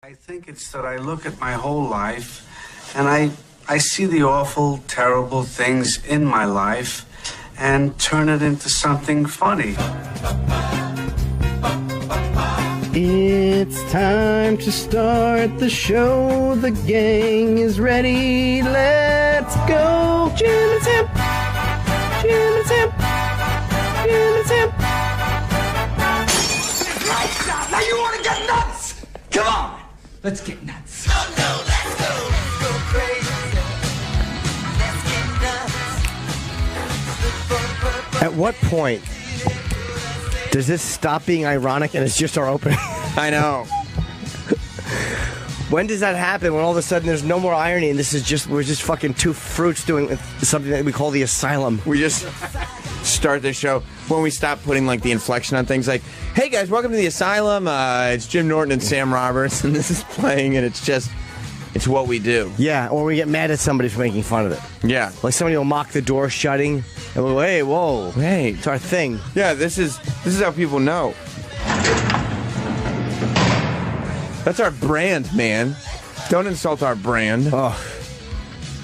I think it's that I look at my whole life and I see the awful, terrible things in my life and turn it into something funny. It's time to start the show. The gang is ready. Let's go. Jim and Sam. Jim and Sam. Jim and Sam. Lights out. Now you want to get nuts? Come on. Let's get nuts. Oh no, let's go. Let's go crazy. Let's get nuts. At what point does this stop being ironic and it's just our opening? I know. When does that happen? When all of a sudden there's no more irony and we're just fucking two fruits doing something that we call the asylum. We just start the show when we stop putting like the inflection on things like, hey guys, welcome to the asylum. It's Jim Norton and Sam Roberts, and this is playing, and it's what we do. Yeah, or we get mad at somebody for making fun of it. Yeah. Like somebody will mock the door shutting, and we'll go, hey, whoa. Hey. It's our thing. Yeah, this is how people know. That's our brand, man. Don't insult our brand. Oh.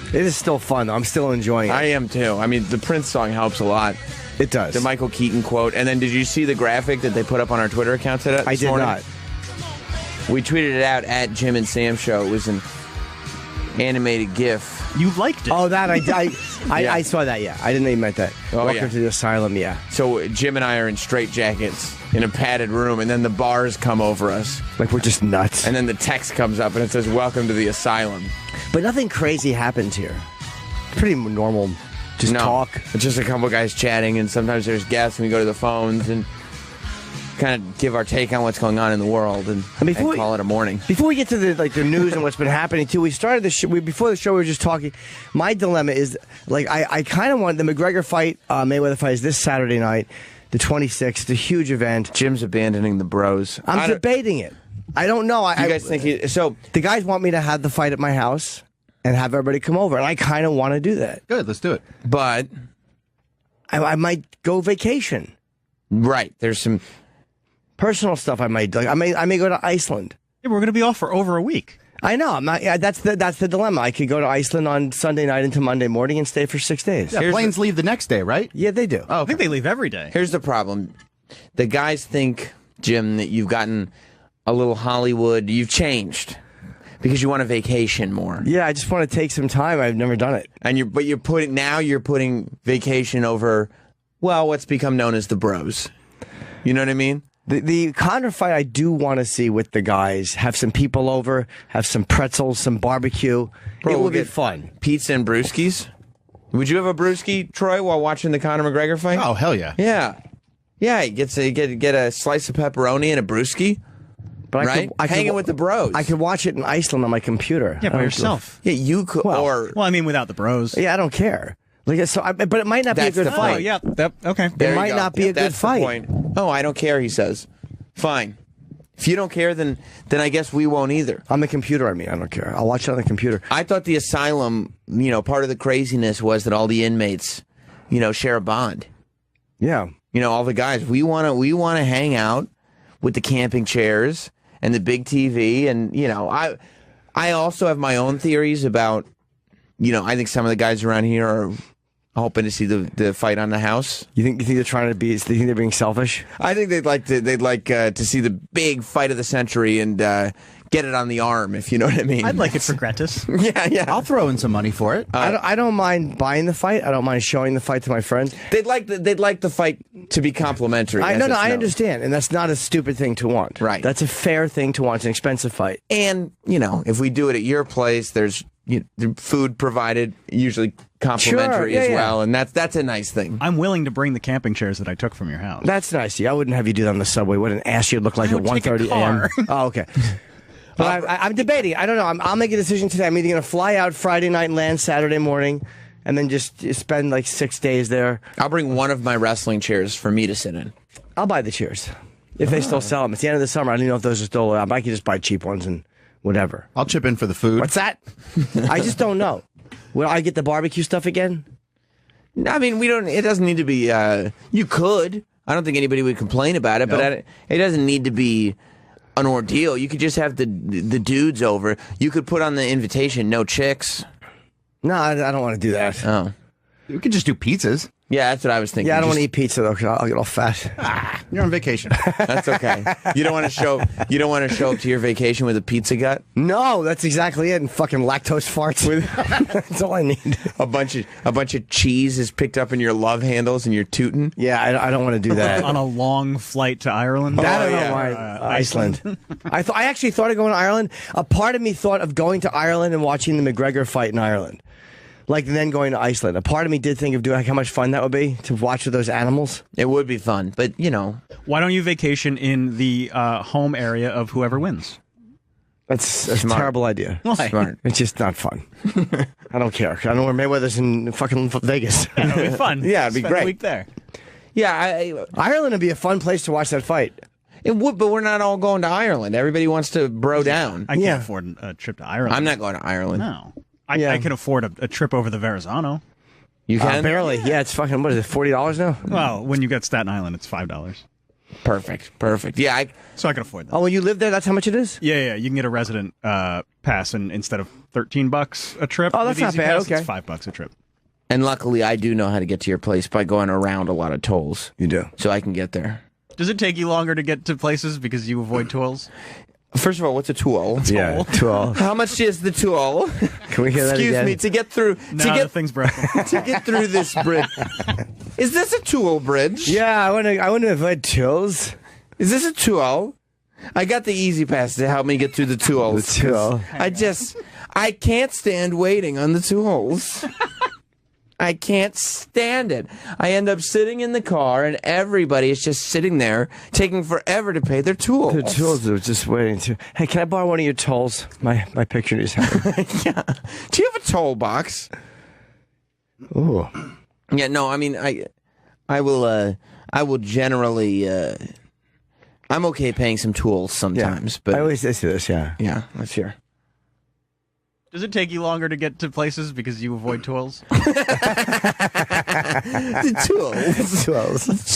It is still fun, though. I'm still enjoying it. I am, too. I mean, the Prince song helps a lot. It does. The Michael Keaton quote. And then did you see the graphic that they put up on our Twitter account today? I did not. We tweeted it out at Jim and Sam Show. It was an animated GIF. You liked it. Oh, that I Yeah. I saw that, yeah. I didn't even meant that. Oh, Welcome yeah. to the asylum, yeah. So Jim and I are in straitjackets in a padded room, and then the bars come over us. Like we're just nuts. And then the text comes up, and it says, welcome to the asylum. But nothing crazy happens here. It's pretty normal. Just talk. It's just a couple guys chatting, and sometimes there's guests, and we go to the phones and kind of give our take on what's going on in the world and call it a morning. Before we get to the news and what's been happening too, we started the show. Before the show, we were just talking. My dilemma is like I kind of want the McGregor fight, Mayweather fight is this Saturday night, the 26th. It's a huge event. Jim's abandoning the bros. I'm debating it. I don't know. You guys think so? The guys want me to have the fight at my house and have everybody come over, and I kind of want to do that. Good, let's do it. But I might go vacation. Right, there's some personal stuff I might like. I may go to Iceland. Yeah, we're going to be off for over a week. I know. I'm not. Yeah, that's the dilemma. I could go to Iceland on Sunday night into Monday morning and stay for 6 days. Yeah, planes leave the next day, right? Yeah, they do. Oh, I think they leave every day. Here's the problem. The guys think, Jim, that you've gotten a little Hollywood. You've changed because you want a vacation more. Yeah, I just want to take some time. I've never done it. And you're putting vacation over, well, what's become known as the bros. You know what I mean? The Conor fight I do want to see with the guys. Have some people over, have some pretzels, some barbecue. Bro, it we'll will be get fun. Pizza and brewskis. Would you have a brewski, Troy, while watching the Conor McGregor fight? Oh, hell yeah. Yeah. Yeah, he gets get a slice of pepperoni and a brewski. But right? Hanging with the bros. I could watch it in Iceland on my computer. Yeah, by yourself. Yeah, you could. Well, I mean, without the bros. Yeah, I don't care. Like, but it might not be a good fight. Oh, yeah. Okay. It might not be a good fight. Point. Oh, I don't care, he says. Fine. If you don't care, then I guess we won't either. On the computer, I mean, I don't care. I'll watch it on the computer. I thought the asylum, part of the craziness was that all the inmates, share a bond. Yeah. All the guys. We want to hang out with the camping chairs and the big TV, and I also have my own theories about. I think some of the guys around here are hoping to see the fight on the house. You think they're trying to be? Do you think they're being selfish? I think they'd like to see the big fight of the century and get it on the arm, if you know what I mean. I'd like it for gratis. Yeah. I'll throw in some money for it. I don't mind buying the fight. I don't mind showing the fight to my friends. They'd like the fight to be complimentary. I understand, and that's not a stupid thing to want. Right. That's a fair thing to want. It's an expensive fight. And if we do it at your place, there's food provided, usually complimentary as well, and that's a nice thing. I'm willing to bring the camping chairs that I took from your house. That's nice. Yeah, I wouldn't have you do that on the subway. What an ass you'd look like at 1:30 a.m. Oh, okay. But I'm debating. I don't know. I'll make a decision today. I'm either going to fly out Friday night and land Saturday morning, and then just spend like 6 days there. I'll bring one of my wrestling chairs for me to sit in. I'll buy the chairs if they still sell them. It's the end of the summer. I don't even know if those are still around. I could just buy cheap ones and whatever. I'll chip in for the food. What's that? I just don't know. Will I get the barbecue stuff again? I mean, we don't. It doesn't need to be. You could. I don't think anybody would complain about it, but it doesn't need to be an ordeal. You could just have the dudes over. You could put on the invitation, no chicks. No, I don't want to do that. Oh. We could just do pizzas. Yeah, that's what I was thinking. Yeah, I don't want to eat pizza though, because I'll get all fat. You're on vacation. That's okay. You don't want to show. You don't want to show up to your vacation with a pizza gut. No, that's exactly it. And fucking lactose farts. That's all I need. A bunch of cheese is picked up in your love handles and you're tooting. Yeah, I don't want to do that. On a long flight to Ireland. I don't know yeah. why. Iceland. I actually thought of going to Ireland. A part of me thought of going to Ireland and watching the McGregor fight in Ireland. Like, then going to Iceland. A part of me did think of doing like, how much fun that would be to watch with those animals. It would be fun, but you know. Why don't you vacation in the home area of whoever wins? That's a terrible idea. Why? Smart. It's just not fun. I don't care. I don't know where Mayweather's in fucking Vegas. It would be fun. Yeah, it'd be Spend great. a week there. Yeah, Ireland would be a fun place to watch that fight. it would, but we're not all going to Ireland. Everybody wants to bro down. I can't afford a trip to Ireland. I'm not going to Ireland. No. I can afford a trip over the Verrazano. You can? Barely. Yeah, it's fucking, what is it, $40 now? Well, when you get Staten Island, it's $5. Perfect. Yeah, So I can afford that. Oh, when you live there, that's how much it is? Yeah. You can get a resident pass, and instead of $13 a trip, Oh, that's with not Easy bad, Pass, okay. It's $5 a trip. and luckily I do know how to get to your place by going around a lot of tolls. You do. So I can get there. Does it take you longer to get to places because you avoid tolls? First of all, what's a tool? Yeah, 12. How much is the tool? Can we hear that Excuse again? me, to get through No, to the get thing's broken. to get through this bridge. Is this a tool bridge? Yeah, I want to avoid tools. Is this a tool? I got the easy pass to help me get through the tools. The tool. I can't stand waiting on the tools. I can't stand it. I end up sitting in the car and everybody is just sitting there taking forever to pay their tools. The tools are just waiting to. Hey, can I borrow one of your tolls? My picture needs help. Yeah. Do you have a toll box? Ooh. Yeah, no, I mean I will generally I'm okay paying some tools sometimes, but I always say this, yeah. yeah, let's hear. Does it take you longer to get to places because you avoid tolls? The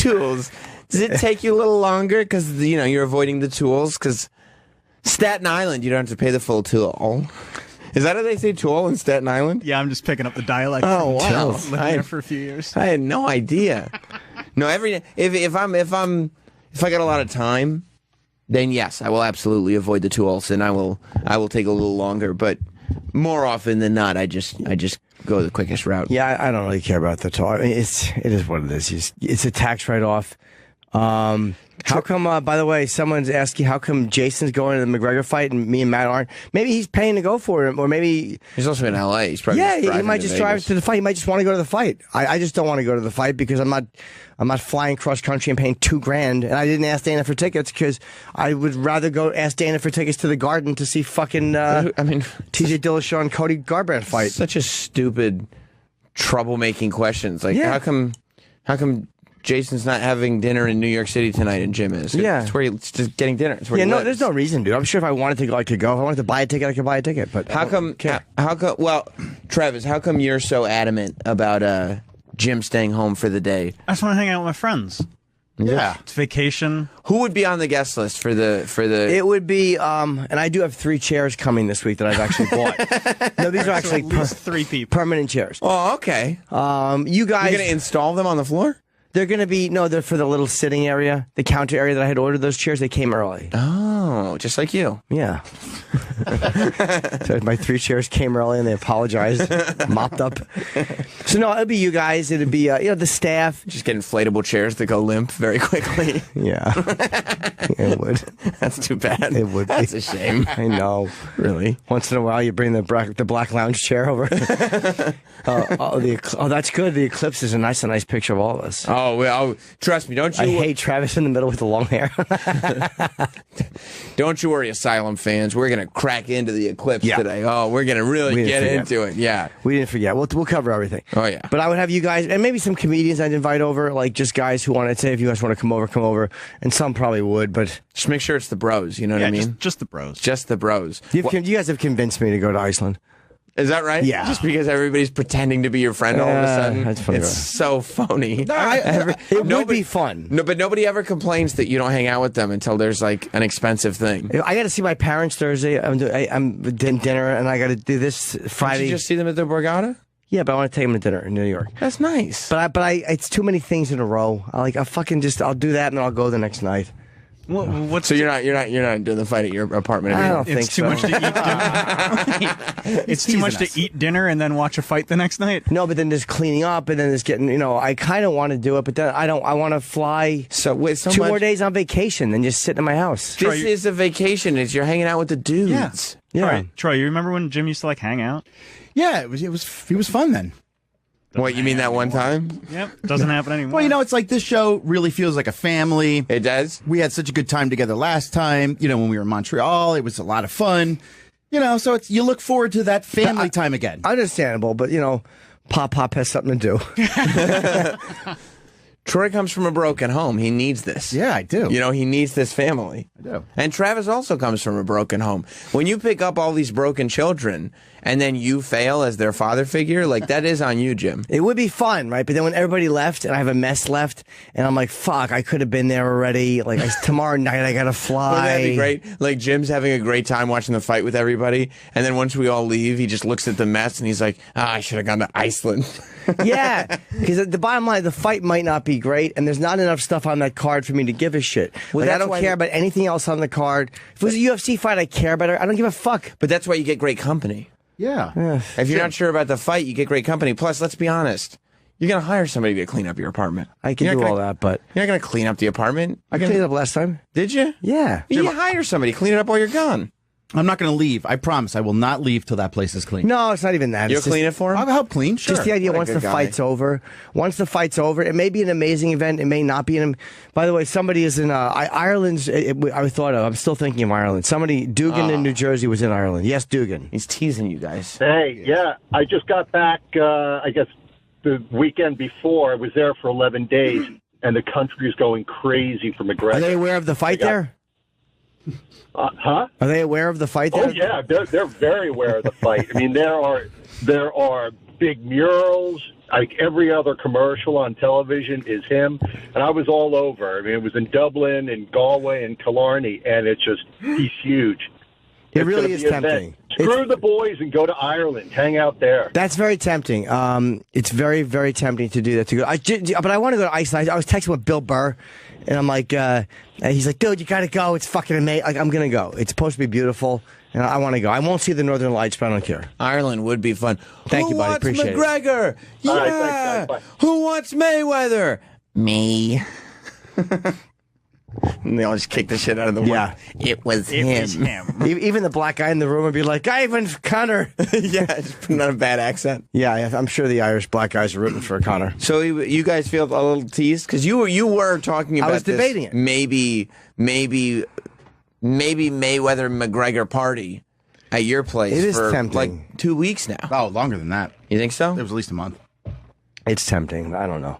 tools. Does it take you a little longer because you're avoiding the tools? Because Staten Island, you don't have to pay the full tool. Is that how they say tool in Staten Island? Yeah, I'm just picking up the dialect. Oh, wow. Living there for a few years. I had no idea. No, if I got a lot of time, then yes, I will absolutely avoid the tools, and I will take a little longer. But more often than not, I just go the quickest route. Yeah, I don't really care about the toll. I mean, it is what it is. It's a tax write-off. How come, by the way, someone's asking how come Jason's going to the McGregor fight and me and Matt aren't? Maybe he's paying to go for it, or maybe... He's also in L.A. He's probably he might just drive to the fight. He might just want to go to the fight. I just don't want to go to the fight because I'm not flying cross country and paying $2,000. And I didn't ask Dana for tickets because I would rather go ask Dana for tickets to the Garden to see fucking TJ Dillashaw and Cody Garbrandt fight. Such a stupid, troublemaking questions. Like, Yeah. how come Jason's not having dinner in New York City tonight and Jim is? Yeah. It's where it's just getting dinner. It's where Yeah, he no, lives. there's no reason, dude. I'm sure if I wanted to go, I could go. If I wanted to buy a ticket, I could buy a ticket. But How come? Well, Travis, how come you're so adamant about Jim staying home for the day? I just want to hang out with my friends. Yeah. It's vacation. Who would be on the guest list for the? It would be, and I do have 3 chairs coming this week that I've actually bought. No, these are So actually at least 3 people. permanent chairs. Oh, okay. You guys, You're gonna install them on the floor? they're going to be, no, they're for the little sitting area, the counter area that I had ordered those chairs. They came early. Oh, just like you. Yeah. So my 3 chairs came early and they apologized, mopped up. So no, it'd be you guys. It'd be, the staff. Just get inflatable chairs that go limp very quickly. Yeah. It would. That's too bad. It would be. That's a shame. I know. Really? Once in a while, you bring the black lounge chair over. That's good. The eclipse is a nice picture of all of us. Oh, well, trust me. Don't you? I hate Travis in the middle with the long hair. Don't you worry, Asylum fans. We're gonna crack into the eclipse Yeah. today. Oh, we're gonna really We didn't get forget. into it. Yeah. We didn't forget. We'll cover everything. Oh, yeah. But I would have you guys, and maybe some comedians I'd invite over, like just guys who want to say, if you guys want to come over. And some probably would, but Just make sure it's the bros. You know what Yeah, I mean? just the bros. Just the bros. you guys have convinced me to go to Iceland. Is that right? Yeah. Just because everybody's pretending to be your friend all of a sudden. That's funny. It's so phony. It would be fun. No, but nobody ever complains that you don't hang out with them until there's like an expensive thing. I got to see my parents Thursday. I'm doing dinner, and I got to do this Friday. Did you just see them at the Borgata? Yeah, but I want to take them to dinner in New York. That's nice. But it's too many things in a row. I'll do that, and then I'll go the next night. What's So you're not doing the fight at your apartment I anymore? don't think it's too so. much to eat. It's too much to eat dinner and then watch a fight the next night. No, but then there's cleaning up, and then there's getting. I kind of want to do it, but then I don't. I want to fly. So wait, so 2 much- more days on vacation than just sitting in my house. This is a vacation. You're hanging out with the dudes. Yeah. Troy, you remember when Jim used to like hang out? Yeah, it was fun then. What, you mean that one time? Yep, doesn't happen anymore. Well, it's like this show really feels like a family. It does? We had such a good time together last time. When we were in Montreal, it was a lot of fun. So you look forward to that family time again. Understandable, but Pop has something to do. Troy comes from a broken home. He needs this. Yeah, I do. He needs this family. I do. And Travis also comes from a broken home. When you pick up all these broken children and then you fail as their father figure, like that is on you, Jim. It would be fun, right? But then when everybody left and I have a mess left, and I'm like, fuck, I could have been there already. Like tomorrow night I gotta fly. Wouldn't that be great? Like Jim's having a great time watching the fight with everybody, and then once we all leave, he just looks at the mess and he's like, I should have gone to Iceland. Yeah, because the bottom line, the fight might not be great, and there's not enough stuff on that card for me to give a shit. Well, I that's don't why care about anything else on the card. If it was a UFC fight, I care about it. I don't give a fuck. But that's why you get great company. Yeah. If you're not sure about the fight, you get great company. Plus, let's be honest, you're going to hire somebody to clean up your apartment. I can You're do not all gonna- that, but You're not going to clean up the apartment. I cleaned it up last time. Did you? Yeah. You hire somebody, clean it up while you're gone. I'm not going to leave. I promise. I will not leave till that place is clean. No, it's not even that. You'll It's just- clean it for him? I'll help clean. Sure. Just the idea What a once good the guy. fight's over. Once the fight's over, it may be an amazing event. It may not be. By the way, somebody is in Ireland's. I thought of. I'm still thinking of Ireland. Somebody, Dugan in New Jersey was in Ireland. Yes, Dugan. He's teasing you guys. Hey, yeah, I just got back, I guess, the weekend before. I was there for 11 days, and the country is going crazy for McGregor. Are they aware of the fight there? Huh? Are they aware of the fight there? Oh, yeah, they're very aware of the fight. I mean, there are big murals. Like every other commercial on television is him, and I was all over. I mean, it was in Dublin and Galway and Killarney, and he's huge. It It's really gonna is be an event. tempting. Screw the boys and go to Ireland. Hang out there. That's very tempting. It's very, very tempting to do that. But I want to go to Iceland. I was texting with Bill Burr, and I'm like, he's like, dude, you got to go. It's fucking amazing. Like, I'm going to go. It's supposed to be beautiful, and I want to go. I won't see the Northern Lights, but I don't care. Ireland would be fun. Thank you, buddy. Who Appreciate it. wants McGregor? Yeah. All right, thanks, guys. Bye. Who wants Mayweather? Me. And they all just kick the shit out of the wall. Yeah. It was him. Even the black guy in the room would be like, Ivan Connor. Yeah, just putting on a bad accent. Yeah, I'm sure the Irish black guys are rooting for Connor. So you guys feel a little teased because you were talking about was debating it. Maybe Mayweather McGregor party at your place. It is for tempting. like 2 weeks now. Oh, longer than that. You think so? It was at least a month. It's tempting. I don't know.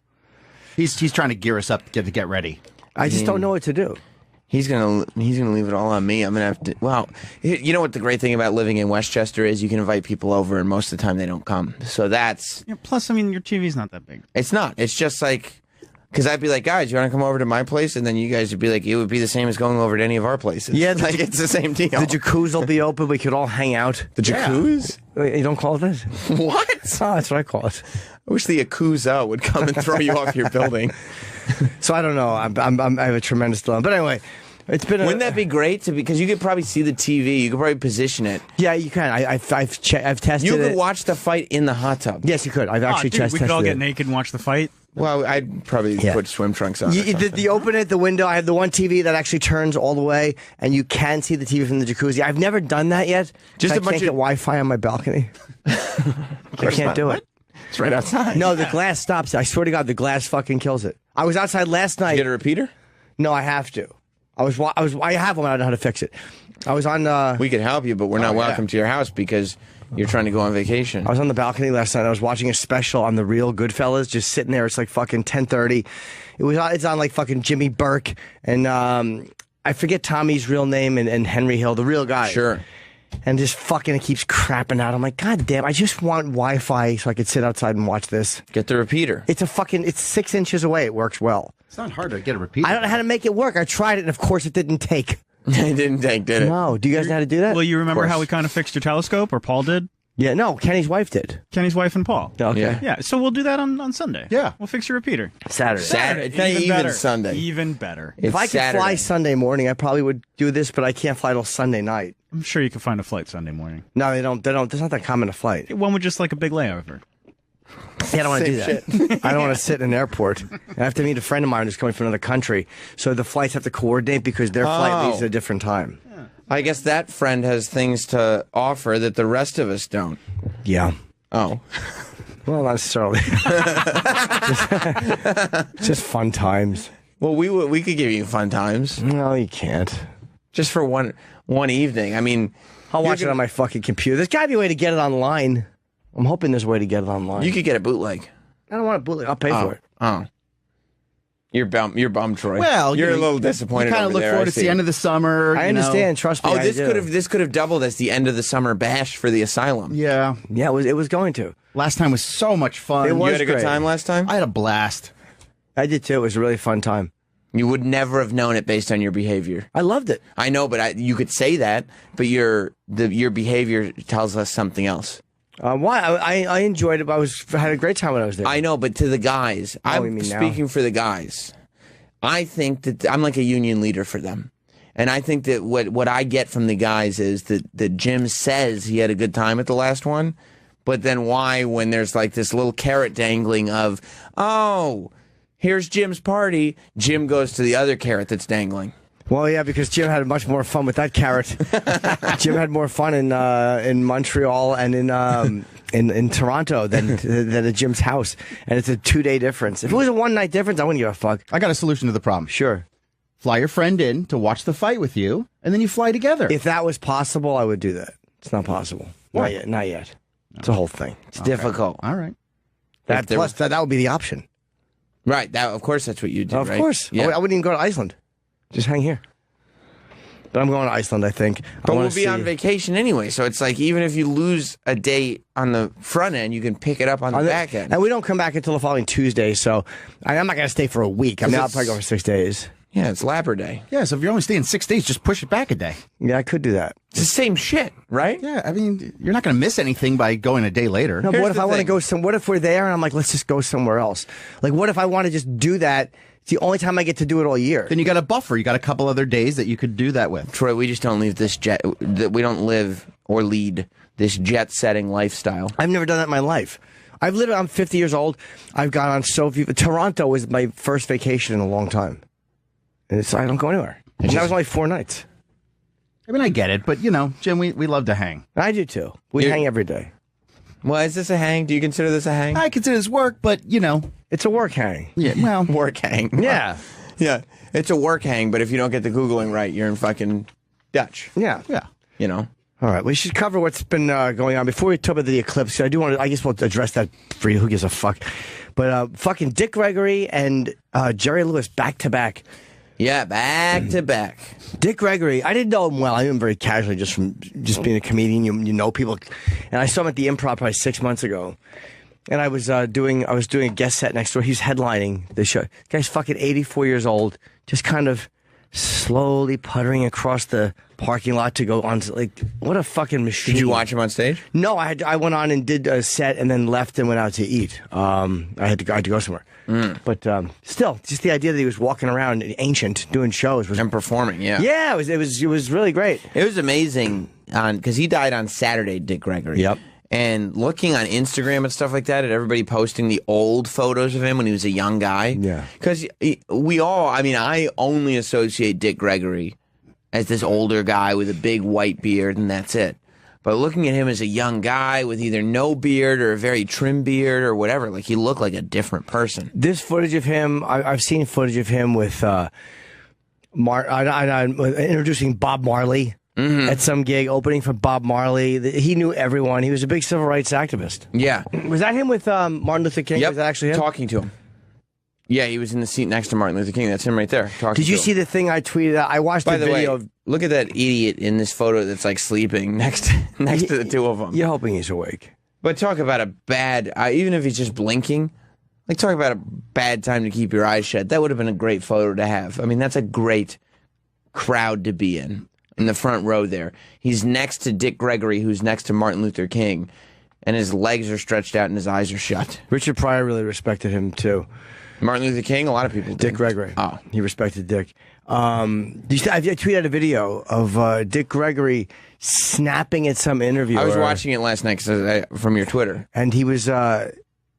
He's trying to gear us up to get ready. I just don't know what to do. He's gonna leave it all on me. I'm gonna have to. Well, you know what the great thing about living in Westchester is? You can invite people over, and most of the time they don't come. So that's Yeah, plus, I mean, your TV's not that big. it's not. It's just like because I'd be like, guys, you want to come over to my place, and then you guys would be like, it would be the same as going over to any of our places. Yeah, like it's the same deal. The jacuzzi will be open. We could all hang out. The jacuzzi? Wait, you don't call it that? What? Oh, that's what I call it. I wish the Yakuza would come and throw you off your building. So I don't know. I have a tremendous dilemma. But anyway, it's been. Wouldn't that be great? Because you could probably see the TV. You could probably position it. Yeah, you can. I've tested You could it. watch the fight in the hot tub. Yes, you could. I've actually Dude, we tested could all it. get naked and watch the fight. Well, I'd probably Yeah. put swim trunks on. or You something. open it, the window. I have the one TV that actually turns all the way, and you can see the TV from the jacuzzi. I've never done that yet. Just I a bunch can't get of- Wi-Fi on my balcony. I can't do it. It's right outside. No, the glass stops. I swear to God, the glass fucking kills it. I was outside last night. Get a repeater? No, I have to. I have one. I don't know how to fix it. I was on. We could help you, but we're not welcome to your house because you're trying to go on vacation. I was on the balcony last night. I was watching a special on the Real Goodfellas, just sitting there. It's like fucking 10:30. It's on like fucking Jimmy Burke and I forget Tommy's real name and Henry Hill, the real guy. Sure. and just fucking it keeps crapping out. I'm like, God damn, I just want Wi-Fi so I could sit outside and watch this. Get the repeater. It's 6 inches away. It works well. It's not hard to get a repeater. I don't know how to make it work. I tried it, and of course it didn't take. It didn't take, did it? No. Do you guys know how to do that? Well, you remember course. how we kind of fixed your telescope, or Paul did? Yeah, no, Kenny's wife did. Kenny's wife and Paul. Okay. Yeah. Yeah, so we'll do that on Sunday. Yeah. We'll fix your repeater. Saturday. It's not even better. Sunday. Even better. If I could Saturday. fly Sunday morning, I probably would do this, but I can't fly till Sunday night. I'm sure you can find a flight Sunday morning. No, they don't. There's not that common a flight. One with just like a big layover. Yeah, I don't want to do that. I don't want to sit in an airport. I have to meet a friend of mine who's coming from another country, so the flights have to coordinate because their flight leaves at a different time. I guess that friend has things to offer that the rest of us don't. Yeah. Oh. Well, not necessarily. just fun times. Well, we could give you fun times No, you can't. just for one evening. I mean, I'll watch it on my fucking computer. There's got to be a way to get it online. I'm hoping there's a way to get it online. you could get a bootleg. I don't want a bootleg. I'll pay for it. Oh. You're bummed, Troy. Well, you're you a little disappointed. You kind of over look there, forward. I It's see. the end of the summer. I understand. Trust me. Oh, I this do. could have doubled as the end of the summer bash for the asylum. Yeah. Yeah, it was going to. Last time was so much fun. It You was had a good great. time last time? I had a blast. I did too. It was a really fun time. You would never have known it based on your behavior. I loved it. I know, but you could say that, but your behavior tells us something else. Why? I enjoyed it. I had a great time when I was there. I know, but to the guys, you I'm mean now? speaking for the guys. I think that I'm like a union leader for them. And I think that what I get from the guys is that Jim says he had a good time at the last one, but then why, when there's like this little carrot dangling of, oh, here's Jim's party, Jim goes to the other carrot that's dangling. Well, yeah, because Jim had much more fun with that carrot. Jim had more fun in Montreal and in Toronto than at Jim's house, and it's a 2-day difference. If it was a 1-night difference, I wouldn't give a fuck. I got a solution to the problem. Sure. Fly your friend in to watch the fight with you, and then you fly together. If that was possible, I would do that. It's not possible. Why? Not yet. Not yet. It's a whole thing. It's difficult. All right. That there plus that would be the option. Right. Of course, that's what you do. Of right? course. Yeah. I wouldn't even go to Iceland. Just hang here. But I'm going to Iceland, I think. But we'll be on vacation anyway, so it's like even if you lose a day on the front end, you can pick it up on the back end. And we don't come back until the following Tuesday, so I'm not going to stay for a week. I mean, I'll probably go for 6 days. Yeah, it's Labor Day. Yeah, so if you're only staying 6 days, just push it back a day. Yeah, I could do that. It's the same shit, right? Yeah, I mean, you're not going to miss anything by going a day later. No, but Here's what if the I want to thing. go what if we're there and I'm like, let's just go somewhere else? Like, what if I want to just do that? It's the only time I get to do it all year. Then you got a buffer. You got a couple other days that you could do that with. Troy, we just don't leave this we don't live or lead this jet-setting lifestyle. I've never done that in my life. I'm 50 years old. I've gone on so few. Toronto was my first vacation in a long time. And I don't go anywhere. And that was only 4 nights. I mean, I get it, but, you know, Jim, we love to hang. I do too. We hang every day. Well, is this a hang? Do you consider this a hang? I consider this work, but, you know. It's a work hang. Yeah, well. Work hang. Yeah. Yeah. It's a work hang, but if you don't get the Googling right, you're in fucking Dutch. Yeah. Yeah. You know? All right. We should cover what's been going on. Before we talk about the eclipse, I guess we'll address that for you. Who gives a fuck? But fucking Dick Gregory and Jerry Lewis back to back. Yeah, back to back. Dick Gregory, I didn't know him well. I knew him very casually just from being a comedian. You know people. And I saw him at the Improv probably 6 months ago. And I was doing a guest set next door. He's headlining the show. The guy's fucking 84 years old, just kind of slowly puttering across the parking lot to go on. Like, what a fucking machine. Did you watch him on stage? No, I went on and did a set and then left and went out to eat. I had to go somewhere. But still, just the idea that he was walking around ancient doing shows was And performing, yeah. yeah, it was really great. It was amazing because he died on Saturday, Dick Gregory. Yep. And looking on Instagram and stuff like that, and everybody posting the old photos of him when he was a young guy. Yeah. Because I only associate Dick Gregory as this older guy with a big white beard, and that's it. But looking at him as a young guy with either no beard or a very trim beard or whatever, like he looked like a different person. This footage of him, I've seen footage of him with introducing Bob Marley. At some gig, opening for Bob Marley. He knew everyone. He was a big civil rights activist. Yeah. Was that him with Martin Luther King? Yep. Was that actually him? Talking to him. Yeah, he was in the seat next to Martin Luther King. That's him right there. Did you see the thing I tweeted out? I watched By the the way, video. look at that idiot in this photo that's like sleeping next to the two of them. You're hoping he's awake. But talk about a bad, even if he's just blinking, like talk about a bad time to keep your eyes shut. That would have been a great photo to have. I mean, that's a great crowd to be in the front row there. He's next to Dick Gregory, who's next to Martin Luther King, and his legs are stretched out and his eyes are shut. Richard Pryor really respected him, too. Martin Luther King, a lot of people did. Dick Gregory. Oh. He respected Dick. I tweeted out a video of Dick Gregory snapping at some interviewer. I was watching it last night from your Twitter. And he was, the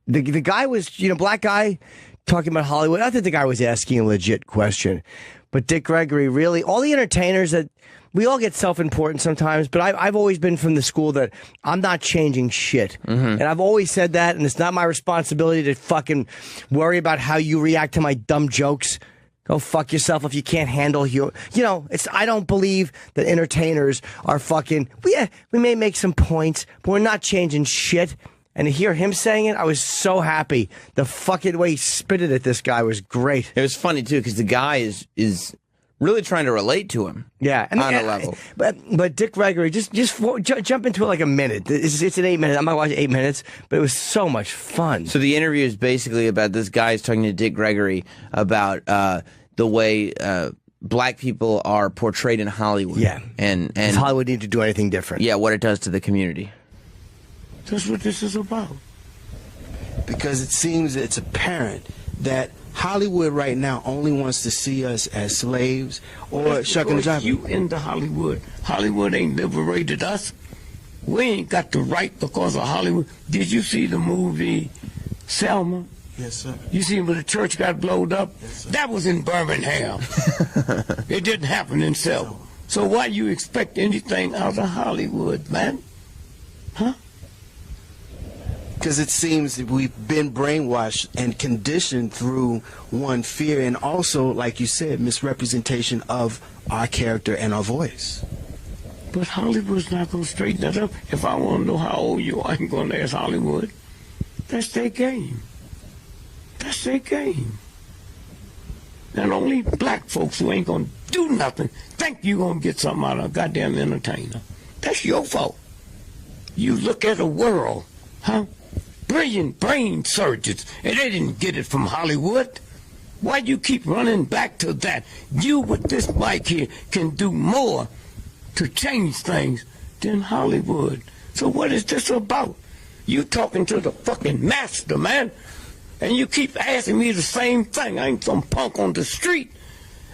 guy was, black guy talking about Hollywood. I think the guy was asking a legit question. But Dick Gregory really, all the entertainers that, we all get self-important sometimes, but I've always been from the school that I'm not changing shit. And I've always said that, and it's not my responsibility to fucking worry about how you react to my dumb jokes. Go fuck yourself if you can't handle I don't believe that entertainers are fucking, we may make some points, but we're not changing shit. And to hear him saying it, I was so happy. The fucking way he spit it at this guy was great. It was funny, too, because the guy is really trying to relate to him. Yeah, on a level. But Dick Gregory, just jump into it like a minute. It's an 8 minute. I'm not watching 8 minutes, but it was so much fun. So the interview is basically about this guy's talking to Dick Gregory about the way black people are portrayed in Hollywood. Yeah, and does Hollywood need to do anything different? Yeah, what it does to the community. That's what this is about. Because it seems it's apparent that Hollywood right now only wants to see us as slaves or shucking the jive. You into Hollywood. Hollywood ain't liberated us. We ain't got the right because of Hollywood. Did you see the movie Selma? Yes, sir. You see when the church got blowed up? Yes, sir. That was in Birmingham. It didn't happen in Selma. So why you expect anything out of Hollywood, man? Huh? Because it seems that we've been brainwashed and conditioned through one, fear, and also, like you said, misrepresentation of our character and our voice. But Hollywood's not going to straighten that up. If I want to know how old you are, I'm going to ask Hollywood. That's their game. That's their game. And only black folks who ain't going to do nothing think you're going to get something out of a goddamn entertainer. That's your fault. You look at the world, huh? Brilliant brain surgeons, and they didn't get it from Hollywood. Why do you keep running back to that? You with this mic here can do more to change things than Hollywood. So what is this about? You talking to the fucking master, man, and you keep asking me the same thing. I ain't some punk on the street.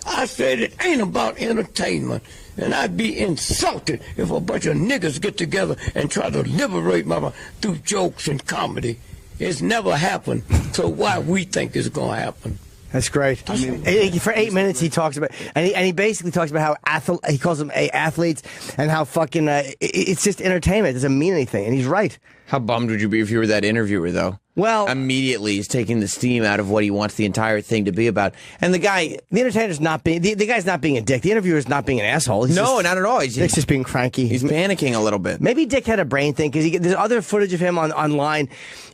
I said it ain't about entertainment, and I'd be insulted if a bunch of niggas get together and try to liberate mama through jokes and comedy. It's never happened, so why we think it's gonna happen? That's great. I mean, for 8 minutes he talks about, and he basically talks about how he calls them athletes, and how fucking it's just entertainment. It doesn't mean anything, and he's right. How bummed would you be if you were that interviewer, though? Well, immediately he's taking the steam out of what he wants the entire thing to be about. And the entertainer's not being, the guy's not being a dick. The interviewer's not being an asshole. Not at all. Dick's just being cranky. He's panicking a little bit. Maybe Dick had a brain thing, because there's other footage of him online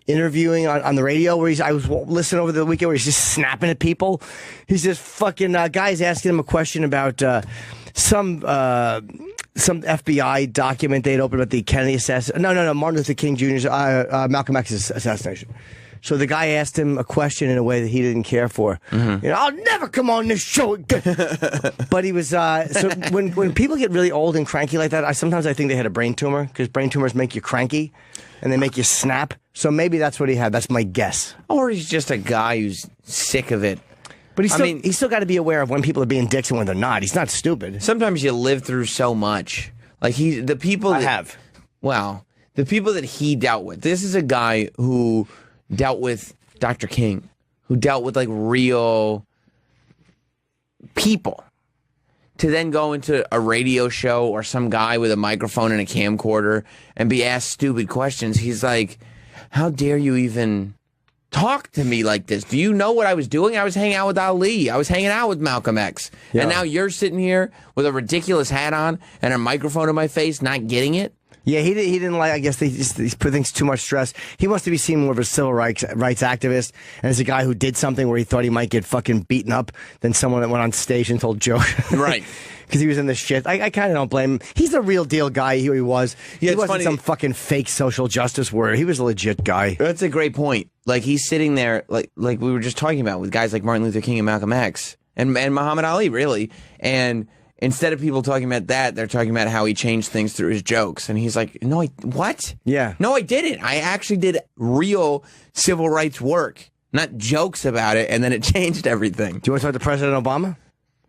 interviewing on the radio where I was listening over the weekend where he's just snapping at people. He's just fucking, guys asking him a question about some FBI document they'd opened about the Kennedy assassination. No, Martin Luther King Jr.'s, Malcolm X's assassination. So the guy asked him a question in a way that he didn't care for. Mm-hmm. I'll never come on this show again. But he was, so when people get really old and cranky like that, sometimes I think they had a brain tumor, because brain tumors make you cranky and they make you snap. So maybe that's what he had. That's my guess. Or he's just a guy who's sick of it. But he's still got to be aware of when people are being dicks and when they're not. He's not stupid. Sometimes you live through so much. Like the people that he dealt with. This is a guy who dealt with Dr. King, who dealt with like real people. To then go into a radio show or some guy with a microphone and a camcorder and be asked stupid questions. He's like, how dare you even talk to me like this? Do you know what I was doing? I was hanging out with Ali. I was hanging out with Malcolm X. Yeah. And now you're sitting here with a ridiculous hat on and a microphone in my face, not getting it? Yeah, he didn't like. I guess he put things too much stress. He wants to be seen more of a civil rights activist, and as a guy who did something where he thought he might get fucking beaten up than someone that went on stage and told jokes. Right. Because he was in the shit. I kind of don't blame him. He's a real deal guy. He was. Yeah, he it's wasn't funny. some fucking fake social justice warrior. He was a legit guy. That's a great point. Like he's sitting there, like we were just talking about with guys like Martin Luther King and Malcolm X and Muhammad Ali, really. And instead of people talking about that, they're talking about how he changed things through his jokes. And he's like, no, what? Yeah. No, I didn't. I actually did real civil rights work, not jokes about it, and then it changed everything. Do you want to talk to President Obama?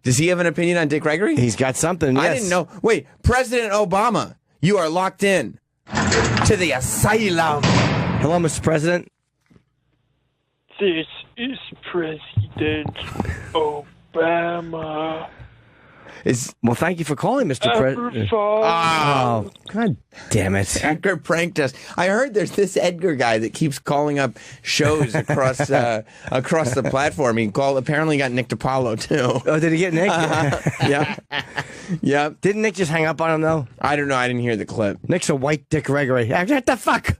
Does he have an opinion on Dick Gregory? He's got something, yes. I didn't know. Wait, President Obama, you are locked in to the asylum. Hello, Mr. President. This is President Obama. Well, thank you for calling, Mr. President. Oh, God damn it. Edgar pranked us. I heard there's this Edgar guy that keeps calling up shows across across the platform. He apparently got Nick DiPaolo, too. Oh, did he get Nick? Yeah. Yeah. Didn't Nick just hang up on him, though? I don't know. I didn't hear the clip. Nick's a white Dick Gregory. What the fuck?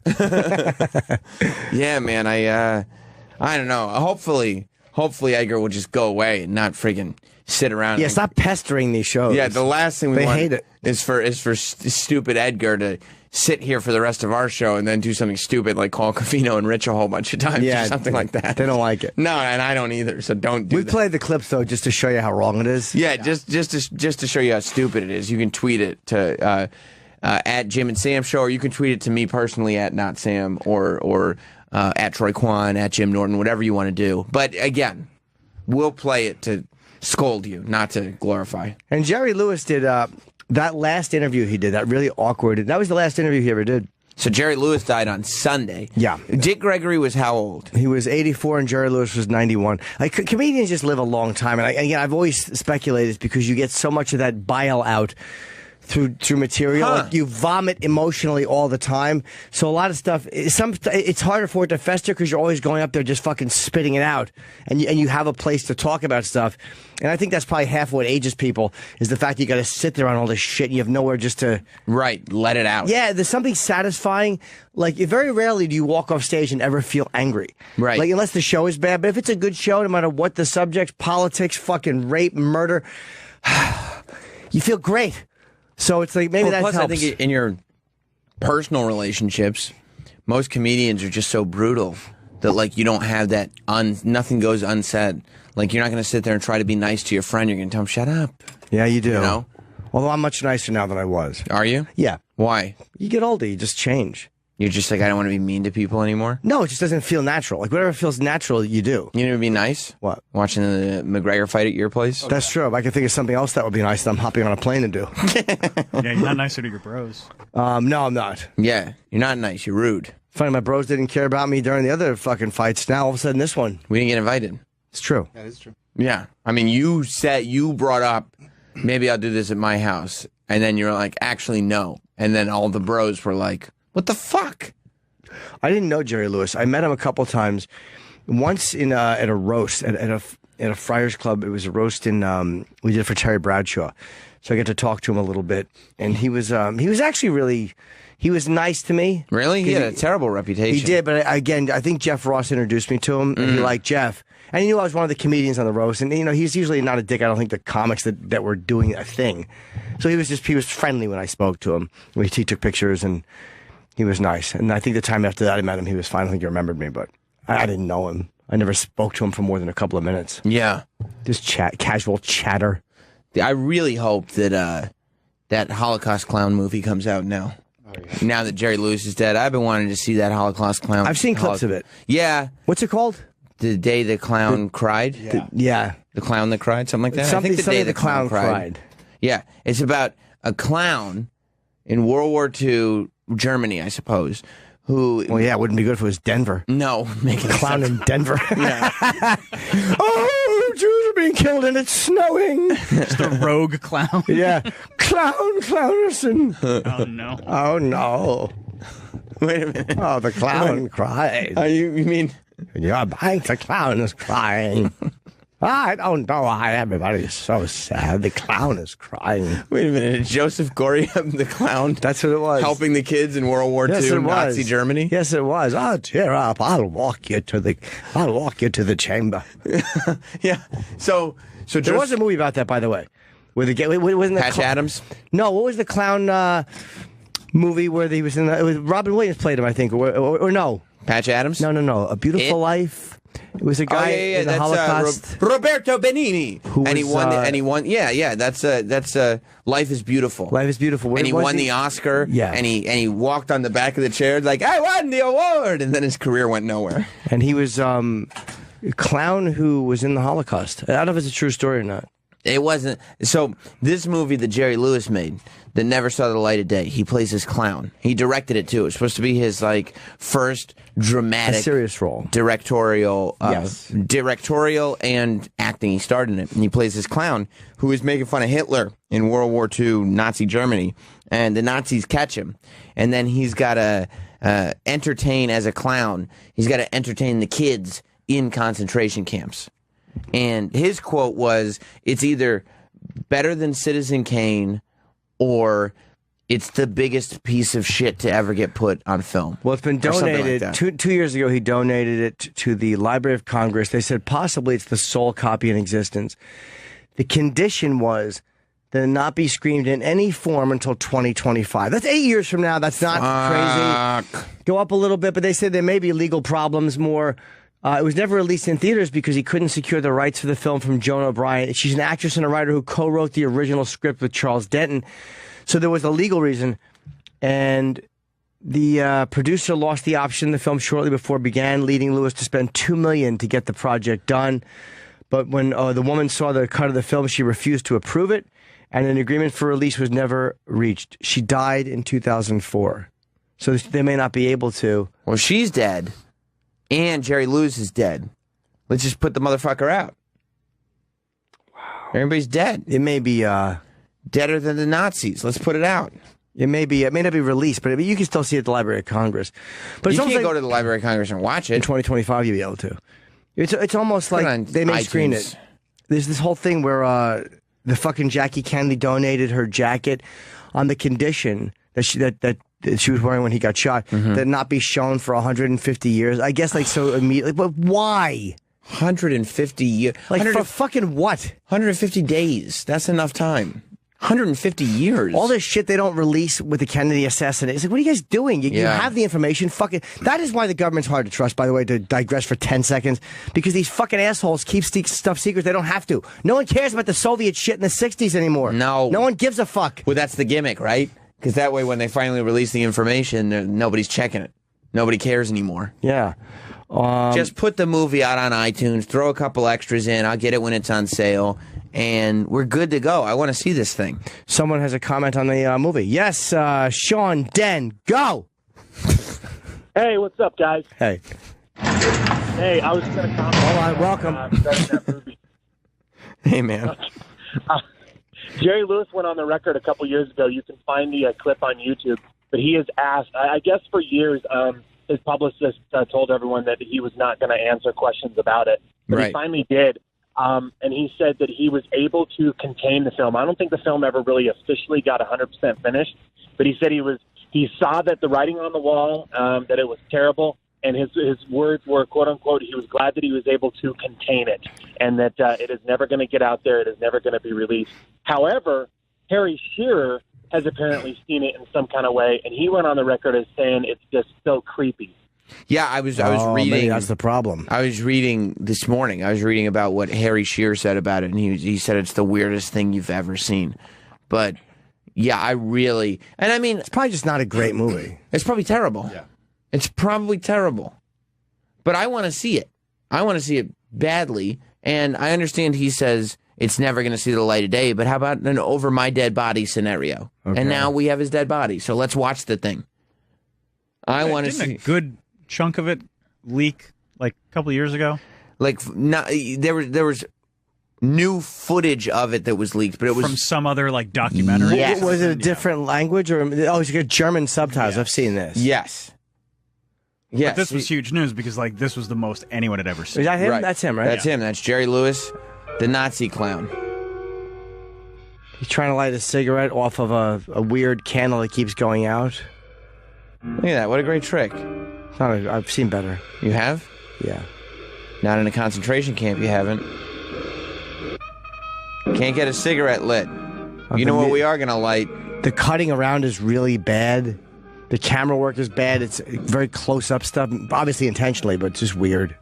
Yeah, man. I don't know. Hopefully Edgar will just go away and not friggin' sit around. Yeah, stop pestering these shows. Yeah, the last thing we want hate it. is for stupid Edgar to sit here for the rest of our show and then do something stupid like call Covino and Rich a whole bunch of times or something like that. They don't like it. No, and I don't either, so don't do We that. played the clips, though, just to show you how wrong it is. Yeah, just to show you how stupid it is. You can tweet it to at Jim and Sam Show, or you can tweet it to me personally at Not Sam, or at Troy Kwan, at Jim Norton, whatever you want to do. But again, we'll play it to scold you, not to glorify. And Jerry Lewis did that last interview he did, that really awkward. That was the last interview he ever did. So Jerry Lewis died on Sunday. Yeah. Dick Gregory was how old? He was 84 and Jerry Lewis was 91. Like, comedians just live a long time. And I've always speculated it's because you get so much of that bile out through material. Huh. Like, you vomit emotionally all the time. So a lot of stuff, it's harder for it to fester because you're always going up there just fucking spitting it out. And you have a place to talk about stuff. And I think that's probably half what ages people, is the fact that you got to sit there on all this shit and you have nowhere just to... Right, let it out. Yeah, there's something satisfying. Like, very rarely do you walk off stage and ever feel angry. Right. Like, unless the show is bad. But if it's a good show, no matter what the subject, politics, fucking rape, murder, you feel great. So it's like, maybe that plus, helps. I think in your personal relationships, most comedians are just so brutal that, like, you don't have that, nothing goes unsaid. Like, you're not going to sit there and try to be nice to your friend. You're going to tell him, shut up. Yeah, you do. You know? Although I'm much nicer now than I was. Are you? Yeah. Why? You get older, you just change. You're just like, I don't want to be mean to people anymore? No, it just doesn't feel natural. Like, whatever feels natural, you do. You know what would be nice? What? Watching the McGregor fight at your place? That's true. If I can think of something else that would be nice that I'm hopping on a plane to do. Yeah, you're not nicer to your bros. No, I'm not. Yeah, you're not nice. You're rude. Funny, my bros didn't care about me during the other fucking fights. Now, all of a sudden, this one. We didn't get invited. It's true. That is true. Yeah. I mean, you brought up, maybe I'll do this at my house. And then you're like, actually, no. And then all the bros were like, what the fuck? I didn't know Jerry Lewis. I met him a couple times. Once at a roast at a Friars Club. It was a roast we did for Terry Bradshaw. So I got to talk to him a little bit, and he was actually really. He was nice to me. Really? He had a terrible reputation. He did, but again, I think Jeff Ross introduced me to him, and he liked Jeff. And he knew I was one of the comedians on the roast, and he's usually not a dick. I don't think the comics that were doing a thing. So he was friendly when I spoke to him. He took pictures, and he was nice. And I think the time after that I met him, he was fine. I think he remembered me, but I didn't know him. I never spoke to him for more than a couple of minutes. Yeah. Just casual chatter. I really hope that that Holocaust Clown movie comes out now. Oh, yeah. Now that Jerry Lewis is dead, I've been wanting to see that Holocaust Clown. I've seen clips of it. Yeah. What's it called? The Day the Clown Cried? Yeah. The Clown That Cried? Something like that? Something, I think The Day the Clown Cried. Yeah. It's about a clown in World War II Germany, I suppose, who... Well, yeah, it wouldn't be good if it was Denver. No. Make a clown in Denver. Yeah. Oh, Jews are being killed and it's snowing. It's the rogue clown. Yeah. Clownison. Oh, no. Oh, no. Wait a minute. Oh, the clown cried. You mean... Your bank, the clown is crying. I don't know why everybody is so sad. The clown is crying. Wait a minute, Joseph Gorium, the clown? That's what it was. Helping the kids in World War II, Nazi Germany? Yes, it was. Oh, cheer up. I'll walk you to the chamber. Yeah. So there was a movie about that, by the way. Wasn't the Patch Adams? No, what was the clown movie where he was in it was Robin Williams played him, I think, or no. Patch Adams? No. A Beautiful Life. It was a guy in the Holocaust. Roberto Benigni. He won. Yeah. That's Life is Beautiful. Life is Beautiful. And he won the Oscar. Yeah. And he walked on the back of the chair like, I won the award. And then his career went nowhere. And he was a clown who was in the Holocaust. I don't know if it's a true story or not. It wasn't. So this movie that Jerry Lewis made that never saw the light of day, he plays this clown. He directed it too. It's supposed to be his first dramatic, serious role, directorial, yes, directorial and acting. He starred in it, and he plays this clown who is making fun of Hitler in World War II, Nazi Germany, and the Nazis catch him, and then he's got to entertain as a clown. He's got to entertain the kids in concentration camps. And his quote was, it's either better than Citizen Kane or it's the biggest piece of shit to ever get put on film. Well, it's been donated. Like 2 years ago, he donated it to the Library of Congress. They said possibly it's the sole copy in existence. The condition was that it not be screened in any form until 2025. That's 8 years from now. That's not crazy. Go up a little bit, but they said there may be legal problems more. It was never released in theaters because he couldn't secure the rights for the film from Joan O'Brien. She's an actress and a writer who co-wrote the original script with Charles Denton. So there was a legal reason. And the producer lost the option. The film shortly before it began, leading Lewis to spend $2 million to get the project done. But when the woman saw the cut of the film, she refused to approve it, and an agreement for release was never reached. She died in 2004. So they may not be able to. Well, she's dead. And Jerry Lewis is dead. Let's just put the motherfucker out. Wow. Everybody's dead. It may be deader than the Nazis. Let's put it out. It may not be released, but you can still see it at the Library of Congress. But you can't go to the Library of Congress and watch it. In 2025, you'll be able to. It's almost like they may screen it. There's this whole thing where the fucking Jackie Kennedy donated her jacket on the condition that she was wearing when he got shot, that not be shown for 150 years. I guess so immediately. But why? 150 years. For fucking what? 150 days. That's enough time. 150 years. All this shit they don't release with the Kennedy assassination. It's like, what are you guys doing? You have the information. Fucking. That is why the government's hard to trust, by the way, to digress for 10 seconds. Because these fucking assholes keep stuff secret. They don't have to. No one cares about the Soviet shit in the 60s anymore. No. No one gives a fuck. Well, that's the gimmick, right? Because that way, when they finally release the information, nobody's checking it. Nobody cares anymore. Yeah. Just put the movie out on iTunes, throw a couple extras in, I'll get it when it's on sale, and we're good to go. I want to see this thing. Someone has a comment on the movie. Yes, Sean Den, go! Hey, what's up, guys? Hey. Hey, I was going to comment. All right, welcome. That movie. Hey, man. Jerry Lewis went on the record a couple years ago. You can find the clip on YouTube. But he has asked, I guess for years, his publicist told everyone that he was not going to answer questions about it. But he finally did. And he said that he was able to contain the film. I don't think the film ever really officially got 100% finished. But he said he saw that the writing on the wall, that it was terrible. And his words were, quote unquote, he was glad that he was able to contain it and that it is never going to get out there. It is never going to be released. However, Harry Shearer has apparently seen it in some kind of way, and he went on the record as saying it's just so creepy. Yeah, I was reading. Maybe that's the problem. I was reading this morning. I was reading about what Harry Shearer said about it, and he said it's the weirdest thing you've ever seen. But yeah, I mean, it's probably just not a great movie. It's probably terrible. Yeah. It's probably terrible. But I want to see it. I want to see it badly. And I understand he says it's never going to see the light of day, but how about an over my dead body scenario? Okay. And now we have his dead body, so let's watch the thing. I want to see a good chunk of it leak like a couple of years ago. There was new footage of it that was leaked, but it was from some other documentary. Yes. Was it a different language or it's like German subtitles? Yeah. I've seen this. Yes. Yes. But this was huge news because this was the most anyone had ever seen. Is that him? Right. That's him, right? That's him. That's Jerry Lewis. The Nazi clown. He's trying to light a cigarette off of a weird candle that keeps going out. Look at that. What a great trick. I've seen better. You have? Yeah. Not in a concentration camp, you haven't. Can't get a cigarette lit. You know what we are going to light? The cutting around is really bad. The camera work is bad. It's very close-up stuff. Obviously intentionally, but it's just weird.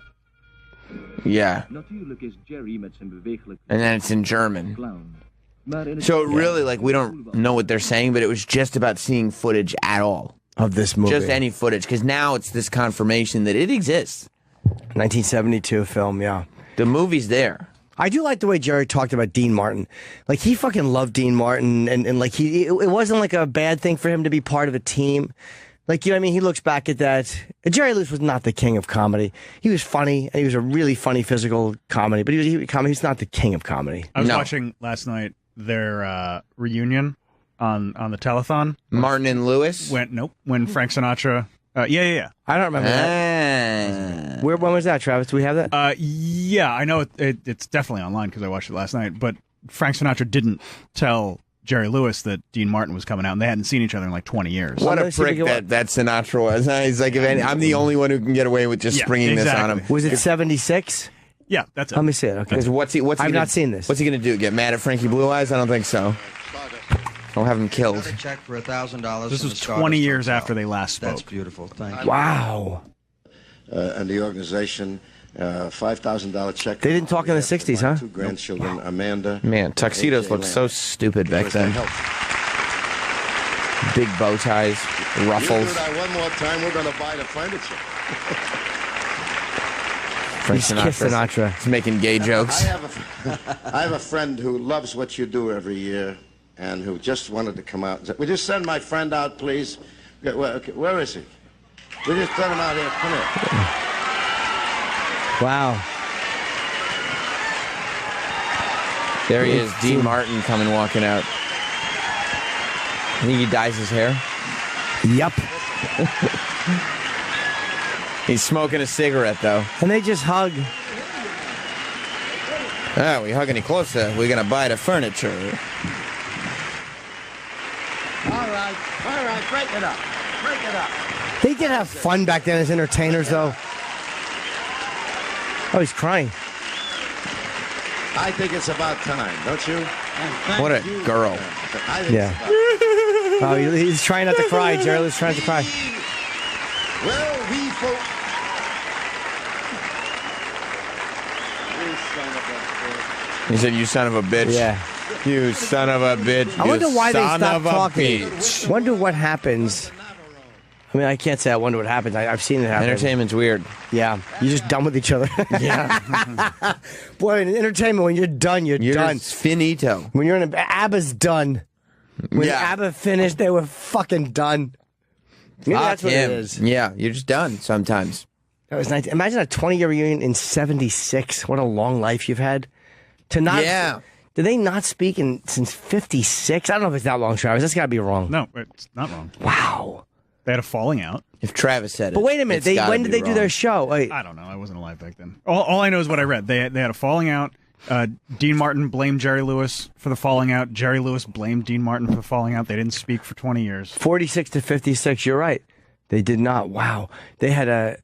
Yeah. And then it's in German. So it really, like, we don't know what they're saying, but it was just about seeing footage at all. Of this movie. Just any footage, because now it's this confirmation that it exists. 1972 film, yeah. The movie's there. I do like the way Jerry talked about Dean Martin. Like, he fucking loved Dean Martin, and like, it wasn't like a bad thing for him to be part of a team. Like, you know what I mean? He looks back at that. Jerry Lewis was not the king of comedy. He was funny, and he was a really funny physical comedy, but he's not the king of comedy. I was watching last night their reunion on the telethon. Martin and Lewis? When Frank Sinatra... yeah. I don't remember that. When was that, Travis? Do we have that? Yeah, I know it's definitely online because I watched it last night, but Frank Sinatra didn't tell Jerry Lewis that Dean Martin was coming out, and they hadn't seen each other in like 20 years. What a prick that Sinatra was. He's like, I'm the only one who can get away with just springing this on him. Was it 76? Yeah, that's it. Let me see it. Okay. I've not seen this. What's he going to do? Get mad at Frankie Blue Eyes? I don't think so. I'll have him killed. Check for $1,000. This was 20 years after they last spoke. That's beautiful. Thank you. Wow. And the organization, $5,000 check. They didn't talk in the 60s, huh? Two grandchildren, Amanda. Man, tuxedos looked so stupid back then. Big bow ties, ruffles. You do that one more time, we're going to buy the furniture. Frank Sinatra. He's making gay jokes. I have a friend who loves what you do every year and who just wanted to come out and say, would you send my friend out, please? Where is he? We just send him out here. Come here. Wow. There he is, Dean Martin coming walking out. I think he dyes his hair. Yep. He's smoking a cigarette, though. And they just hug. Oh, we hug any closer, we're going to buy the furniture. All right, break it up. Break it up. They did have fun back then as entertainers, though. Oh, he's crying. I think it's about time, don't you? What a girl. Yeah. Oh, he's trying not to cry. Jerry Lewis trying to cry. Well, we folk. He said, you son of a bitch. Yeah. You son of a bitch. I wonder why they son stopped of a talking. bitch. Wonder what happens. I mean, I can't say I wonder what happens. I've seen it happen. Entertainment's weird. Yeah. You're just done with each other. Yeah. Boy, in entertainment, when you're done, you're done. Finito. When you're in ABBA's done. When ABBA finished, they were fucking done. Maybe that's what it is. Yeah, you're just done sometimes. That was nice. Imagine a 20-year reunion in 76. What a long life you've had. To not... Yeah. Did they not speak since 56? I don't know if it's that long, Travis. That's got to be wrong. No, it's not wrong. Wow. They had a falling out. If Travis said it. But wait a minute. When did they do their show? Wait. I don't know. I wasn't alive back then. All I know is what I read. They had a falling out. Dean Martin blamed Jerry Lewis for the falling out. Jerry Lewis blamed Dean Martin for the falling out. They didn't speak for 20 years. 46 to 56. You're right. They did not. Wow. They had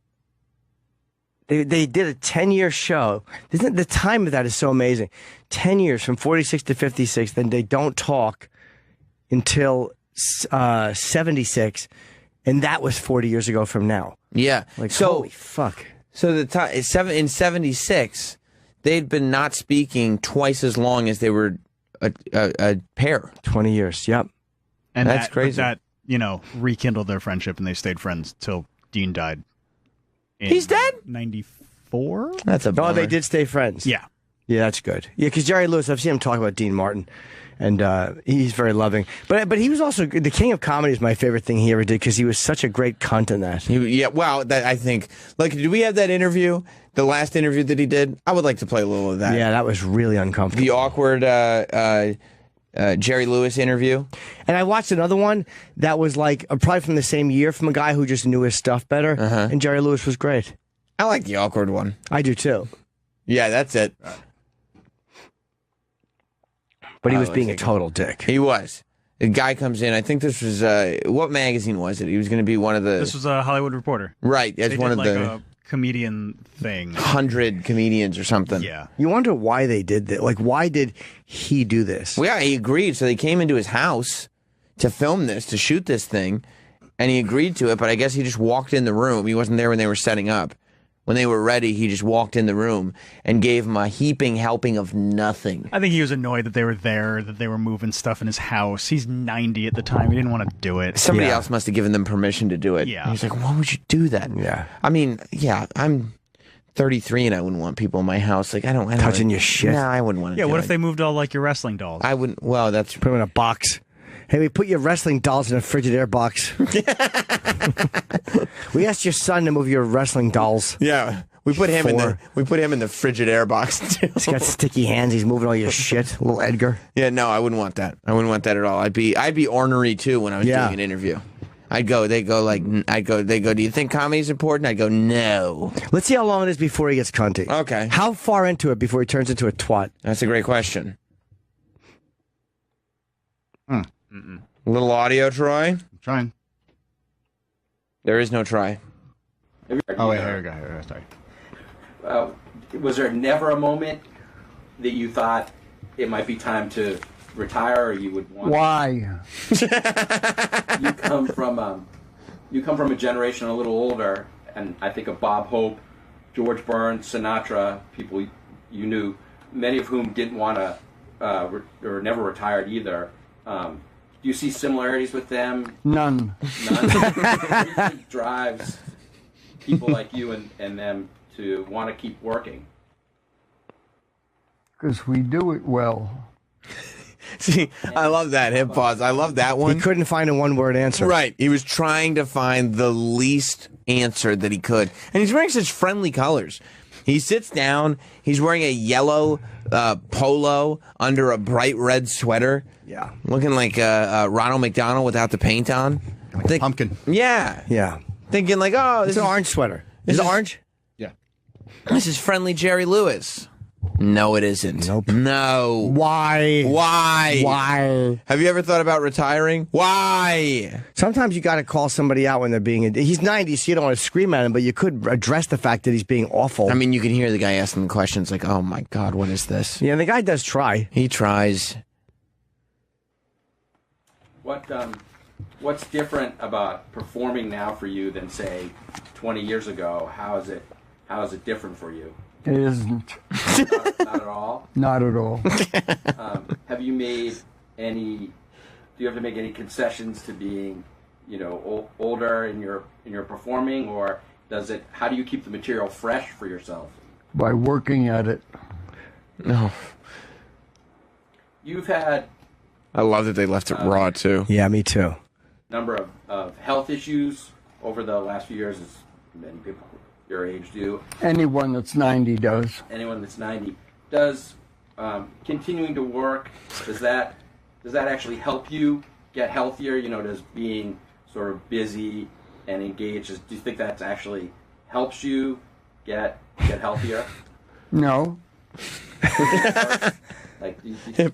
They did a 10-year show. The time of that is so amazing. 10 years from 46 to 56. Then they don't talk until 76. And that was 40 years ago from now. Yeah. Like, holy fuck. So in 76, they'd been not speaking twice as long as they were a pair. 20 years, yep. And that's crazy. That, rekindled their friendship, and they stayed friends till Dean died. He's dead? 94? That's a bummer. Oh, they did stay friends. Yeah. Yeah, that's good. Yeah, because Jerry Lewis, I've seen him talk about Dean Martin, and he's very loving. But he was also, the king of comedy is my favorite thing he ever did, because he was such a great cunt in that. I think, did we have that interview, the last interview that he did? I would like to play a little of that. Yeah, that was really uncomfortable. The awkward Jerry Lewis interview. And I watched another one that was probably from the same year, from a guy who just knew his stuff better, and Jerry Lewis was great. I like the awkward one. I do too. Yeah, that's it. But he was being a total dick. He was. The guy comes in. I think this was what magazine was it? He was going to be one of the. This was a Hollywood Reporter. Right, as They one did of like the a comedian thing. 100 comedians or something. Yeah. You wonder why they did that. Like, why did he do this? Well, yeah, he agreed. So they came into his house to film this, to shoot this thing, and he agreed to it. But I guess he just walked in the room. He wasn't there when they were setting up. When they were ready, he just walked in the room and gave him a heaping helping of nothing. I think he was annoyed that they were there, that they were moving stuff in his house. He's 90 at the time. He didn't want to do it. Somebody else must have given them permission to do it. Yeah. And he's like, why would you do that? Yeah. I mean, yeah, I'm 33 and I wouldn't want people in my house. Like, I don't Touching your shit. No, I wouldn't want to Yeah, do what it. if they moved all like your wrestling dolls? I wouldn't. Well, that's. Put them in a box. Hey, we put your wrestling dolls in a Frigidaire box. We asked your son to move your wrestling dolls. Yeah. We put him in the Frigidaire box too. He's got sticky hands. He's moving all your shit, little Edgar. Yeah, no, I wouldn't want that. I wouldn't want that at all. I'd be ornery too when I was doing an interview. They go, do you think comedy's important? I'd go, no. Let's see how long it is before he gets cunty. Okay. How far into it before he turns into a twat? That's a great question. A little audio, Troy? I'm trying. There is no try. Oh, wait, here we go. Sorry. Was there never a moment that you thought it might be time to retire, or you would want? Why? You come from a generation a little older, and I think of Bob Hope, George Burns, Sinatra, people you knew, many of whom didn't want to or never retired either. Do you see similarities with them? None. None. What do you think drives people like you and them to want to keep working? Because we do it well. See, I love that hip pause. I love that one. He couldn't find a one-word answer. Right. He was trying to find the least answer that he could. And he's wearing such friendly colors. He sits down. He's wearing a yellow polo under a bright red sweater. Yeah. Looking like Ronald McDonald without the paint on. Like a pumpkin. Yeah. Yeah. Thinking like, oh, It's an orange sweater. Is it orange? Yeah. This is friendly Jerry Lewis. No, it isn't. Nope. No. Why? Why? Have you ever thought about retiring? Why? Sometimes you got to call somebody out when they're being. He's 90, so you don't want to scream at him, but you could address the fact that he's being awful. I mean, you can hear the guy asking the questions like, oh my God, what is this? Yeah, the guy does try. He tries. What's different about performing now for you than say 20 years ago? How is it different for you? It isn't. Not at all. Not at all. Have you made any? Do you have to make any concessions to being, older in your performing, or does it? How do you keep the material fresh for yourself? By working at it. No. You've had I love that they left it raw too. Yeah, me too. number of health issues over the last few years, as many people your age do. Anyone that's 90 does. Anyone that's 90 does. Continuing to work, does that actually help you get healthier? Does being sort of busy and engaged, do you think that actually helps you get healthier? No.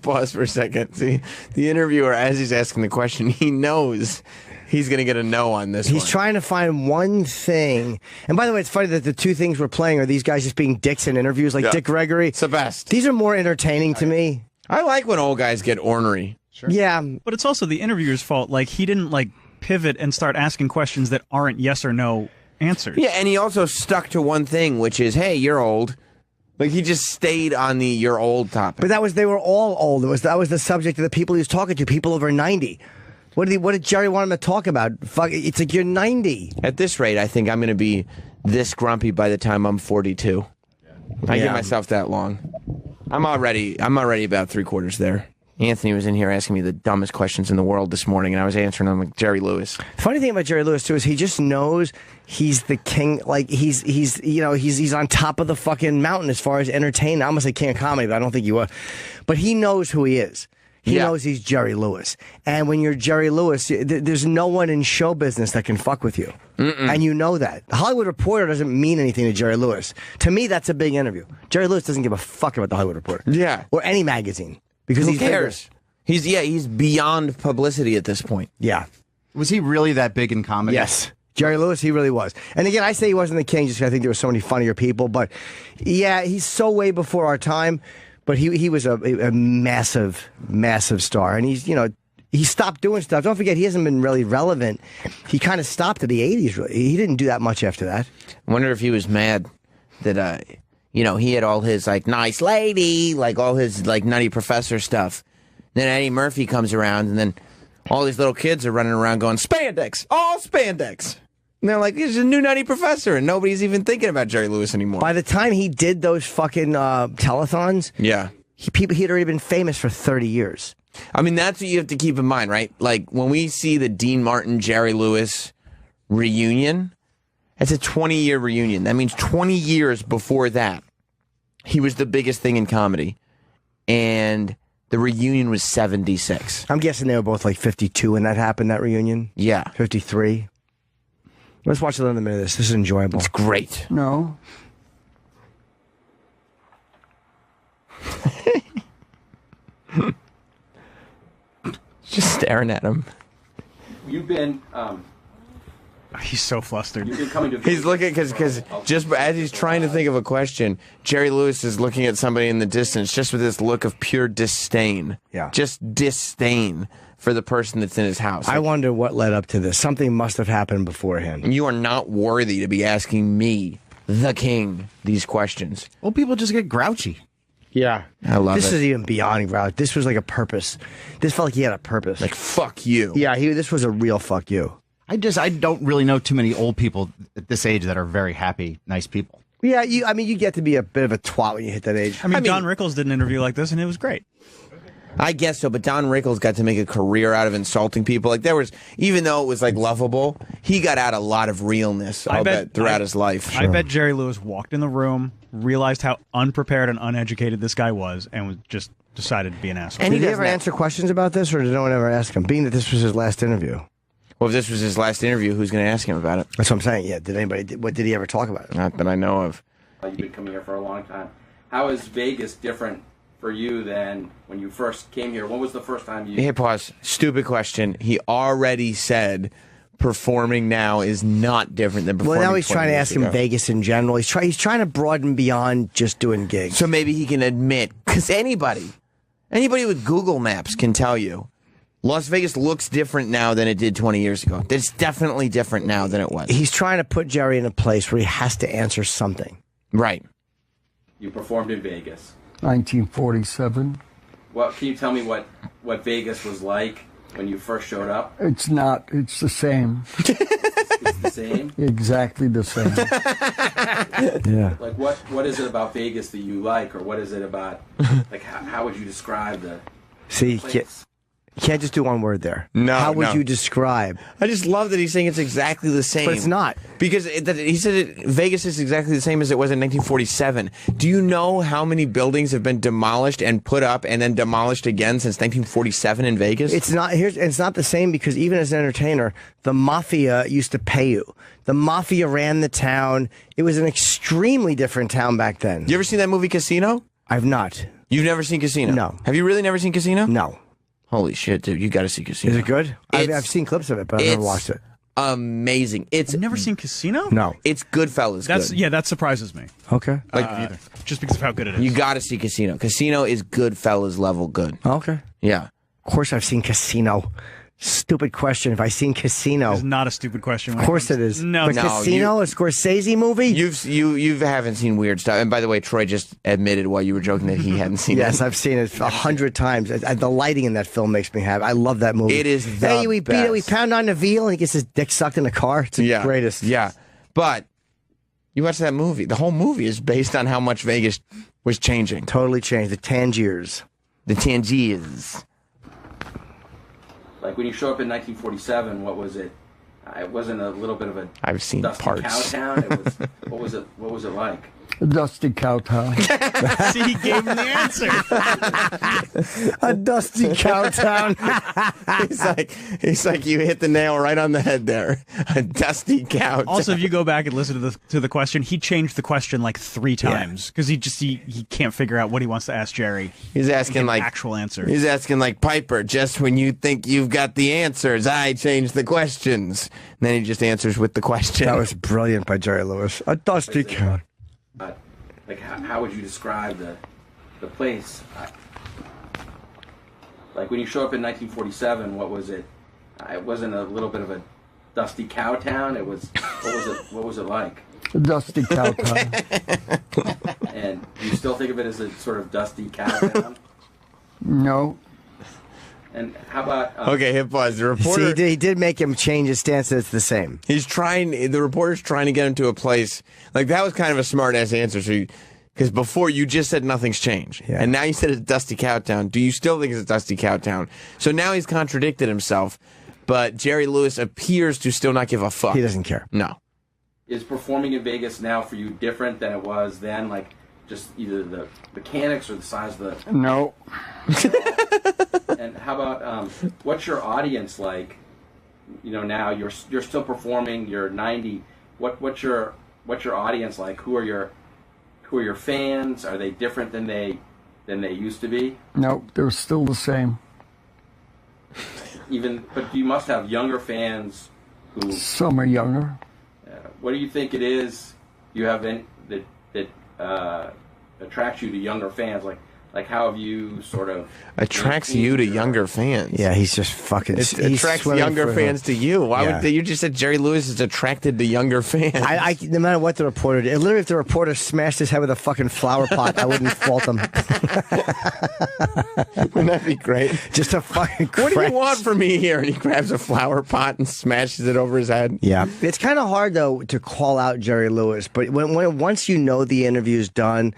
Pause for a second. See, the interviewer, as he's asking the question, he knows he's going to get a no on this He's one. trying to find one thing. And by the way, it's funny that the two things we're playing are these guys just being dicks in interviews, like Dick Gregory. It's the best. These are more entertaining to me. I like when old guys get ornery. Sure. Yeah. But it's also the interviewer's fault. Like, he didn't, pivot and start asking questions that aren't yes or no answers. Yeah, and he also stuck to one thing, which is, hey, you're old. Like, he just stayed on the you're old topic. But they were all old. That was the subject of the people he was talking to, people over 90. What did Jerry want him to talk about? Fuck, it's like you're 90. At this rate, I think I'm going to be this grumpy by the time I'm 42. I give myself that long. I'm already about 3/4 there. Anthony was in here asking me the dumbest questions in the world this morning, and I was answering them like Jerry Lewis. Funny thing about Jerry Lewis too is he just knows he's the king. Like he's on top of the fucking mountain as far as entertainment. I'm gonna say king of comedy, but I don't think you are. But he knows who he is. He knows he's Jerry Lewis. And when you're Jerry Lewis, there's no one in show business that can fuck with you. And you know that. The Hollywood Reporter doesn't mean anything to Jerry Lewis. To me, that's a big interview. Jerry Lewis doesn't give a fuck about the Hollywood Reporter. Yeah. Or any magazine. because Who he's cares? He's beyond publicity at this point. Yeah. Was he really that big in comedy? Yes. Jerry Lewis, he really was. And again, I say he wasn't the king just because I think there were so many funnier people. But yeah, he's so way before our time. But he was a massive, massive star. And he's, he stopped doing stuff. Don't forget, he hasn't been really relevant. He kind of stopped in the 80s, really. He didn't do that much after that. I wonder if he was mad that, he had all his, nice lady, all his, Nutty Professor stuff. Then Eddie Murphy comes around, and then all these little kids are running around going, spandex, all spandex. And they're like, there's a new Nutty Professor, and nobody's even thinking about Jerry Lewis anymore. By the time he did those fucking telethons, yeah, he had already been famous for 30 years. I mean, that's what you have to keep in mind, right? Like, when we see the Dean Martin, Jerry Lewis reunion, it's a 20-year reunion. That means 20 years before that, he was the biggest thing in comedy. And the reunion was 76. I'm guessing they were both 52 when that happened, that reunion. Yeah. 53. Let's watch another minute of this. This is enjoyable. It's great. No. Just staring at him. You've been... He's so flustered. You've been coming to... He's looking, because just as he's trying to think of a question, Jerry Lewis is looking at somebody in the distance just with this look of pure disdain. Yeah. Just disdain for the person that's in his house. I wonder what led up to this. Something must have happened beforehand. You are not worthy to be asking me, the king, these questions. Well, people just get grouchy. Yeah. I love this it. is even beyond grouch. This was like a purpose. This felt like he had a purpose. Like, fuck you. Yeah, this was a real fuck you. I don't really know too many old people at this age that are very happy, nice people. Yeah, you get to be a bit of a twat when you hit that age. I mean, Don Rickles did an interview like this, and it was great. I guess so, but Don Rickles got to make a career out of insulting people. Like, there was, even though it was lovable, he got out a lot of realness, I'll bet throughout his life. I bet Jerry Lewis walked in the room, realized how unprepared and uneducated this guy was, and was just decided to be an asshole. And did he ever answer questions about this, or did no one ever ask him? Being that this was his last interview. Well, if this was his last interview, who's going to ask him about it? That's what I'm saying. Yeah. What did he ever talk about it? Not that I know of. You've been coming here for a long time. How is Vegas different for you than when you first came here? When was the first time you... Hey, pause. Stupid question. He already said performing now is not different than performing. Well, now he's trying to ask him ago. Vegas in general. He's trying to broaden beyond just doing gigs. So maybe he can admit, because anybody with Google Maps can tell you, Las Vegas looks different now than it did 20 years ago. It's definitely different now than it was. He's trying to put Jerry in a place where he has to answer something. Right. You performed in Vegas. 1947. Well, can you tell me what Vegas was like when you first showed up? It's not. It's the same. It's the same? Exactly the same. Yeah. Like, what is it about Vegas that you like, or what is it about, how would you describe the See, place? you can't just do one word there. No, How would no. you describe? I just love that he's saying it's exactly the same. But it's not. Because he said Vegas is exactly the same as it was in 1947. Do you know how many buildings have been demolished and put up and then demolished again since 1947 in Vegas? It's not. It's not the same because even as an entertainer, the mafia used to pay you. The mafia ran the town. It was an extremely different town back then. You ever seen that movie Casino? I've not. You've never seen Casino? No. Have you really never seen Casino? No. Holy shit, dude! You got to see Casino. Is it good? I've seen clips of it, but I've never watched it. Amazing. It's You've never seen Casino? No. It's Goodfellas. That's good. Yeah, that surprises me. Okay. Just because of how good it is. You got to see Casino. Casino is Goodfellas level good. Okay. Yeah. Of course, I've seen Casino. Stupid question. If I seen Casino, It's not a stupid question. of course it is. No, but no, Casino, a Scorsese movie. You haven't seen weird stuff. And by the way, Troy just admitted while you were joking that he hadn't seen it. Yes, I've seen it 100 times. The lighting in that film makes me happy. I love that movie. It is the Hey, we beat it. We best. pound on the veal, and he gets his dick sucked in the car. It's the greatest. Yeah. But you watch that movie. The whole movie is based on how much Vegas was changing. Totally changed. The Tangiers. The Tangiers. Like when you show up in 1947, what was it? It wasn't a little bit of a I've seen dusty parts. cow town. It was, what was it like? A dusty cow town. See, he gave him the answer. A dusty cow town. he's like, you hit the nail right on the head there. A dusty cow town. Also, if you go back and listen to the question, he changed the question like 3 times because he can't figure out what he wants to ask Jerry. He's asking like actual answer. He's asking like Piper. Just when you think you've got the answers, I change the questions. And then he just answers with the question. That was brilliant by Jerry Lewis. A dusty cow. Like, how would you describe the place? Like, when you show up in 1947, what was it? It wasn't a little bit of a dusty cow town. It was. What was it like? A dusty cow town. And do you still think of it as a sort of dusty cow town? No. And how about... okay, hit pause. The reporter... See, he did make him change his stance that it's the same. The reporter's trying to get him to a place... Like, that was kind of a smart-ass answer. Because before, you just said nothing's changed. Yeah. And now you said it's Dusty Cow Town. Do you still think it's a Dusty Cow Town? So now he's contradicted himself. But Jerry Lewis appears to still not give a fuck. He doesn't care. No. Is performing in Vegas now for you different than it was then? Like, just either the mechanics or the size of the... No. And how about what's your audience like? You know, now you're still performing. You're 90. What's your audience like? Who are your fans? Are they different than they used to be? No, they're still the same. But you must have younger fans who. Some are younger. What do you think it is you have that attracts you to younger fans? Like how have you sort of attracts you to younger fans? Yeah, he's just fucking. It attracts younger fans to you. Why would you just said Jerry Lewis is attracted to younger fans? No matter what the reporter did, literally, if the reporter smashed his head with a fucking flower pot, I wouldn't fault him. Wouldn't that be great? Just a fucking. What do you want from me here? And he grabs a flower pot and smashes it over his head. Yeah, it's kind of hard though to call out Jerry Lewis, but once you know the interview's done.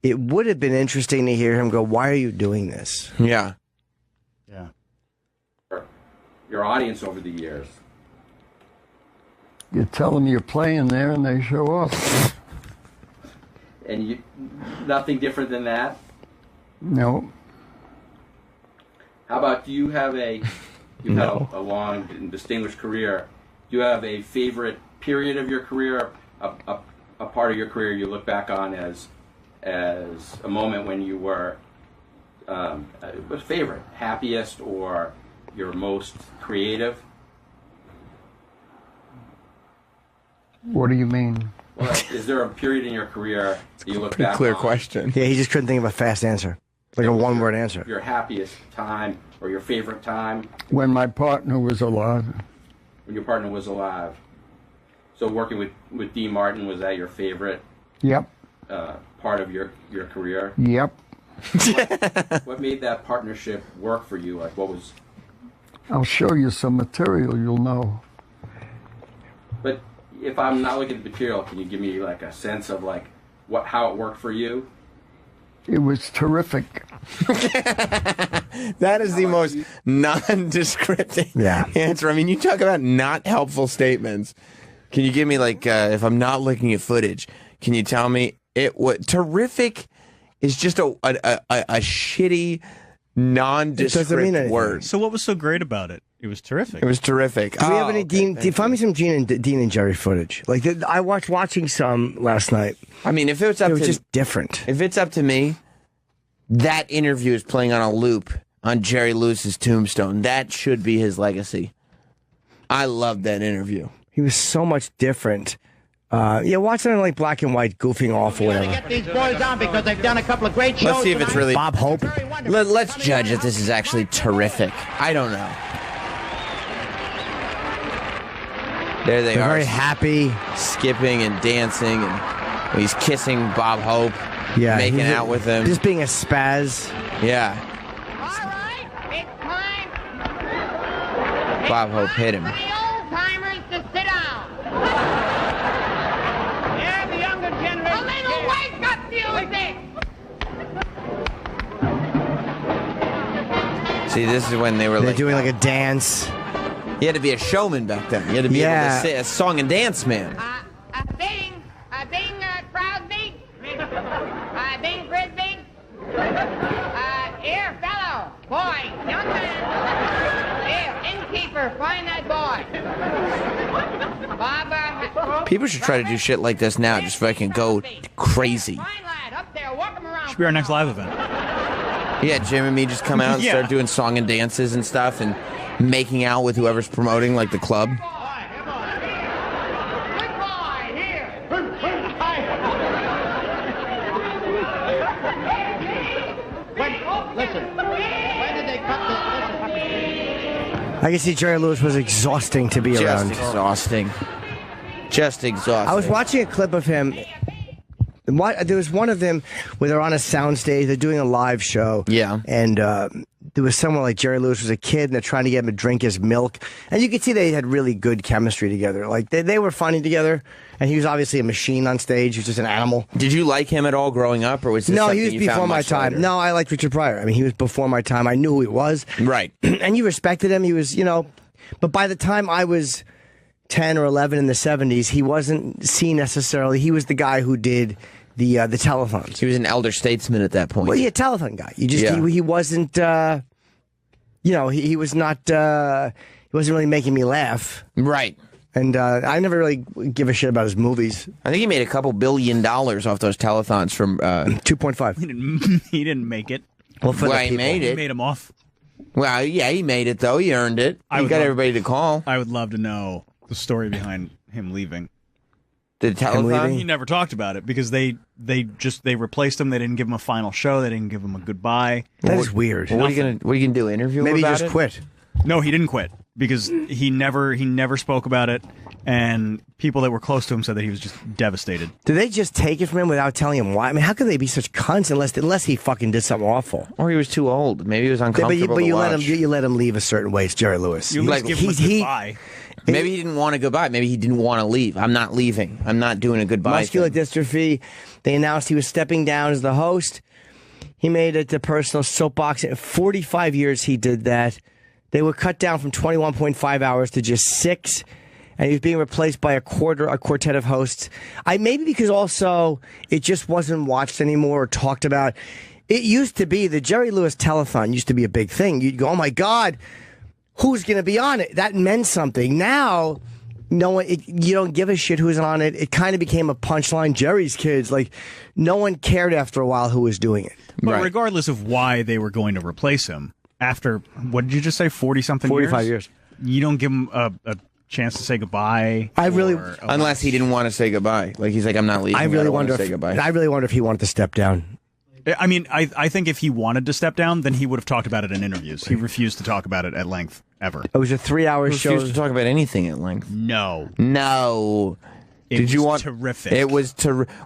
It would have been interesting to hear him go, why are you doing this? Yeah. Yeah. Your audience over the years. You tell them you're playing there and they show up. And nothing different than that? No. How about, you've had a long and distinguished career. Do you have a favorite period of your career, a part of your career you look back on as a moment when you were favorite, happiest, or your most creative? What do you mean? Well, is there a period in your career that you look Pretty back clear on? question. Yeah, he just couldn't think of a fast answer. Like a one-word answer. Your happiest time or your favorite time? When my partner was alive. When your partner was alive. So working with Dean Martin, was that your favorite? Yep. Part of your career? Yep. What made that partnership work for you? Like, what was... I'll show you some material, you'll know. But if I'm not looking at the material, can you give me like a sense of like how it worked for you? It was terrific. That is the most nondescript answer. I mean, you talk about not helpful statements. Can you give me like, if I'm not looking at footage, can you tell me terrific is just a shitty, nondescript word. So what was so great about it? It was terrific. It was terrific. Do we have any Dean? Find me some Dean and Jerry footage. Like I watching some last night. I mean, if it was just different. If it's up to me, that interview is playing on a loop on Jerry Lewis's tombstone. That should be his legacy. I loved that interview. He was so much different. Watching it like black and white, goofing off or whatever. Get these boys on because they've done a couple of great shows. Let's see if it's really Bob Hope. Let's judge if this is actually terrific. I don't know. There they They're are. very happy, skipping and dancing, and he's kissing Bob Hope. Yeah, making out with him. Just being a spaz. Yeah. All right, it's time. Bob Hope hit him. For the old timers to sit down. Yeah, the younger generation. A little wake up music. See, this is when They're doing like a dance. You had to be a showman back then. You had to be able to say a song and dance man. A bing, crowd beat. Find that boy. Barbara. People should try to do shit like this now, just fucking go crazy. Should be our next live event. Yeah, Jim and me just come out and Yeah. start doing song and dances and stuff and making out with whoever's promoting, like the club. Listen, when did they cut this? I can see Jerry Lewis was exhausting to be Just around. exhausting. Just exhausting. I was watching a clip of him. There was one of them where they're on a soundstage, they're doing a live show. Yeah. And there was someone like Jerry Lewis was a kid, and they're trying to get him to drink his milk. And you could see they had really good chemistry together. Like, they were funny together, and he was obviously a machine on stage. He was just an animal. Did you like him at all growing up, or was this No, something he was you before found my much time. later? No, I liked Richard Pryor. I mean, he was before my time. I knew who he was. Right. And you respected him. He was, but by the time I was 10 or 11 in the 70s, he wasn't seen necessarily. He was the guy who did the telethons. He was an elder statesman at that point. Well, yeah, telethon guy. You just Yeah. he wasn't. He was not. He wasn't really making me laugh. Right. And I never really give a shit about his movies. I think he made a couple $2 billion off those telethons from 2.5. He didn't make it. Well, for Well, the he people. made He it. made him off. Well, yeah, he made it though. He earned it. I He would got love- everybody to call. I would love to know the story behind him leaving. The Him telethon. leaving? He never talked about it because they replaced him. They didn't give him a final show. They didn't give him a goodbye. That is weird. Well, what are you gonna do? Interview him Maybe he about just it? quit. No, he didn't quit because he never spoke about it, and people that were close to him said that he was just devastated. Do they just take it from him without telling him why? I mean, how could they be such cunts unless he fucking did something awful? Or he was too old. Maybe he was uncomfortable. But you to let him watch. you let him leave a certain way. It's Jerry Lewis. You at least give him a goodbye. Maybe he didn't want to goodbye. Maybe he didn't want to leave. I'm not leaving. I'm not doing a goodbye. Muscular thing. dystrophy. They announced he was stepping down as the host. He made it to personal soapbox. In 45 years he did that. They were cut down from 21.5 hours to just 6. And he was being replaced by a quartet of hosts. Maybe because also it just wasn't watched anymore or talked about. It used to be the Jerry Lewis telethon used to be a big thing. You'd go, oh my God, who's going to be on it? That meant something. Now, no one. You don't give a shit who's on it. It kind of became a punchline. Jerry's Kids. Like, no one cared after a while who was doing it. But regardless of why they were going to replace him, after, what did you just say, 40-something 45 years. You don't give him a chance to say goodbye. Unless he didn't want to say goodbye. Like, he's like, I'm not leaving. I really don't wonder. want to say goodbye. I really wonder if he wanted to step down. I mean, I think if he wanted to step down, then he would have talked about it in interviews. He refused to talk about it at length, ever. It was a 3-hour show. Refused to talk about anything at length. No. Did It you was want terrific. It was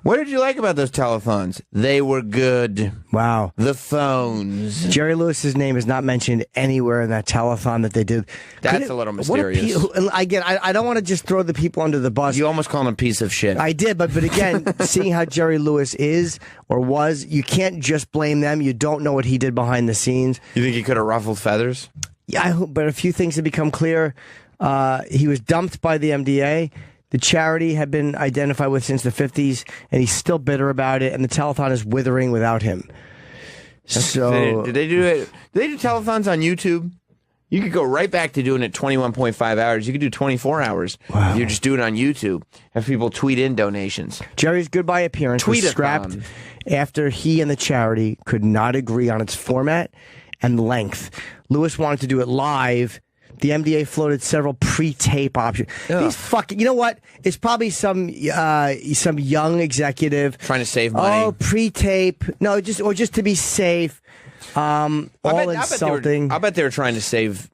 What did you like about those telethons? They were good. Wow. The phones. Jerry Lewis's name is not mentioned anywhere in that telethon that they did. That's a little mysterious. Again, I don't want to just throw the people under the bus. You almost call him a piece of shit. I did, but again, seeing how Jerry Lewis is or was, you can't just blame them. You don't know what he did behind the scenes. You think he could have ruffled feathers? Yeah, but a few things have become clear. He was dumped by the MDA. The charity had been identified with since the 50s, and he's still bitter about it, and the telethon is withering without him. So, Did they do it? Did they do telethons on YouTube? You could go right back to doing it 21.5 hours. You could do 24 hours. Wow. If you just do it on YouTube. Have people tweet in donations. Jerry's goodbye appearance was Tweet-a-thon. scrapped after he and the charity could not agree on its format and length. Lewis wanted to do it live. The MDA floated several pre-tape options. These fucking, you know what? It's probably some young executive trying to save money. Oh, pre-tape. No, just to be safe. Insulting. I bet they were trying to save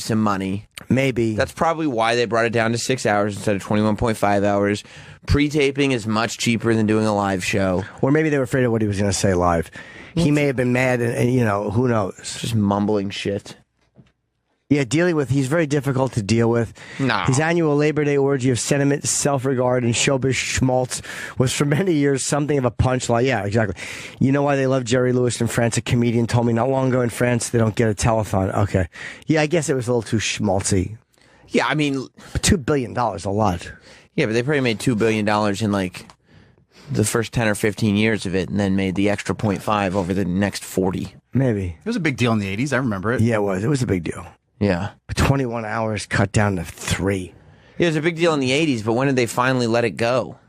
some money. Maybe. That's probably why they brought it down to 6 hours instead of 21.5 hours. Pre-taping is much cheaper than doing a live show. Or maybe they were afraid of what he was going to say live. He may have been mad, and who knows? Just mumbling shit. Yeah, he's very difficult to deal with. No. His annual Labor Day orgy of sentiment, self-regard, and showbiz schmaltz was for many years something of a punchline. Yeah, exactly. You know why they love Jerry Lewis in France? A comedian told me not long ago in France they don't get a telethon. Okay. Yeah, I guess it was a little too schmaltzy. Yeah, I mean... But $2 billion, a lot. Yeah, but they probably made $2 billion in, like, the first 10 or 15 years of it and then made the extra 0.5 over the next 40. Maybe. It was a big deal in the 80s. I remember it. Yeah, it was. It was a big deal. Yeah. But 21 hours cut down to 3. It was a big deal in the 80s, but when did they finally let it go?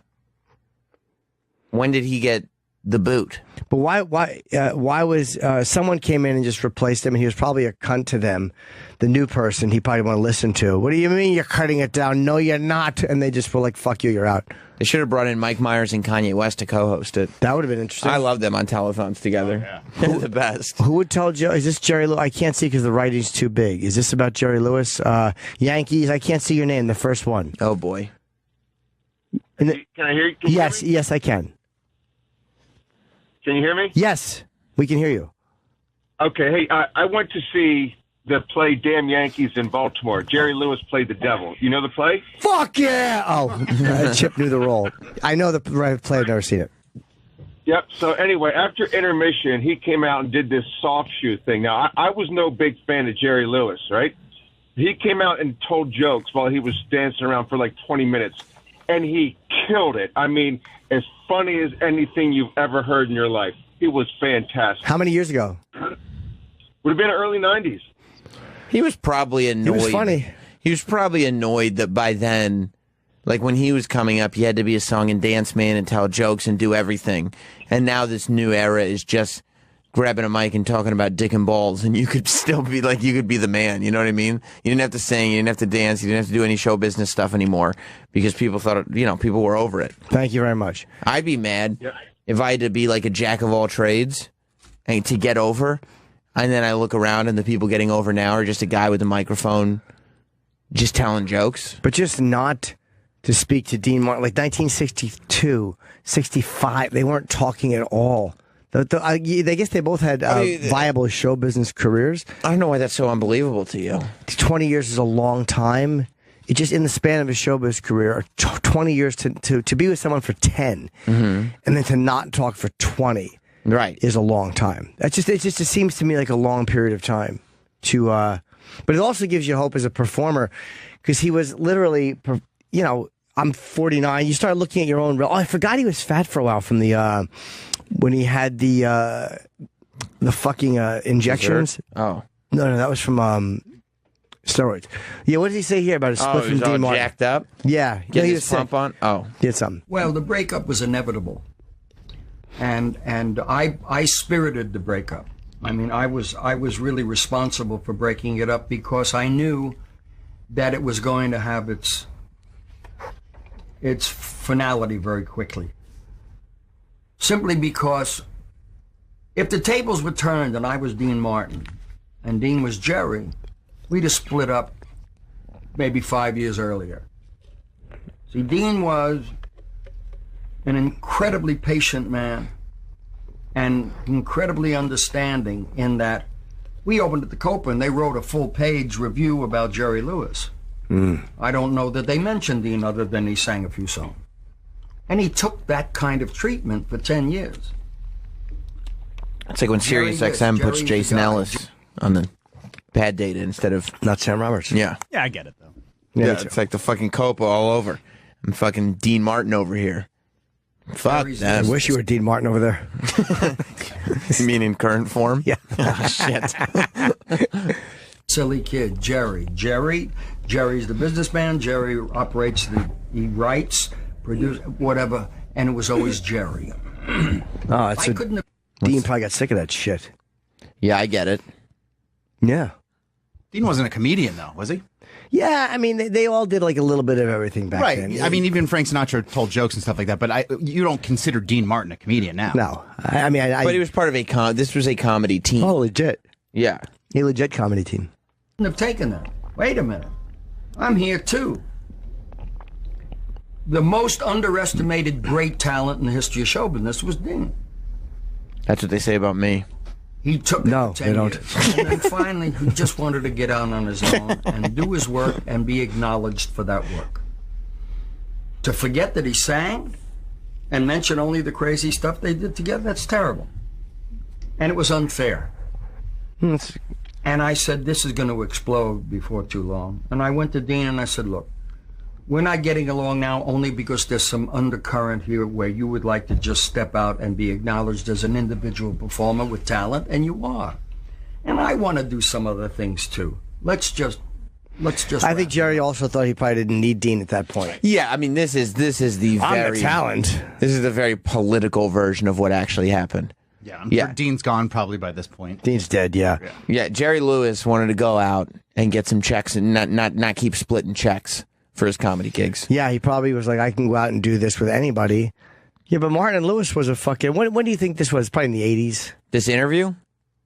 When did he get the boot? But why was someone came in and just replaced him, and he was probably a cunt to them, the new person he probably want to listen to. What do you mean you're cutting it down? No, you're not. And they just were like, fuck you, you're out. They should have brought in Mike Myers and Kanye West to co-host it. That would have been interesting. I love them on telethons together. They're the best. Who would tell Joe? Is this Jerry Lewis? I can't see because the writing's too big. Is this about Jerry Lewis? Yankees, I can't see your name, the first one. Oh, boy. Can I hear you? Yes, yes, I can. Can you hear me? Yes, we can hear you. Okay, hey, I went to see the play Damn Yankees in Baltimore. Jerry Lewis played the devil. You know the play? Fuck yeah! Oh, Chip knew the role. I know the play, I've never seen it. Yep, so anyway, after intermission, he came out and did this soft shoe thing. Now, I was no big fan of Jerry Lewis, right? He came out and told jokes while he was dancing around for like 20 minutes, and he killed it. I mean, as funny as anything you've ever heard in your life. He was fantastic. How many years ago? Would have been early 90s. He was probably annoyed. He was funny. He was probably annoyed that by then, like when he was coming up, he had to be a song and dance man and tell jokes and do everything. And now this new era is just grabbing a mic and talking about dick and balls, and you could still be like, you could be the man. You know what I mean? You didn't have to sing, you didn't have to dance, you didn't have to do any show business stuff anymore because people thought, people were over it. Thank you very much. I'd be mad if I had to be like a jack of all trades and to get over. And then I look around and the people getting over now are just a guy with a microphone just telling jokes. But just not to speak to Dean Martin. Like 1962, 65, they weren't talking at all. I guess they both had viable show business careers. I don't know why that's so unbelievable to you. 20 years is a long time. It just in the span of his showbiz career, 20 years to be with someone for 10 and then to not talk for 20. Right, is a long time. It seems to me like a long period of time. But it also gives you hope as a performer because he was literally, I'm 49. You start looking at your own. Oh, I forgot he was fat for a while from the when he had the fucking injections. Dessert? Oh no, that was from steroids. Yeah, what does he say here about his split from Dean Martin? Jacked up. Yeah, getting he his pump on. Oh, he had something. Well, the breakup was inevitable. And I spirited the breakup. I mean, I was really responsible for breaking it up because I knew that it was going to have its finality very quickly. Simply because if the tables were turned and I was Dean Martin and Dean was Jerry, we'd have split up maybe 5 years earlier. See, Dean was an incredibly patient man and incredibly understanding in that we opened at the Copa and they wrote a full-page review about Jerry Lewis. I don't know that they mentioned Dean other than he sang a few songs. And he took that kind of treatment for 10 years. It's like when Sirius XM puts Jason Ellis on the bad data instead of... Not Sam Roberts. Yeah. Yeah, I get it, though. Yeah, it's like the fucking Copa all over. I'm fucking Dean Martin over here. Fuck that. I wish you were Dean Martin over there. You mean in current form? Yeah. Oh, shit. Silly kid, Jerry. Jerry's the businessman. Jerry operates he writes, produces, whatever, and it was always Jerry. Oh, Dean probably got sick of that shit. Yeah, I get it. Yeah. Dean wasn't a comedian, though, was he? Yeah, I mean, they all did like a little bit of everything back then. Right. I mean, even Frank Sinatra told jokes and stuff like that, but you don't consider Dean Martin a comedian now. No. I mean, but he was part of this was a comedy team. Oh, legit. Yeah. A legit comedy team. Have taken that. Wait a minute. I'm here too. The most underestimated great talent in the history of show business was Dean. That's what they say about me. He took it for 10 years. And then finally, he just wanted to get out on his own and do his work and be acknowledged for that work. To forget that he sang and mention only the crazy stuff they did together, that's terrible. And it was unfair. And I said, this is going to explode before too long. And I went to Dean and I said, look, we're not getting along now only because there's some undercurrent here where you would like to just step out and be acknowledged as an individual performer with talent, and you are. And I want to do some other things too. Let's just. I think Jerry also thought he probably didn't need Dean at that point. Yeah, I mean, this is the I'm very the talent. This is the very political version of what actually happened. Yeah, I'm sure Dean's gone probably by this point. Dean's dead. Yeah. Jerry Lewis wanted to go out and get some checks and not keep splitting checks for his comedy gigs. Yeah, he probably was like, I can go out and do this with anybody. Yeah, but Martin Lewis was a fucking. When do you think this was? Probably in the 80s. This interview?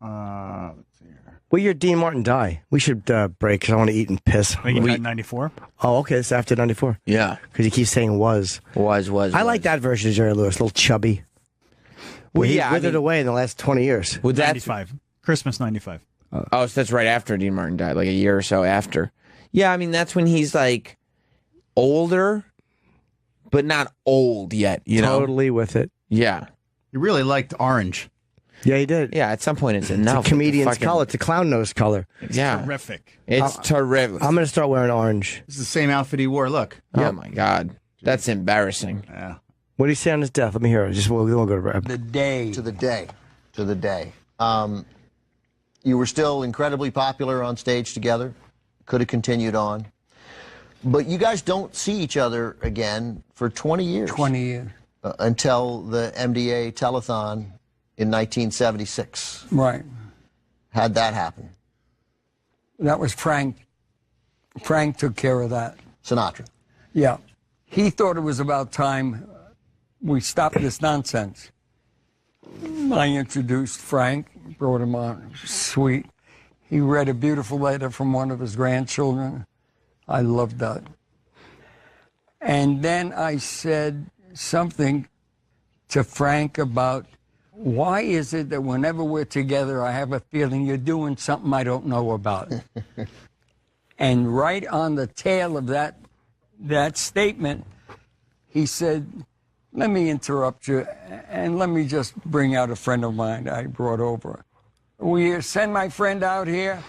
What year did Dean Martin die? We should break because I want to eat and piss. I think he died in 94. Oh, okay. It's after 94. Yeah. Because he keeps saying was. I like that version of Jerry Lewis, a little chubby. Well, he withered away in the last 20 years. 95. Christmas 95. Oh, so that's right after Dean Martin died, like a year or so after. Yeah, I mean, that's when he's like older, but not old yet, you know? Totally with it. Yeah. He really liked orange. Yeah, he did. Yeah, at some point it's enough. It's a comedian's color. It's a clown nose color. Yeah. Terrific. It's terrific. I'm going to start wearing orange. This is the same outfit he wore. Look. Oh, my God. That's embarrassing. Yeah. What did he say on his death? Let me hear it. We'll go to Brad. To the day. You were still incredibly popular on stage together. Could have continued on. But you guys don't see each other again for 20 years. 20 years. Until the MDA telethon in 1976. Right. How'd that happen? That was Frank. Frank took care of that. Sinatra. Yeah. He thought it was about time we stopped this nonsense. I introduced Frank, brought him on. Sweet. He read a beautiful letter from one of his grandchildren. I loved that. And then I said something to Frank about why is it that whenever we're together, I have a feeling you're doing something I don't know about. And right on the tail of that statement, he said, let me interrupt you, and let me just bring out a friend of mine I brought over. We send my friend out here,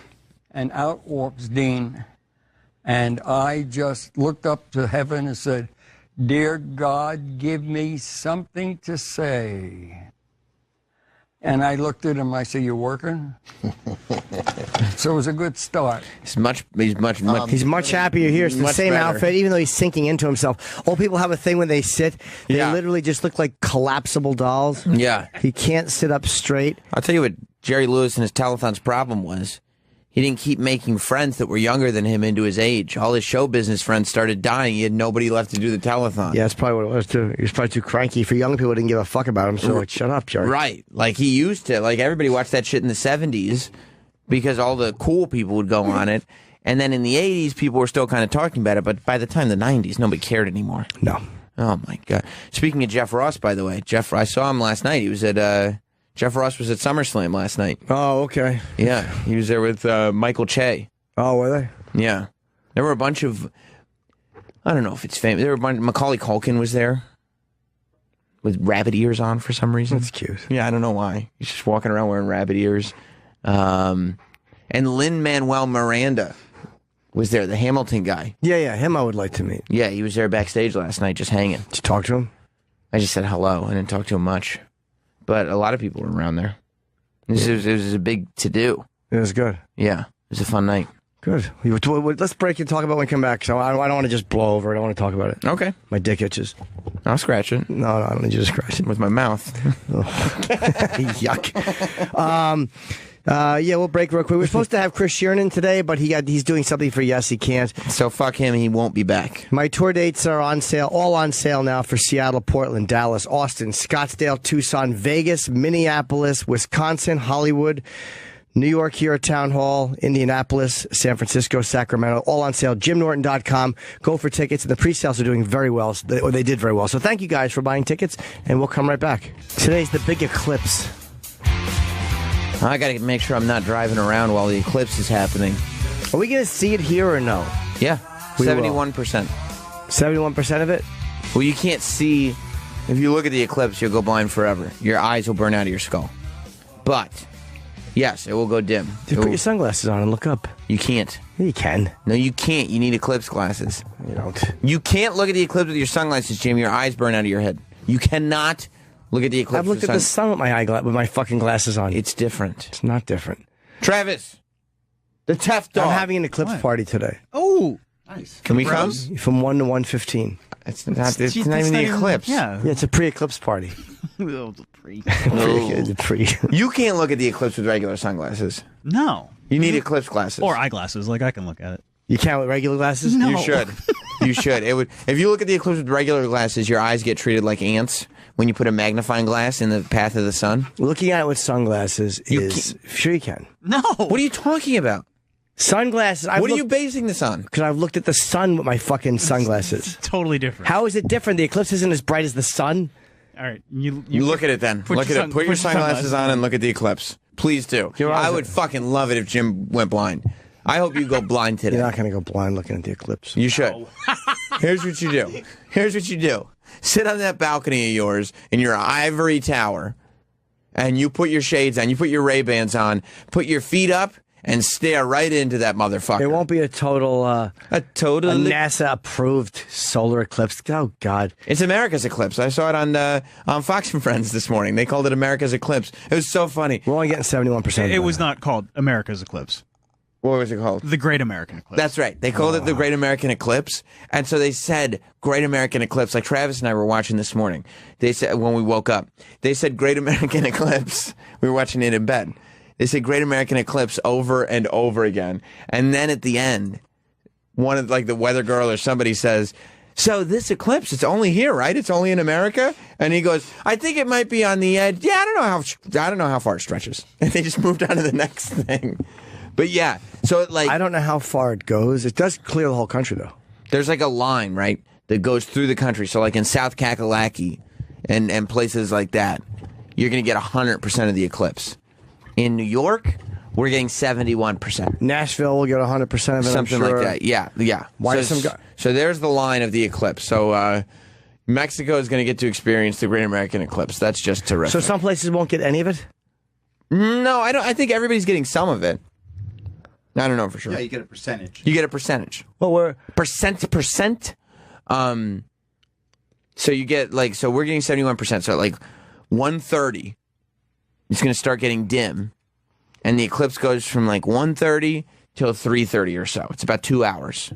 and out walks Dean. And I just looked up to heaven and said, Dear God, give me something to say. And I looked at him, I said, you working? So it was a good start. He's much happier here. It's the same outfit, even though he's sinking into himself. Old people have a thing when they sit, they literally just look like collapsible dolls. Yeah. He can't sit up straight. I'll tell you what Jerry Lewis and his telethon's problem was. He didn't keep making friends that were younger than him into his age. All his show business friends started dying. He had nobody left to do the telethon. Yeah, that's probably what it was, too. He was probably too cranky. For young people, didn't give a fuck about him, so like, shut up, Jerry. Right. Like, he used to. Like, everybody watched that shit in the 70s because all the cool people would go on it. And then in the 80s, people were still kind of talking about it. But by the time the 90s, nobody cared anymore. No. Oh, my God. Speaking of Jeff Ross, by the way, I saw him last night. He was at... Jeff Ross was at SummerSlam last night. Oh, okay. Yeah, he was there with Michael Che. Oh, were they? Yeah. There were a bunch of... I don't know if it's famous. There were a bunch... Macaulay Culkin was there with rabbit ears on for some reason. That's cute. Yeah, I don't know why. He's just walking around wearing rabbit ears. And Lin-Manuel Miranda was there, the Hamilton guy. Yeah, him I would like to meet. Yeah, he was there backstage last night just hanging. Did you talk to him? I just said hello. I didn't talk to him much. But a lot of people were around there. It was a big to-do. It was good. Yeah, it was a fun night. Good. Let's break and talk about when we come back. So I don't want to just blow over it. I want to talk about it. Okay. My dick itches. I'll scratch it. No, I don't need you to scratch it. With my mouth. Yuck. Yeah, we'll break real quick. We're supposed to have Chris Sheeran today, but he's doing something for Yes, he can't. So fuck him, he won't be back. My tour dates are on sale, all on sale now for Seattle, Portland, Dallas, Austin, Scottsdale, Tucson, Vegas, Minneapolis, Wisconsin, Hollywood, New York here at Town Hall, Indianapolis, San Francisco, Sacramento, all on sale. JimNorton.com. Go for tickets, and the pre-sales are doing very well, or they did very well. So thank you guys for buying tickets, and we'll come right back. Today's the big eclipse. I got to make sure I'm not driving around while the eclipse is happening. Are we going to see it here or no? Yeah, 71%. 71% of it? Well, you can't see. If you look at the eclipse, you'll go blind forever. Your eyes will burn out of your skull. But, yes, it will go dim. Just put your sunglasses on and look up. You can't. Yeah, you can. No, you can't. You need eclipse glasses. You don't. You can't look at the eclipse with your sunglasses, Jim. Your eyes burn out of your head. You cannot look at the eclipse. I've looked at the sun with my fucking glasses on. It's different. It's not different. Travis, The Tef dog. I'm having an eclipse party today. Oh, nice. Can we come? From 1 to 1:15. It's not even the eclipse. Yeah, it's a pre-eclipse party. No. It's a pre. You can't look at the eclipse with regular sunglasses. No. You need eclipse glasses. Or eyeglasses, like I can look at it. You can't with regular glasses? No. You should. You should. It would. If you look at the eclipse with regular glasses, your eyes get treated like ants when you put a magnifying glass in the path of the sun. Looking at it with sunglasses is... Sure you can. No. What are you talking about? Sunglasses. What are you basing this on? Because I've looked at the sun with my fucking sunglasses. Totally different. How is it different? The eclipse isn't as bright as the sun? All right. You look at it then. Look at it. Put your sunglasses on and look at the eclipse. Please do. I would fucking love it if Jim went blind. I hope you go blind today. You're not going to go blind looking at the eclipse. You should. Here's what you do. Here's what you do. Sit on that balcony of yours in your ivory tower, and you put your shades on. You put your Ray-Bans on. Put your feet up and stare right into that motherfucker. It won't be a total... a NASA-approved solar eclipse. Oh, God. It's America's eclipse. I saw it on Fox and Friends this morning. They called it America's eclipse. It was so funny. We're only getting 71%. It was not called America's eclipse. What was it called? The Great American Eclipse. That's right. They called it the Great American Eclipse. And so they said Great American Eclipse. Like Travis and I were watching this morning. They said, when we woke up, they said Great American Eclipse. We were watching it in bed. They said Great American Eclipse over and over again. And then at the end, one of the weather girl or somebody says, so this eclipse, it's only here, right? It's only in America? And he goes, I think it might be on the edge. Yeah, I don't know how far it stretches. And they just moved on to the next thing. But yeah, so I don't know how far it goes. It does clear the whole country, though. There's like a line, right, that goes through the country. So like in South Kakalaki and places like that, you're going to get 100% of the eclipse. In New York, we're getting 71%. Nashville will get 100% of it, something I'm sure. like that. Yeah. Why so there's the line of the eclipse. So Mexico is going to get to experience the Great American Eclipse. That's just terrific. So some places won't get any of it? No, I don't. I think everybody's getting some of it. I don't know for sure. Yeah, you get a percentage. You get a percentage. Well, we're percent. So you get so we're getting 71%. So at 1:30, it's going to start getting dim, and the eclipse goes from 1:30 till 3:30 or so. It's about 2 hours.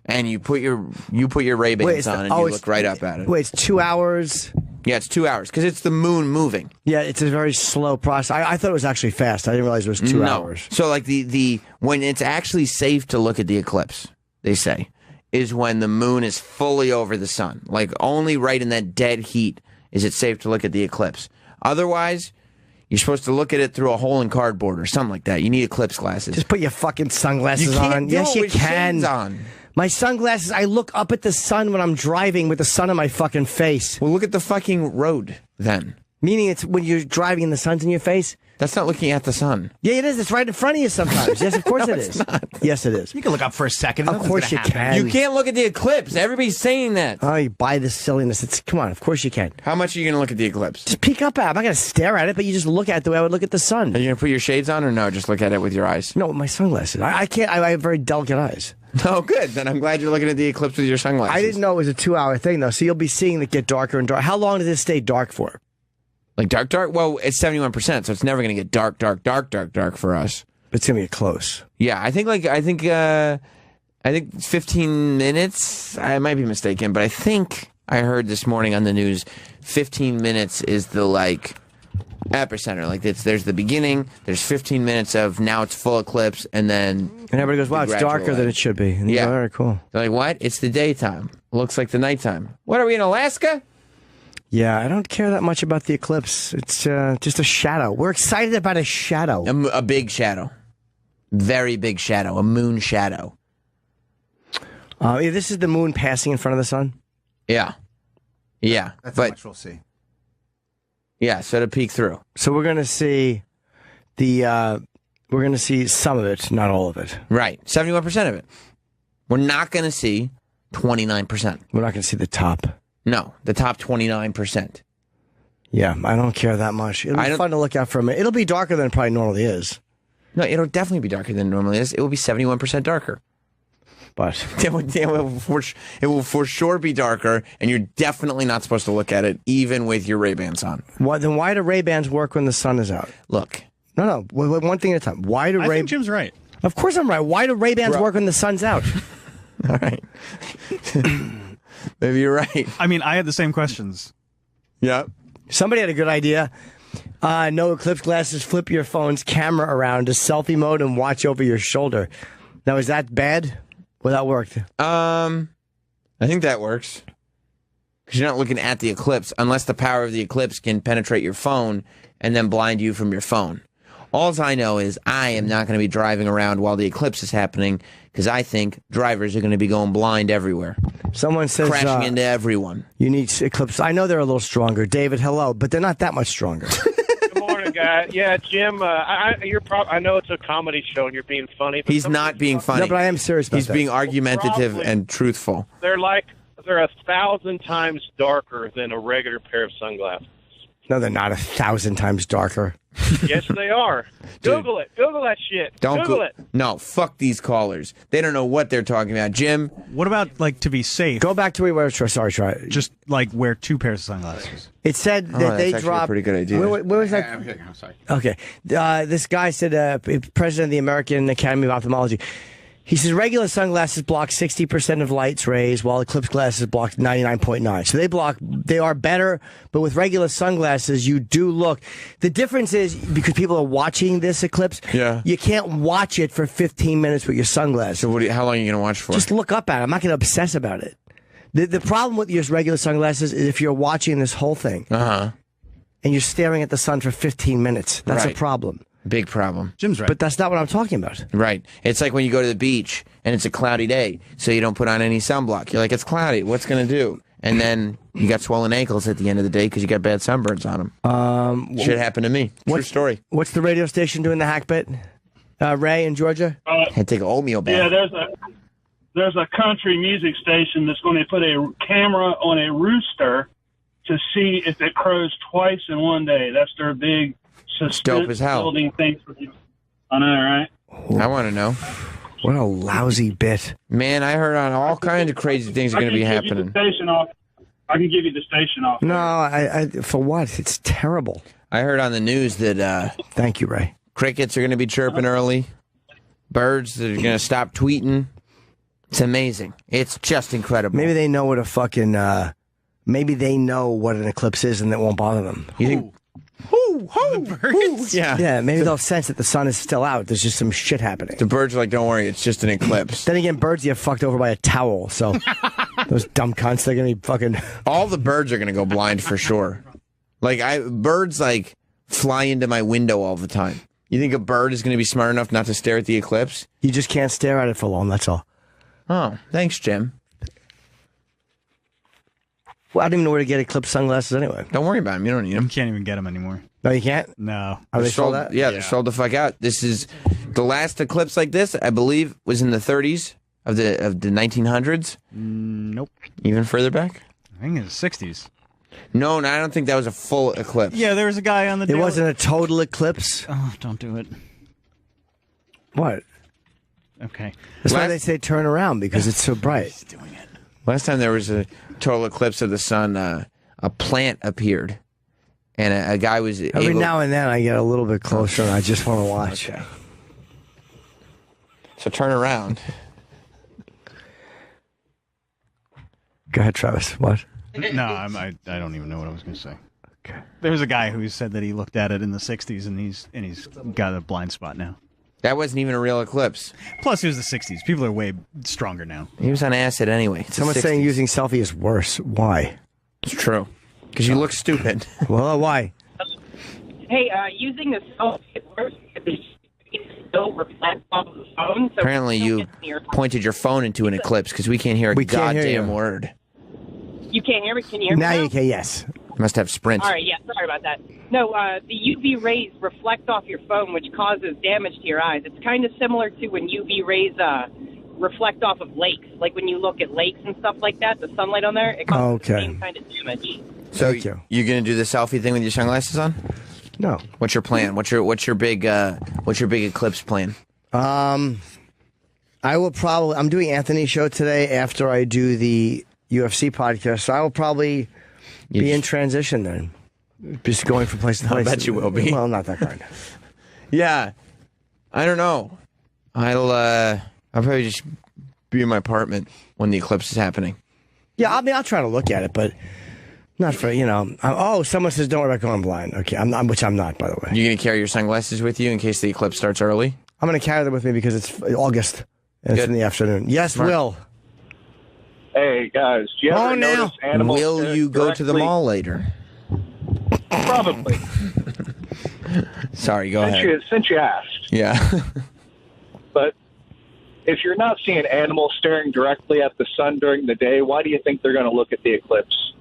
And you put your Ray-Bans on and you look right up at it. Wait, it's 2 hours? Yeah, it's 2 hours because it's the moon moving. Yeah, it's a very slow process. I thought it was actually fast. I didn't realize it was 2 hours. So the when it's actually safe to look at the eclipse, they say, is when the moon is fully over the sun. Only right in that dead heat is it safe to look at the eclipse. Otherwise, you're supposed to look at it through a hole in cardboard or something like that. You need eclipse glasses. Just put your fucking sunglasses on. Yes, you can. On. My sunglasses, I look up at the sun when I'm driving with the sun on my fucking face. Well, look at the fucking road then. Meaning it's when you're driving and the sun's in your face? That's not looking at the sun. Yeah, it is. It's right in front of you sometimes. Yes, of course No, it it's is. not. Yes, it is. You can look up for a second. Of course you can. You can't look at the eclipse. Everybody's saying that. Oh, you buy this silliness. Come on, of course you can. How much are you going to look at the eclipse? Just peek up at it. I'm not going to stare at it, but you just look at it the way I would look at the sun. Are you going to put your shades on or no? Just look at it with your eyes? No, with my sunglasses. I can't. I have very delicate eyes. Oh, good. Then I'm glad you're looking at the eclipse with your sunglasses. I didn't know it was a 2-hour thing, though. So you'll be seeing it get darker and darker. How long does it stay dark for? Dark? Well, it's 71%, so it's never going to get dark for us. It's going to get close. Yeah, I think I think 15 minutes. I might be mistaken, but I think I heard this morning on the news 15 minutes is the epicenter. There's the beginning, there's 15 minutes of now it's full eclipse, and then everybody goes, wow, it's darker than it should be. And yeah. All right, cool. They're like, what? It's the daytime. Looks like the nighttime. What, are we in Alaska? Yeah, I don't care that much about the eclipse. It's just a shadow. We're excited about a shadow. A big shadow. Very big shadow. A moon shadow. This is the moon passing in front of the sun? Yeah. That's how much we'll see. Yeah, so to peek through. So we're going to see we're going to see some of it, not all of it. Right. 71% of it. We're not going to see 29%. We're not going to see the top. No, the top 29%. Yeah, I don't care that much. It'll be fun to look out for a minute. It'll be darker than it probably normally is. No, it'll definitely be darker than it normally is. It will be 71% darker. But it will for sure be darker, and you're definitely not supposed to look at it, even with your Ray-Bans on. Then why do Ray-Bans work when the sun is out? Look. No. One thing at a time. Why do I think Jim's right. Of course I'm right. Why do Ray-Bans work when the sun's out? All right. Maybe you're right. I mean, I had the same questions. Yeah. Somebody had a good idea. No eclipse glasses. Flip your phone's camera around to selfie mode and watch over your shoulder. Now, is that bad? Well, that worked. I think that works. Because you're not looking at the eclipse unless the power of the eclipse can penetrate your phone and then blind you from your phone. All I know is I am not going to be driving around while the eclipse is happening because I think drivers are going to be going blind everywhere. Someone says crashing into everyone. You need eclipse. I know they're a little stronger. David, hello, but they're not that much stronger. Good morning, guys. Yeah, Jim. I know it's a comedy show and you're being funny. But He's not being funny. No, but I am serious about He's that. being argumentative Probably. and truthful. They're 1,000 times darker than a regular pair of sunglasses. No, they're not 1,000 times darker. Yes, they are. Google it. Google that shit. Google it. No, fuck these callers. They don't know what they're talking about. Jim, What about, to be safe? Go back to where we were. Sorry, try. Just, wear 2 pairs of sunglasses. It said that that's they actually a dropped. pretty good idea. Where was that? I'm sorry. Okay. This guy said, president of the American Academy of Ophthalmology, he says regular sunglasses block 60% of light's rays, while eclipse glasses block 99.9. So they are better, but with regular sunglasses, you do look. The difference is, because people are watching this eclipse, you can't watch it for 15 minutes with your sunglasses. So how long are you going to watch for? Just look up at it. I'm not going to obsess about it. The problem with your regular sunglasses is if you're watching this whole thing, and you're staring at the sun for 15 minutes, that's a problem. Big problem. Jim's right. But that's not what I'm talking about. Right. It's like when you go to the beach and it's a cloudy day, so you don't put on any sunblock. You're like, it's cloudy. What's going to do? And then you got swollen ankles at the end of the day because you got bad sunburns on them. Shit happened to me. True story. What's the radio station doing the hack bit? Ray in Georgia? Had to take an oatmeal bath. Yeah, there's a country music station that's going to put a camera on a rooster to see if it crows twice in one day. That's their big dope as hell. building thing for people. I know, right? I want to know. What a lousy bit. Man, I heard on all kinds of crazy things are going to be happening. I can give you the station off. No, I for what? It's terrible. I heard on the news that... Thank you, Ray. Crickets are going to be chirping early. Birds that are going to stop tweeting. It's amazing. It's just incredible. Maybe they know what a fucking... maybe they know what an eclipse is and it won't bother them. You think... Yeah, maybe they'll sense that the sun is still out. There's just some shit happening. The birds are like, don't worry, it's just an eclipse. Then again, birds get fucked over by a towel, so those dumb cunts, they're going to be fucking... All the birds are going to go blind for sure. Birds fly into my window all the time. You think a bird is going to be smart enough not to stare at the eclipse? You just can't stare at it for long, that's all. Oh, thanks, Jim. Well, I don't even know where to get eclipse sunglasses anyway. Don't worry about them. You don't need them. You can't even get them anymore. No, you can't? No. Are they sold out? Yeah, they're sold the fuck out. This is the last eclipse like this, I believe, was in the 30s of the 1900s. Nope. Even further back? I think it's the 60s. No, I don't think that was a full eclipse. Yeah, there was a guy on the... It wasn't a total eclipse? Oh, don't do it. What? Okay. That's why they say turn around, because it's so bright. He's doing it. Last time there was a total eclipse of the sun, a plant appeared, and a guy was Every now and then I get a little bit closer and I just want to watch. Okay. So turn around. Go ahead, Travis. What? No, I don't even know what I was going to say. Okay. There's a guy who said that he looked at it in the 60s and he's got a blind spot now. That wasn't even a real eclipse. Plus, it was the 60s. People are way stronger now. He was on acid anyway. Someone's saying using selfie is worse. Why? It's true. Because you look stupid. Well, why? Hey, using the selfie it works because it still reflects off the phone. So Apparently, you pointed your phone into an eclipse because we can't hear a goddamn word. You can't hear me? Can you hear me Now you can, yes. Must have Sprint. All right, yeah, sorry about that. No, the UV rays reflect off your phone, which causes damage to your eyes. It's kind of similar to when UV rays reflect off of lakes. Like when you look at lakes and stuff like that, the sunlight on there, it causes the same kind of damage. So you going to do the selfie thing with your sunglasses on? No. What's your plan? What's your big eclipse plan? I will probably... I'm doing Anthony's show today after I do the UFC podcast, so I will probably be in transition then. Just going from place to place. I bet you will be. Well, not that kind. Yeah. I don't know. I'll probably just be in my apartment when the eclipse is happening. Yeah, I mean, I'll try to look at it, but not for, someone says don't worry about going blind. Okay, which I'm not, by the way. You going to carry your sunglasses with you in case the eclipse starts early? I'm going to carry them with me because it's August and it's in the afternoon. Yes, Smart. Will. Hey, guys, do you ever notice animals Will you go to the directly- mall later? Probably. Sorry, go ahead. Since you asked. Yeah. But if you're not seeing animals staring directly at the sun during the day, why do you think they're going to look at the eclipse?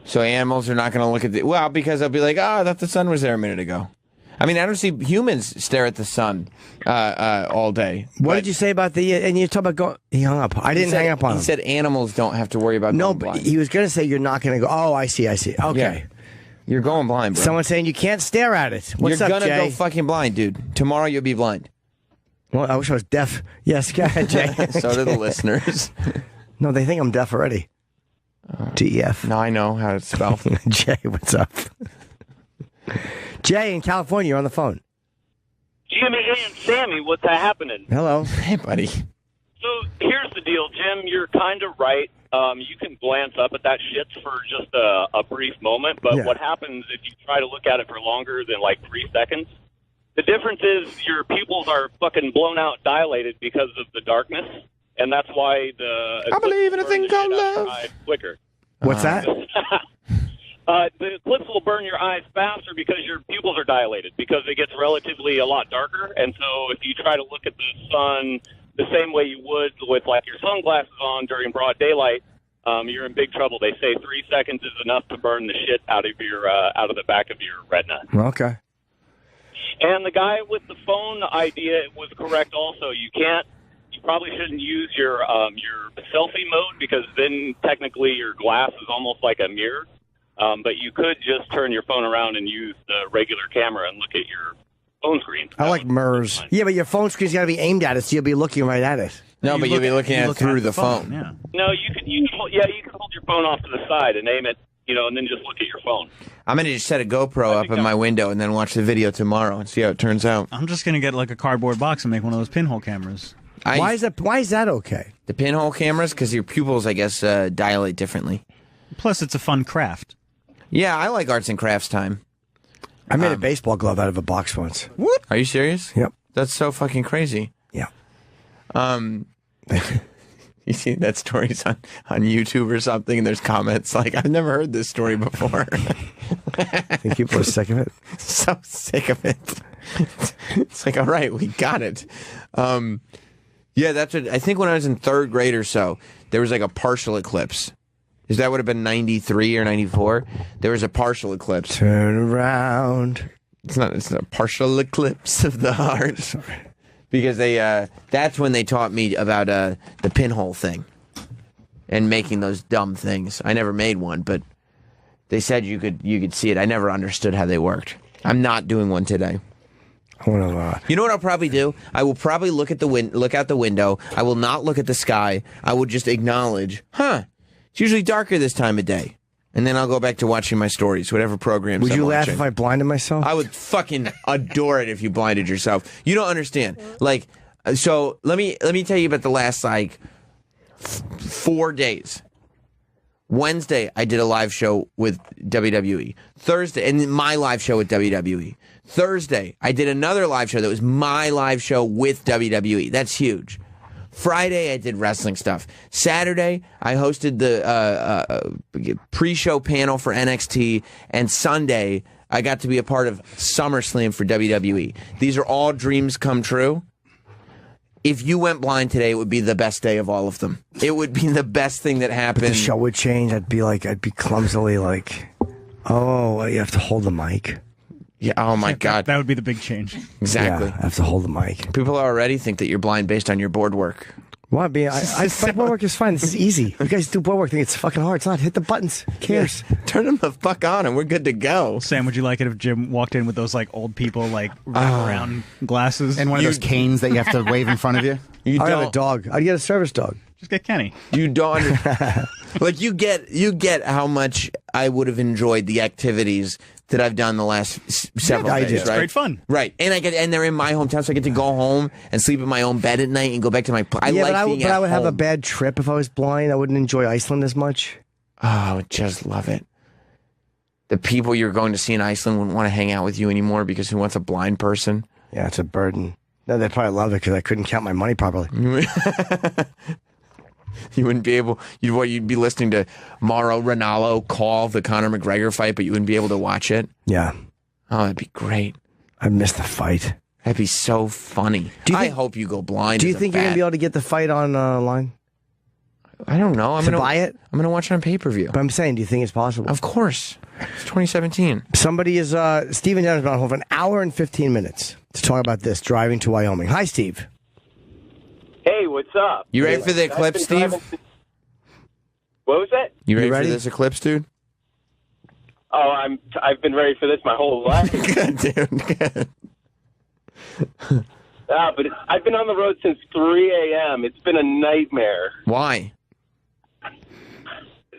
So animals are not going to look at the... Well, because they'll be like, I thought the sun was there a minute ago. I mean, I don't see humans stare at the sun all day. What did you say about the... And you talk about going... He hung up. I didn't hang up on him. He said animals don't have to worry about No, going but blind. he was going to say you're not going to go... Oh, I see. Okay. Yeah. You're going blind, bro. Someone's saying you can't stare at it. What's You're up, gonna Jay? go fucking blind, dude. Tomorrow you'll be blind. Well, I wish I was deaf. Yes, go ahead, Jay. So do the listeners. No, they think I'm deaf already. DEF. No, I know how it's spelled. Jay, what's up? Jay in California, you're on the phone. Jimmy and Sammy, what's happening? Hello. Hey, buddy. So here's the deal, Jim. You're kind of right. You can glance up at that shit for just a brief moment, but what happens if you try to look at it for longer than like 3 seconds? The difference is your pupils are fucking blown out, dilated because of the darkness, and that's why I believe in a thing called love. Quicker. What's that? The eclipse will burn your eyes faster because your pupils are dilated, because it gets relatively a lot darker, and so if you try to look at the sun the same way you would with like your sunglasses on during broad daylight, you're in big trouble. They say 3 seconds is enough to burn the shit out of the back of your retina. Okay. And the guy with the phone idea was correct also. You probably shouldn't use your selfie mode, because then technically your glass is almost like a mirror. But you could just turn your phone around and use the regular camera and look at your phone screen. I like mirrors. Yeah, but your phone screen's got to be aimed at it, so you'll be looking right at it. No, but you'll be looking at it through the phone. Yeah. No, you can hold your phone off to the side and aim it, and then just look at your phone. I'm going to just set a GoPro up in my window and then watch the video tomorrow and see how it turns out. I'm just going to get like a cardboard box and make one of those pinhole cameras. Why is that okay? The pinhole cameras? Because your pupils, I guess, dilate differently. Plus, it's a fun craft. Yeah, I like arts and crafts time. I made a baseball glove out of a box once. What? Are you serious? Yep. That's so fucking crazy. Yeah. You see that stories on YouTube or something, and there's comments like, I've never heard this story before. I think people are sick of it. So sick of it. It's like, all right, we got it. Yeah, that's what I think. When I was in third grade or so, there was like a partial eclipse. Is that would have been 93 or 94? There was a partial eclipse. Turn around. It's not a partial eclipse of the heart. Sorry. Because that's when they taught me about the pinhole thing and making those dumb things. I never made one, but they said you could see it. I never understood how they worked. I'm not doing one today. I want to. You know what I'll probably do? I will probably look out the window. I will not look at the sky. I will just acknowledge, it's usually darker this time of day. And then I'll go back to watching my stories, whatever programs Would I'm you laugh watching. if I blinded myself? I would fucking adore it if you blinded yourself. You don't understand. Like, so let me tell you about the last 4 days. Wednesday, I did a live show with WWE. Thursday, and my live show with WWE. Thursday, I did another live show that was my live show with WWE. That's huge. Friday, I did wrestling stuff. Saturday, I hosted the pre-show panel for NXT. And Sunday, I got to be a part of SummerSlam for WWE. These are all dreams come true. If you went blind today, it would be the best day of all of them. It would be the best thing that happened. The show would change. I'd be clumsily like, oh, you have to hold the mic. Yeah. Oh my God. That would be the big change. Exactly. Yeah, I have to hold the mic. People already think that you're blind based on your board work. Well, my board work is fine. This is easy. You guys do board work. Think it's fucking hard. It's not. Hit the buttons. Who cares? Yeah. Turn them the fuck on and we're good to go. Sam, would you like it if Jim walked in with those old people wraparound glasses and one of those canes that you have to wave in front of you? I'd have a dog. I'd get a service dog. Just get Kenny. You don't like you get how much I would have enjoyed the activities that I've done the last several days. It's right? great fun. Right, and they're in my hometown, so I get to go home and sleep in my own bed at night and go back to my. I would have a bad trip if I was blind. I wouldn't enjoy Iceland as much. Oh, I would just love it. The people you're going to see in Iceland wouldn't want to hang out with you anymore because who wants a blind person? Yeah, it's a burden. No, they'd probably love it because I couldn't count my money properly. You wouldn't be able. You'd be listening to Mauro Ranallo call the Conor McGregor fight, but you wouldn't be able to watch it. Yeah. Oh, that'd be great. I missed the fight. That'd be so funny. I hope you go blind. Do you think you're gonna be able to get the fight online? I don't know. I'm gonna buy it. I'm gonna watch it on pay-per-view. But I'm saying, do you think it's possible? Of course. It's 2017. Somebody is Steve and Dennis been on hold for an hour and 15 minutes to talk about this driving to Wyoming. Hi, Steve. Hey, what's up? You ready for the eclipse, Steve? What was that? You ready for this eclipse, dude? Oh, I've been ready for this my whole life. Good, dude. But I've been on the road since 3 a.m. It's been a nightmare. Why?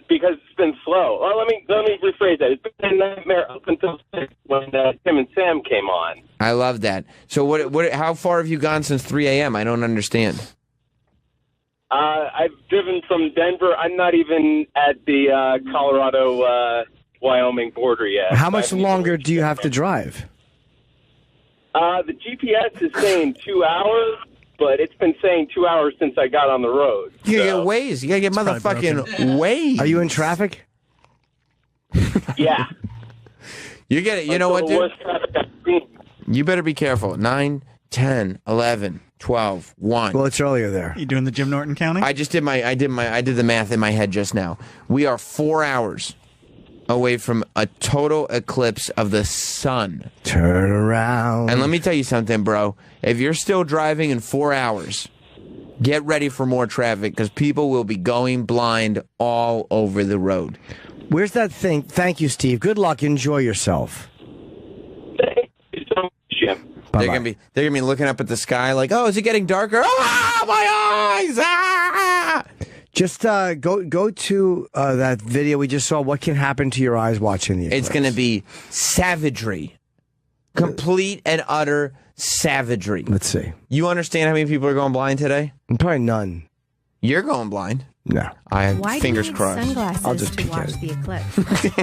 Because it's been slow. Well, let me rephrase that. It's been a nightmare up until 6 when Tim and Sam came on. I love that. So what? How far have you gone since 3 a.m.? I don't understand. I've driven from Denver. I'm not even at the Colorado-Wyoming border yet. How much longer do you have to drive? The GPS is saying 2 hours, but it's been saying 2 hours since I got on the road. You gotta get Waze. You gotta get motherfucking Waze. Are you in traffic? Yeah. You get it. You know what, The dude? worst traffic I've seen. You better be careful. 9, 10, 11, 12, 1. Well, it's earlier there. You doing the Jim Norton counting? I just did I did the math in my head just now. We are 4 hours away from a total eclipse of the sun. Turn around. And let me tell you something, bro. If you're still driving in 4 hours, get ready for more traffic because people will be going blind all over the road. Where's that thing? Thank you, Steve. Good luck. Enjoy yourself. Thank you so much, Jim. They're gonna be looking up at the sky like, oh, is it getting darker? Ah, my eyes! Ah! Just go to that video we just saw. What can happen to your eyes watching the eclipse? It's going to be savagery. Complete and utter savagery. Let's see. You understand how many people are going blind today? Probably none. You're going blind. No. I have Why fingers do you need crossed. sunglasses I'll just to peek at watch it. the eclipse?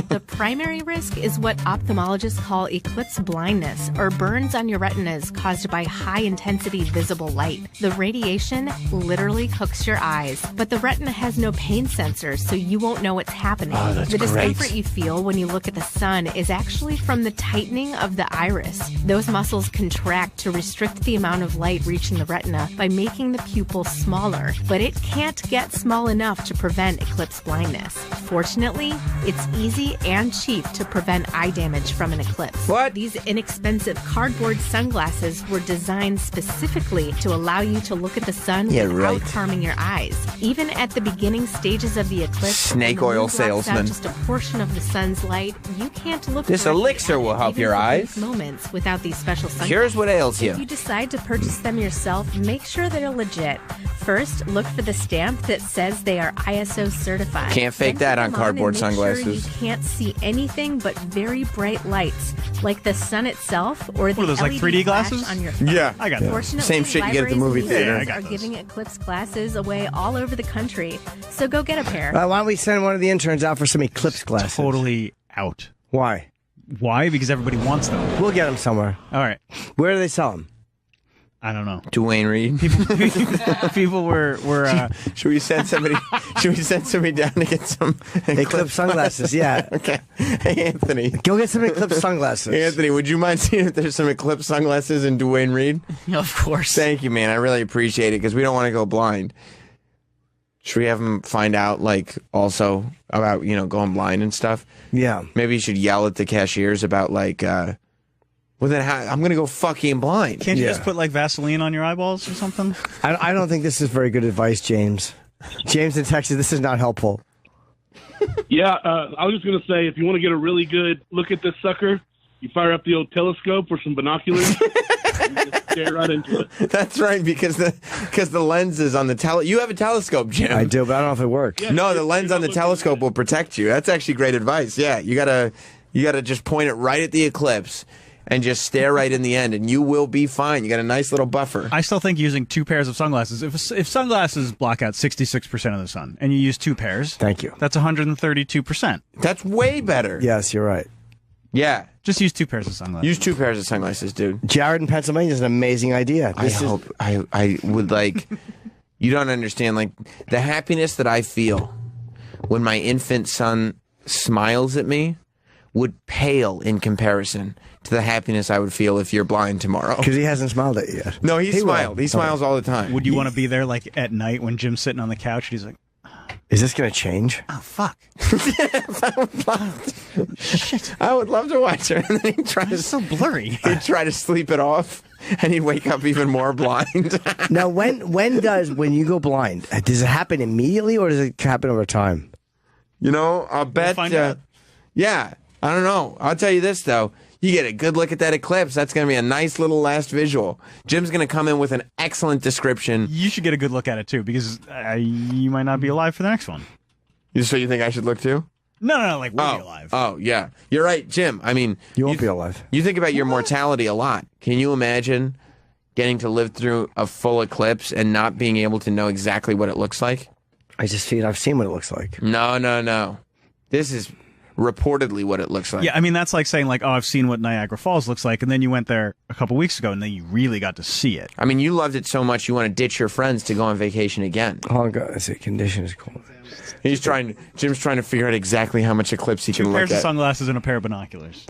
The primary risk is what ophthalmologists call eclipse blindness, or burns on your retinas caused by high-intensity visible light. The radiation literally cooks your eyes, but the retina has no pain sensors, so you won't know what's happening. Oh, that's the great. discomfort you feel when you look at the sun is actually from the tightening of the iris. Those muscles contract to restrict the amount of light reaching the retina by making the pupil smaller, but it can't get small enough to prevent eclipse blindness. Fortunately, it's easy and cheap to prevent eye damage from an eclipse. What? These inexpensive cardboard sunglasses were designed specifically to allow you to look at the sun Yeah, without right. harming your eyes. Even at the beginning stages of the eclipse, Snake when the oil moon blocks out salesman. just a portion of the sun's light, you can't look This directly elixir at will it, help even your for brief eyes. moments without these special sunglasses. Here's what ails you. If you decide to purchase them yourself, make sure they're legit. First, look for the stamp that says they are ISO certified. Can't fake Then that put on them cardboard and make sure sunglasses. you can't see anything but very bright lights, like the sun itself or the What are those, like LED 3D flash glasses? on your phone. Yeah. I got that. Fortunately, Same shit you get at the movie libraries and theater. museums Yeah, I got are giving eclipse glasses away all over the country, so go get a pair. Why don't we send one of the interns out for some eclipse glasses? Totally out. Why? Why? Because everybody wants them. We'll get them somewhere. All right. Where do they sell them? I don't know. Dwayne Reed. People were Should we send somebody? Should we send somebody down to get some Eclipse sunglasses, yeah. Okay. Hey, Anthony. Go get some eclipse sunglasses. Hey, Anthony, would you mind seeing if there's some eclipse sunglasses in Dwayne Reed? of course. Thank you, man. I really appreciate it because we don't want to go blind. Should we have him find out, like, also about, going blind and stuff? Yeah. Maybe you should yell at the cashiers about, like, well, then I'm going to go fucking blind. Can't you just put like Vaseline on your eyeballs or something? I don't think this is very good advice, James. James in Texas, this is not helpful. Yeah, I was just going to say, if you want to get a really good look at this sucker, you fire up the old telescope or some binoculars, Just stare right into it. That's right, because the lens is on the You have a telescope, Jim. I do, but I don't know if it works. No, the lens on the telescope will protect you. That's actually great advice. Yeah, you gotta just point it right at the eclipse and just stare right in the end, and you will be fine. You got a nice little buffer. I still think using 2 pairs of sunglasses. If sunglasses block out 66% of the sun, and you use 2 pairs, thank you. That's 132%. That's way better. Yes, you're right. Yeah. Just use 2 pairs of sunglasses. Use 2 pairs of sunglasses, dude. Jared in Pennsylvania is an amazing idea. I would like. You don't understand, like, the happiness that I feel when my infant son smiles at me would pale in comparison to the happiness I would feel if you're blind tomorrow. Because he hasn't smiled at you yet. No, he smiled. will. He smiles all the time. Would you want to be there like at night when Jim's sitting on the couch and he's like, is this going to change? oh, fuck. I would love to watch her. And then he'd try to, so blurry. He'd try to sleep it off, and he'd wake up even more blind. Now, when you go blind, does it happen immediately or does it happen over time? You know, I'll bet. find out. Yeah, I don't know. I'll tell you this, though. You get a good look at that eclipse. That's going to be a nice little last visual. Jim's going to come in with an excellent description. You should get a good look at it, too, because you might not be alive for the next one. So you think I should look, too? No, like, we'll be alive. Oh, yeah. You're right, Jim. I mean... You won't be alive. You think about your mortality a lot. Can you imagine getting to live through a full eclipse and not being able to know exactly what it looks like? I've seen what it looks like. No. This is reportedly what it looks like. Yeah, I mean, that's like saying, like, oh, I've seen what Niagara Falls looks like, and then you went there a couple weeks ago, and then you really got to see it. I mean, you loved it so much you want to ditch your friends to go on vacation again. Oh, God, the condition is cold. Jim's trying to figure out exactly how much eclipse he 2 can look pairs at. of sunglasses and a pair of binoculars.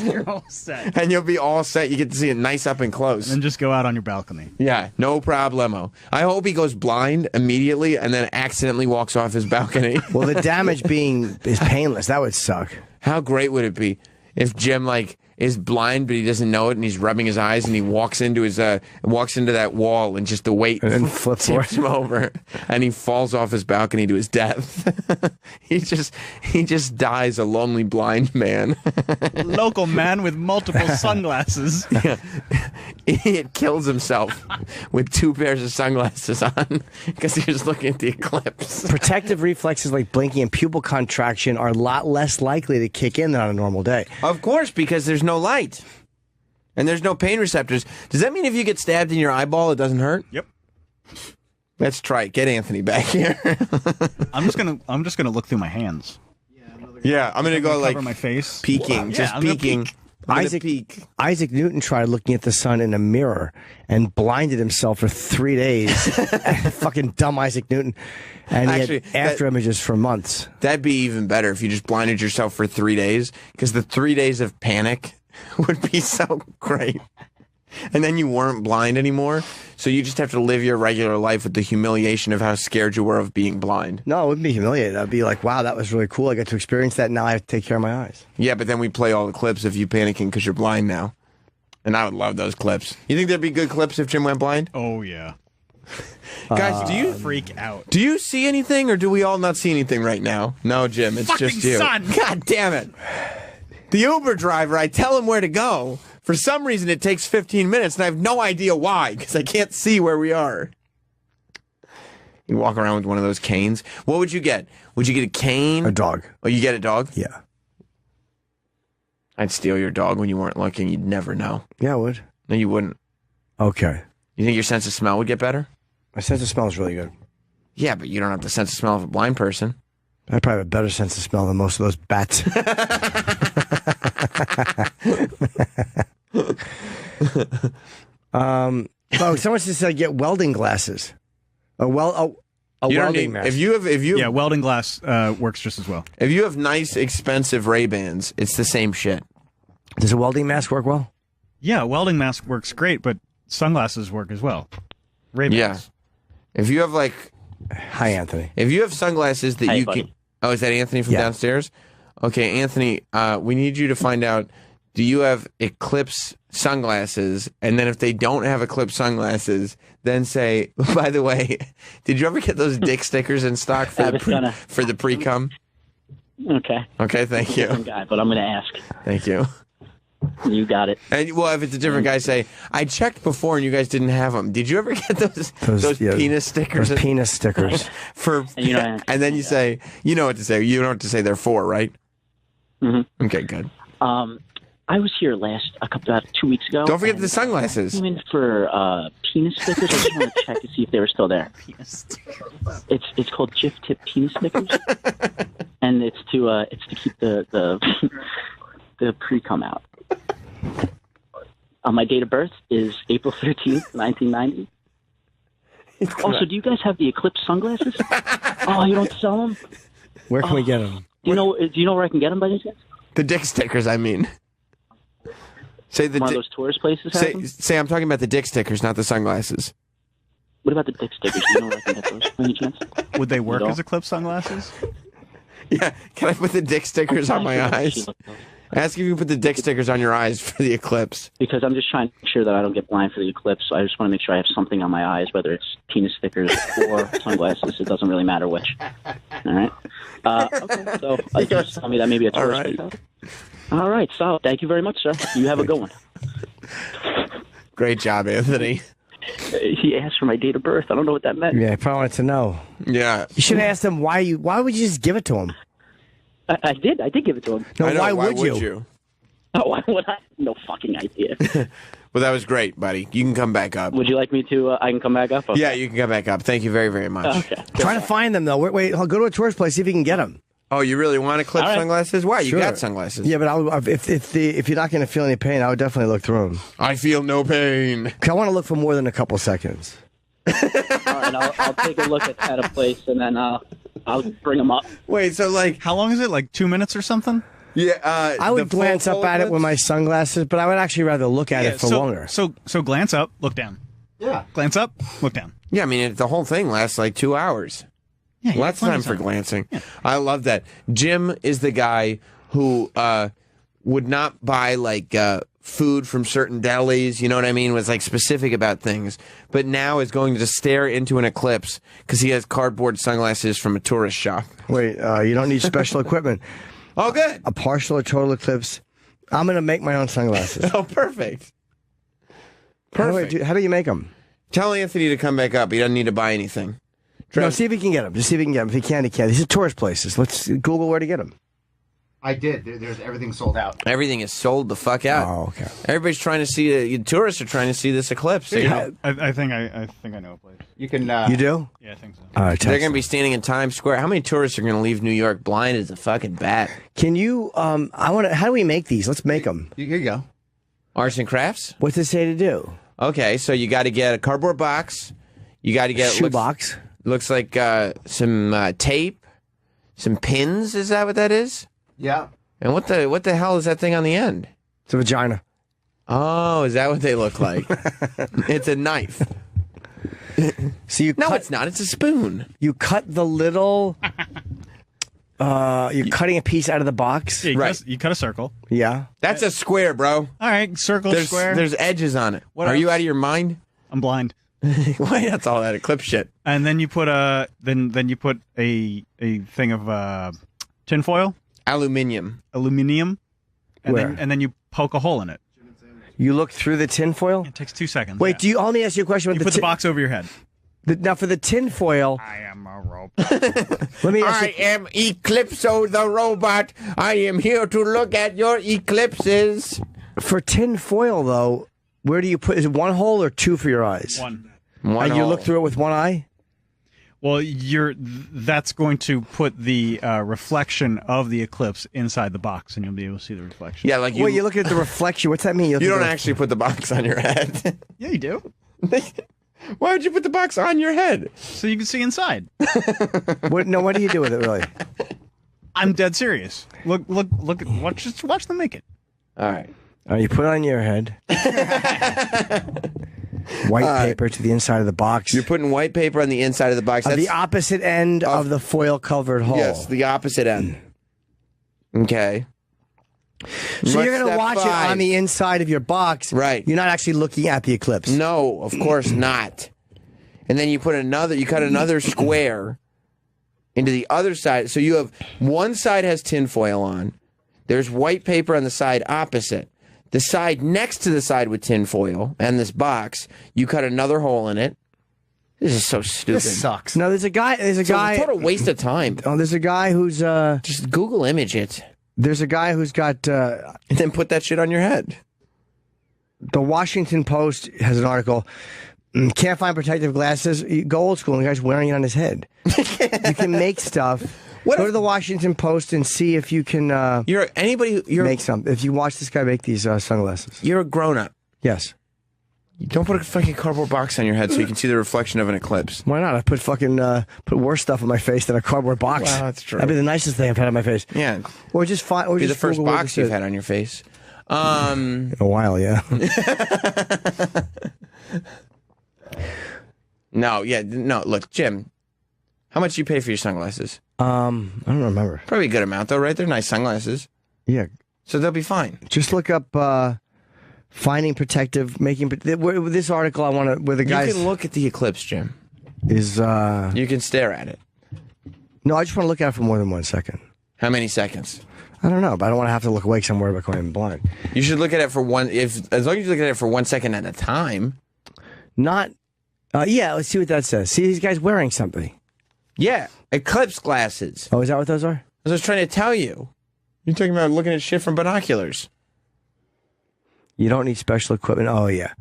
You're all set. And you'll be all set. You get to see it nice up and close. And then just go out on your balcony. Yeah, no problemo. I hope he goes blind immediately and then accidentally walks off his balcony. Well, the damage is painless. That would suck. How great would it be if Jim, like, is blind but he doesn't know it and he's rubbing his eyes and he walks into that wall and just the weight and flips him over and he falls off his balcony to his death. he just dies a lonely blind man. Local man with multiple sunglasses. Yeah. Idiot kills himself with 2 pairs of sunglasses on because he was looking at the eclipse. Protective reflexes like blinking and pupil contraction are a lot less likely to kick in than on a normal day. Of course, because there's no light and there's no pain receptors. Does that mean if you get stabbed in your eyeball, it doesn't hurt? Yep. Let's try it. Get Anthony back here. I'm just gonna look through my hands. Yeah, I'm gonna go cover like my face, peeking, just I'm gonna peeking. peek. Isaac Newton tried looking at the sun in a mirror and blinded himself for 3 days. Fucking dumb Isaac Newton. And Actually, he had after images for months. That'd be even better if you just blinded yourself for 3 days, because the 3 days of panic would be so great. And then you weren't blind anymore, so you just have to live your regular life with the humiliation of how scared you were of being blind. No, it wouldn't be humiliated. I'd be like, wow, that was really cool. I got to experience that. Now I have to take care of my eyes. Yeah, but then we play all the clips of you panicking because you're blind now. And I would love those clips. You think there'd be good clips if Jim went blind? Oh, yeah. Guys, do you freak out? Do you see anything, or do we all not see anything right now? No, Jim, it's Fucking just you. sun. God damn it. The Uber driver, I tell him where to go. For some reason, it takes 15 minutes, and I have no idea why, because I can't see where we are. You walk around with one of those canes. What would you get? Would you get a cane? A dog. Oh, you get a dog? Yeah. I'd steal your dog when you weren't looking. You'd never know. Yeah, I would. No, you wouldn't. Okay. You think your sense of smell would get better? My sense of smell is really good. Yeah, but you don't have the sense of smell of a blind person. I probably have a better sense of smell than most of those bats. Someone just said get welding glasses. A welding mask. If you have welding glass works just as well. If you have nice, expensive Ray-Bans, it's the same shit. Does a welding mask work well? Yeah, a welding mask works great, but sunglasses work as well. Ray-Bans. Yeah. If you have like... Hi, Anthony. If you have sunglasses that you can... Oh, is that Anthony from downstairs? Okay, Anthony, we need you to find out, do you have Eclipse sunglasses? And then if they don't have Eclipse sunglasses, then say, by the way, did you ever get those dick stickers in stock for the pre-cum? Okay. Okay, thank you. Different guy, but I'm going to ask. Thank you. You got it. And well, if it's a different guy, say I checked before and you guys didn't have them. Did you ever get those penis stickers? Those penis stickers. And then you say, you know what to say. You know what to say. They're for, right? Mm-hmm. Okay, good. I was here 2 weeks ago. Don't forget the sunglasses. I came in for penis stickers. I just want to check to see if they were still there. Penis stickers. It's called Jif Tip penis stickers, and it's to keep the the pre-cum out. My date of birth is April 13th, 1990. Also, do you guys have the Eclipse sunglasses? Oh, you don't sell them? Where can we get them? Do you know where I can get them by any chance? The dick stickers, I mean. Say the One of those tourist places have them? Say I'm talking about the dick stickers, not the sunglasses. What about the dick stickers? Do you know where I can get those by any chance? Would they work as Eclipse sunglasses? Yeah. Can I put the dick stickers on my eyes? Ask if you can put the dick stickers on your eyes for the Eclipse. Because I'm just trying to make sure that I don't get blind for the eclipse. So I just want to make sure I have something on my eyes, whether it's penis stickers or sunglasses. It doesn't really matter which. All right. Okay. So you just tell me that maybe a tourist. All right. So thank you very much, sir. You have a good one. Great job, Anthony. He asked for my date of birth. I don't know what that meant. Yeah, I probably wanted to know. Yeah. You should have asked him why would you just give it to him? I did. I did give it to him. No, why would you? Oh, why would I? No fucking idea. Well, that was great, buddy. You can come back up. Would you like me to? I can come back up? Okay. Yeah, you can come back up. Thank you very, very much. Okay. Try to find them, though. Wait, I'll go to a tourist place, see if you can get them. Oh, you really want Eclipse sunglasses? Why? You Sure. got sunglasses. Yeah, but if you're not going to feel any pain, I would definitely look through them. I feel no pain. I want to look for more than a couple seconds. All right, I'll take a look at a place, and then I'll bring them up. Wait, so how long is it? Like 2 minutes or something? Yeah, I would glance up at it with my sunglasses, but I would actually rather look at it for longer. So glance up, look down. Yeah. Glance up, look down. Yeah, I mean, the whole thing lasts like 2 hours. Yeah, Lots of time for glancing. Yeah. I love that. Jim is the guy who would not buy like food from certain delis, you know what I mean, was like specific about things, but now is going to stare into an eclipse because he has cardboard sunglasses from a tourist shop. Wait, you don't need special equipment. Oh, good. A partial or total eclipse. I'm going to make my own sunglasses. Oh, perfect. Perfect. How do you make them? Tell Anthony to come back up. He doesn't need to buy anything. No, see if he can get them. Just see if he can get them. If he can, he can. These are tourist places. Let's Google where to get them. I did. There's everything sold out. Everything is sold the fuck out. Oh, okay. Everybody's trying to see. Tourists are trying to see this eclipse. So, you know. I think I know a place. You can. You do? Yeah, I think so. All right, they're going to be standing in Times Square. How many tourists are going to leave New York blind as a fucking bat? Can you? I want to. How do we make these? Let's make them. Here you go. Arts and crafts. What's it say to do? Okay, so you got to get a cardboard box. You got to get shoebox. Looks like some tape, some pins. Is that what that is? Yeah. And what the hell is that thing on the end? It's a vagina. Oh, is that what they look like? It's a knife. So you no, it's not. It's a spoon. You cut the little. You're cutting a piece out of the box. Yeah, you cut a circle. Yeah. That's a square, bro. All right, circle, square. There's edges on it. What Are else? you out of your mind? I'm blind. Why? That's all that eclipse shit. And then you put a thing of tinfoil, aluminium, and Where? then you poke a hole in it. You look through the tinfoil. It takes 2 seconds. Wait, let me ask you a question. You put the box over your head. Now for the tinfoil. I am a robot. Let me ask I am Eclipso the robot. I am here to look at your eclipses. For tinfoil, though, where do you put? Is it one hole or two for your eyes? One. And you look through it with one eye. Well, that's going to put the reflection of the eclipse inside the box, and you'll be able to see the reflection. Yeah, like you look at the reflection. What's that mean? You don't actually put the box on your head. Yeah, you do. Why would you put the box on your head? So you can see inside. What do you do with it, really? I'm dead serious. Look! Watch them make it. All right. You put it on your head. White paper to the inside of the box. You're putting white paper on the inside of the box. At That's the opposite end of the foil-covered hole. Yes, the opposite end. Okay. So you're going to watch it on the inside of your box. Right. You're not actually looking at the eclipse. No, of course not. And then you cut another square into the other side. So you have one side has tinfoil on. There's white paper on the side opposite. the side next to the side with tinfoil and this box, you cut another hole in it. This is so stupid. This sucks. No, there's a guy. There's a guy. It's a total waste of time. Oh, there's a guy who's just Google image it. There's a guy who's got and then put that shit on your head. The Washington Post has an article. Can't find protective glasses. You go old school, and the guy's wearing it on his head. You can make stuff. Go to the Washington Post and see if you can. Make something. If you watch this guy make these sunglasses, you're a grown up. Yes. You don't put a fucking cardboard box on your head so you can see the reflection of an eclipse. Why not? I put put worse stuff on my face than a cardboard box. Wow, that's true. That'd be the nicest thing I've had on my face. Yeah. Or just find. Or be just the first Google box you've had on your face. In a while, yeah. No. Look, Jim. How much do you pay for your sunglasses? I don't remember. Probably a good amount, though, right? They're nice sunglasses. Yeah. So they'll be fine. Just look up finding protective, making this article. I want to where the guys. You can look at the eclipse, Jim. Is you can stare at it. No, I just want to look at it for more than 1 second. How many seconds? I don't know, but I don't want to have to look away because I'm worried about going blind. You should look at it for as long as you look at it for 1 second at a time. Not. Yeah, let's see what that says. See, these guys wearing something. Yeah, eclipse glasses. Oh, is that what those are? I was trying to tell you. You're talking about looking at shit from binoculars. You don't need special equipment. Oh, yeah.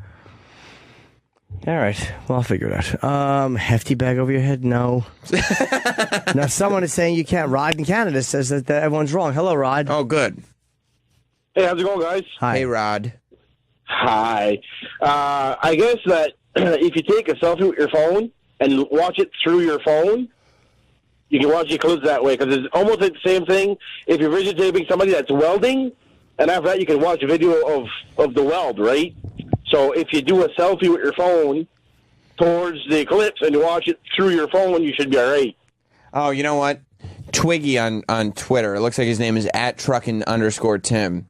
All right. Well, I'll figure it out. Hefty bag over your head? No. Now, someone is saying you can't ride in Canada. Says that everyone's wrong. Hello, Rod. Oh, good. Hey, how's it going, guys? Hi. Hey, Rod. Hi. I guess that if you take a selfie with your phone and watch it through your phone, you can watch the eclipse that way, because it's almost the same thing if you're videotaping somebody that's welding, and after that you can watch a video of the weld, right? So if you do a selfie with your phone towards the eclipse and you watch it through your phone, you should be all right. Oh, you know what? Twiggy on Twitter, it looks like his name is @truckin_Tim,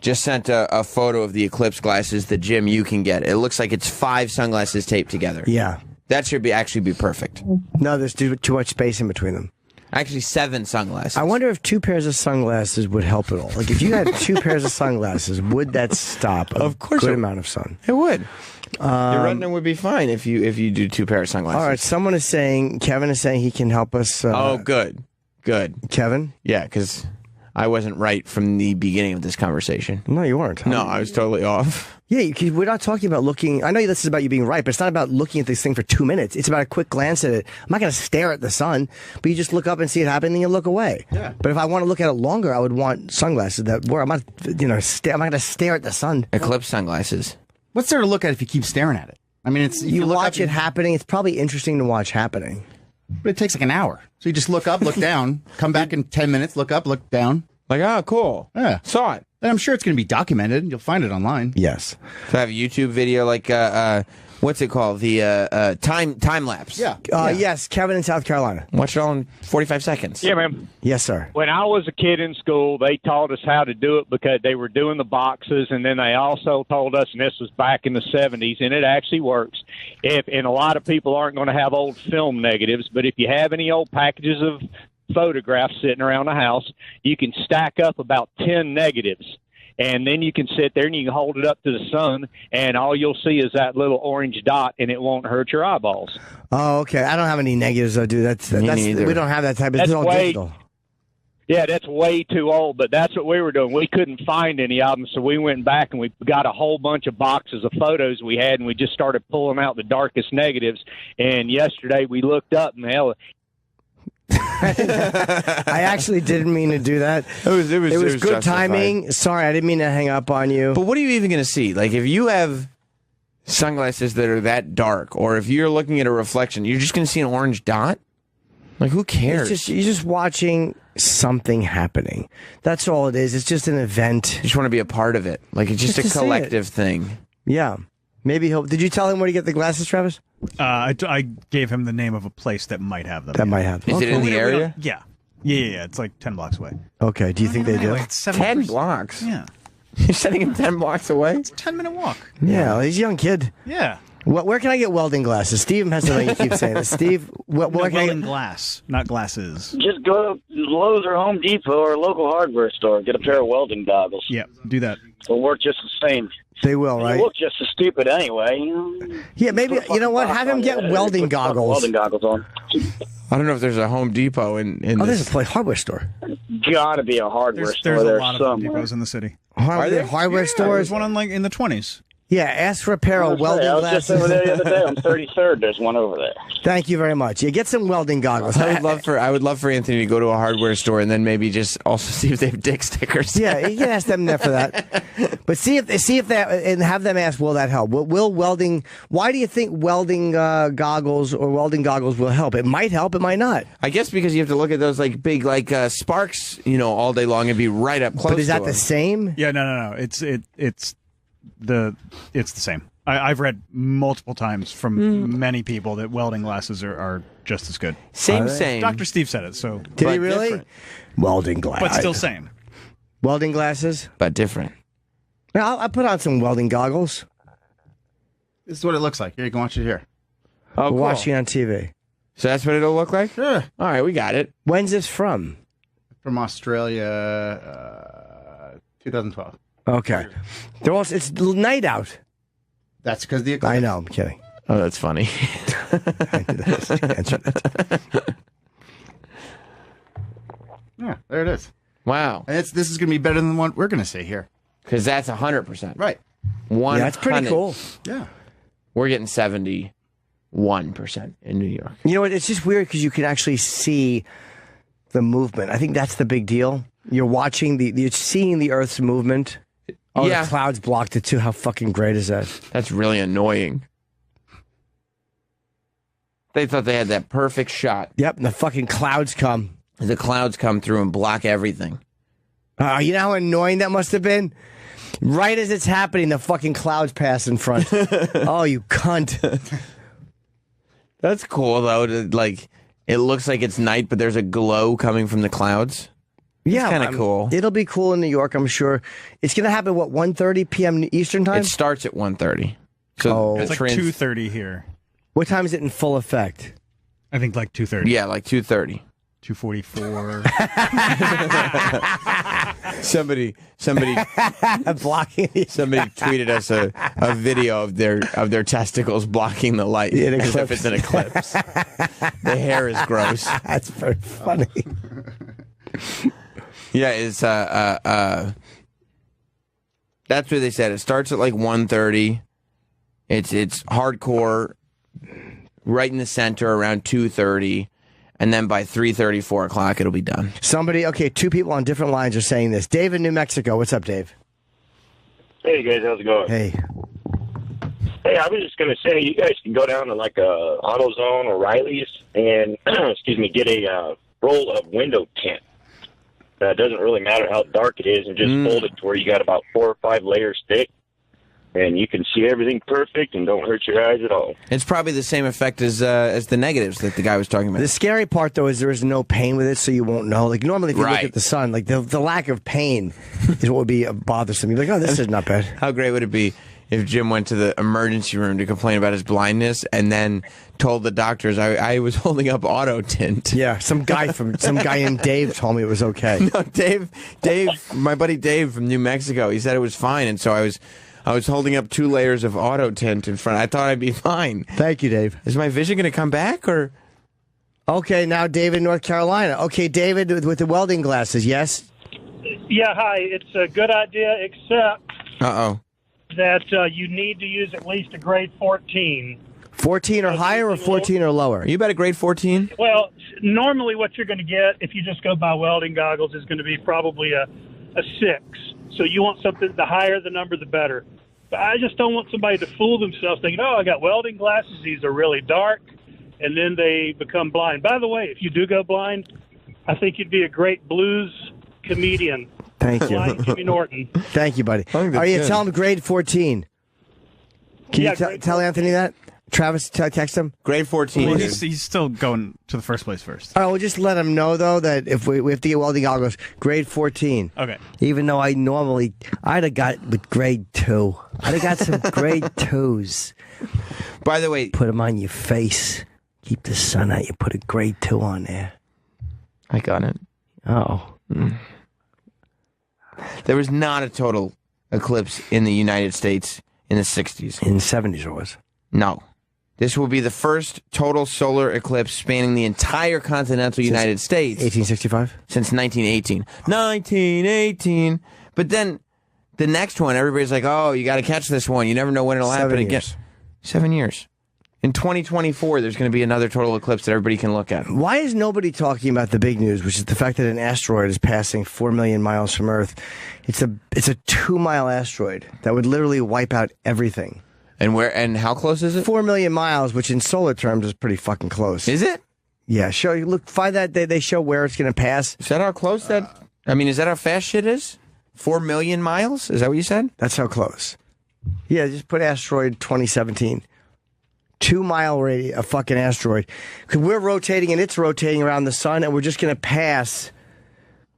just sent a photo of the eclipse glasses that, Jim, you can get. It looks like it's 5 sunglasses taped together. Yeah. That should actually be perfect. No, there's too much space in between them. Actually, 7 sunglasses. I wonder if 2 pairs of sunglasses would help at all. Like, if you had 2 pairs of sunglasses, would that stop a good amount of sun? It would. Your retina would be fine if you do 2 pairs of sunglasses. All right, someone is saying, Kevin is saying he can help us. Oh, good. Good. Kevin? Yeah, because I wasn't right from the beginning of this conversation. No, you weren't. No, I was totally off. Yeah, we're not talking about looking. I know this is about you being right, but it's not about looking at this thing for 2 minutes. It's about a quick glance at it. I'm not going to stare at the sun, but you just look up and see it happen, and you look away. Yeah. But if I want to look at it longer, I would want sunglasses that where I'm not, I'm not going to stare at the sun. Eclipse sunglasses. What's there to look at if you keep staring at it? I mean, it's you watch it happening. It's probably interesting to watch happening, but it takes like an hour. So you just look up, look down, come back in 10 minutes, look up, look down. Like, oh, cool. Yeah. Saw it. And I'm sure it's going to be documented. You'll find it online. Yes. So I have a YouTube video like, what's it called? The time lapse. Yeah. Yes, Kevin in South Carolina. Watch it all in 45 seconds. Yeah, man. Yes, sir. When I was a kid in school, they taught us how to do it because they were doing the boxes, and then they also told us, and this was back in the 70s, and it actually works. And a lot of people aren't going to have old film negatives, but if you have any old packages of photographs sitting around the house, you can stack up about 10 negatives, and then you can sit there and you can hold it up to the sun, and all you'll see is that little orange dot, and it won't hurt your eyeballs. Oh, okay. I don't have any negatives, though, dude. That's we don't have that type of. It's all digital. Yeah, that's way too old, but that's what we were doing. We couldn't find any of them, so we went back and we got a whole bunch of boxes of photos we had, and we just started pulling out the darkest negatives. And yesterday we looked up, and hell, I actually didn't mean to do that. It was good justified. timing. Sorry, I didn't mean to hang up on you. But what are you even going to see? Like, if you have sunglasses that are that dark, or if you're looking at a reflection, you're just going to see an orange dot? Like, who cares? You're just watching something happening. That's all it is. It's just an event. You just want to be a part of it. Like, it's just a collective thing. Yeah. Maybe he'll... Did you tell him where to get the glasses, Travis? I gave him the name of a place that might have them. That might have them. Is it in the area? Yeah. Yeah. It's like 10 blocks away. Okay. Do you think they do? Like 10 blocks? Yeah. You're sending him 10 blocks away? It's a 10-minute walk. Yeah, he's a young kid. Yeah. Where can I get welding glasses? Steve has something he keeps saying. Steve, where can I welding get glass, not glasses. Just go to Lowe's or Home Depot or a local hardware store. Get a pair of welding goggles. Yeah, do that. They'll work just the same. They will, right? They look just as stupid anyway. Yeah, maybe, you know what? Have him get welding goggles. Welding goggles on. I don't know if there's a Home Depot in there's a hardware store. Gotta be a hardware store There's a there lot of Home somewhere. Depots in the city. Hardware stores? There's one in, in the 20s. Yeah, ask for a pair of welding I was glasses. just over there the other day on 33rd. There's one over there. Thank you very much. Yeah, get some welding goggles. I would love for Anthony to go to a hardware store and then maybe just also see if they have dick stickers. Yeah, you can ask them there for that. But see if that, and have them ask, will that help? Will welding? Why do you think welding goggles or welding goggles will help? It might help. It might not. I guess because you have to look at those like big sparks, all day long and be right up close. But is that to the them. same? Yeah, no. It's the same. I've read multiple times from many people that welding glasses are just as good. Same. Dr. Steve said it, so. Did he really? Different. Welding glasses. But still same. Welding glasses? But different. I'll put on some welding goggles. This is what it looks like. Here, you can watch it here. Oh, We're cool. watching on TV. So that's what it'll look like? Sure. All right, we got it. When's this from? From Australia, 2012. Okay. It's night out. That's because the eclipse. I know, I'm kidding. Oh, that's funny. Yeah, there it is. Wow. And this is going to be better than what we're going to say here. Because that's 100%. Right. Yeah, that's pretty cool. Yeah. We're getting 71% in New York. You know what? It's just weird because you can actually see the movement. I think that's the big deal. You're watching you're seeing the Earth's movement. Oh, Yeah. the clouds blocked it too. How fucking great is that? That's really annoying. They thought they had that perfect shot. Yep, and the fucking clouds come. The clouds come through and block everything. You know how annoying that must have been? Right as it's happening, the fucking clouds pass in front. Oh, you cunt. That's cool, though. It looks like it's night, but there's a glow coming from the clouds. Yeah, kind of cool. It'll be cool in New York, I'm sure. It's going to happen, 1:30 p.m. Eastern time? It starts at 1:30. So It's like 2:30 here. What time is it in full effect? I think like 2:30. Yeah, like 2:30. 2:44. Somebody blocking. Somebody tweeted us a video of their testicles blocking the light as if it's an eclipse. The hair is gross. That's very funny. Yeah, it's that's what they said. It starts at like 1:30. It's hardcore, right in the center around 2:30. And then by 3:30, 4 o'clock, it'll be done. Two people on different lines are saying this. Dave in New Mexico. What's up, Dave? Hey, guys. How's it going? Hey. Hey, I was just going to say, you guys can go down to like AutoZone or Riley's and, excuse me, get a roll of window tint. It doesn't really matter how dark it is, and just fold it to where you got about 4 or 5 layers thick. And you can see everything perfect and don't hurt your eyes at all. It's probably the same effect as the negatives that the guy was talking about. The scary part, though, is there is no pain with it, so you won't know. Like, normally if you look Right. at the sun, like, the lack of pain is what would be bothersome. You're like, oh, this is not bad. How great would it be if Jim went to the emergency room to complain about his blindness and then told the doctors, I was holding up auto tint. Yeah, some guy named Dave told me it was okay. No, Dave, my buddy Dave from New Mexico, he said it was fine, and so I was holding up 2 layers of auto tint in front. I thought I'd be fine. Thank you, Dave. Is my vision going to come back, or? Okay, now David, North Carolina. Okay, David with the welding glasses, yes? Yeah, hi. It's a good idea, except Uh-oh. that you need to use at least a grade 14. 14 or higher or 14 or lower? You about a grade 14? Well, normally what you're going to get if you just go by welding goggles is going to be probably a 6. So you want something, the higher the number, the better. But I just don't want somebody to fool themselves thinking, oh, I got welding glasses, these are really dark, and then they become blind. By the way, if you do go blind, I think you'd be a great blues comedian. Thank you. Like Jimmy Norton. Thank you, buddy. Are you telling him grade 14? Can you tell Anthony that? Travis, text him. Grade 14. Well, he's still going to the first place first. All right, we'll just let him know, though, that if we have to get welding goggles, grade 14. Okay. Even though I'd have got with grade 2. I'd have got some grade 2s. By the way, put them on your face. Keep the sun out. You put a grade 2 on there. I got it. Oh. There was not a total eclipse in the United States in the 60s. In the 70s there was. No. This will be the first total solar eclipse spanning the entire continental United States. 1865? Since 1918. 1918. But then the next one, everybody's like, oh, you got to catch this one. You never know when it'll happen again. 7 years. In 2024, there's going to be another total eclipse that everybody can look at. Why is nobody talking about the big news, which is the fact that an asteroid is passing 4 million miles from Earth? It's a 2-mile asteroid that would literally wipe out everything. And how close is it? 4 million miles, which in solar terms is pretty fucking close. Is it? Yeah, find that they show where it's going to pass. Is that how close that? I mean, is that how fast shit is? 4 million miles? Is that what you said? That's how close. Yeah, just put asteroid 2017. 2-mile radius, a fucking asteroid. Because we're rotating and it's rotating around the sun, and we're just going to pass.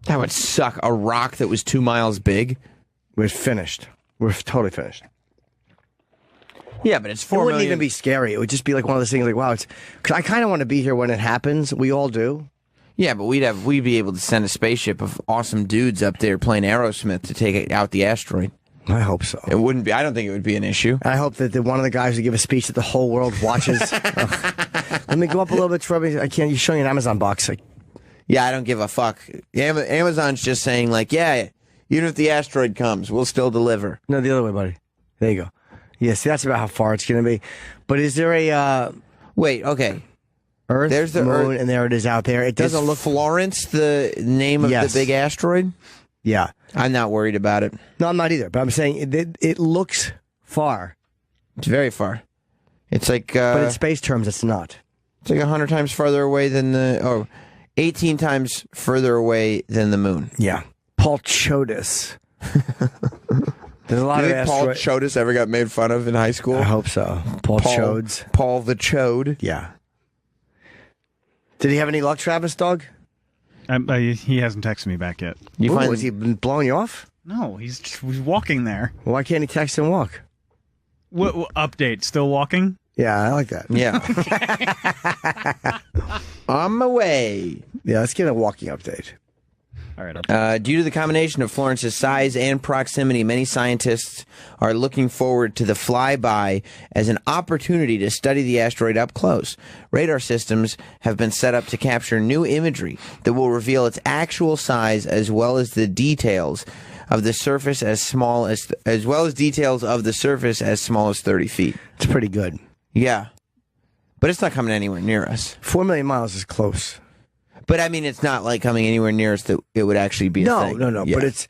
That would suck. A rock that was 2 miles big. We're finished. We're totally finished. Yeah, but it's 4 million. It wouldn't million. even be scary. It would just be like one of those things like, wow, because I kind of want to be here when it happens. We all do. Yeah, but we'd be able to send a spaceship of awesome dudes up there playing Aerosmith to take out the asteroid. I hope so. It wouldn't be. I don't think it would be an issue. I hope that one of the guys would give a speech that the whole world watches. Let me go up a little bit, Trevor. I can't. You're showing an Amazon box. Yeah, I don't give a fuck. Amazon's just saying, like, yeah, even if the asteroid comes, we'll still deliver. No, the other way, buddy. There you go. Yeah, see, that's about how far it's going to be. But is there a... Wait, okay. Earth, there's the moon, Earth. And there it is out there. It doesn't look... Florence the name of the big asteroid? Yeah. I'm not worried about it. No, I'm not either. But I'm saying it looks far. It's very far. It's like... but in space terms, it's not. It's like 100 times farther away than the... Oh, 18 times further away than the moon. Yeah. Paul Chodas. There's a lot Do you of think Paul Chodas ever got made fun of in high school? I hope so. Paul Chodes. Paul the Chode. Yeah. Did he have any luck, Travis, dog? He hasn't texted me back yet. Has he been blowing you off? No, he's walking there. Well, why can't he text and walk? What update? Still walking? Yeah, I like that. Yeah. On my way. Yeah, let's get a walking update. All right. Due to the combination of Florence's size and proximity, many scientists are looking forward to the flyby as an opportunity to study the asteroid up close. Radar systems have been set up to capture new imagery that will reveal its actual size as well as the details of the surface as well as details of the surface as small as 30 feet. It's pretty good. Yeah. But it's not coming anywhere near us. 4 million miles is close. But I mean, it's not like coming anywhere near us that it would actually be a thing. No. Yeah. But it's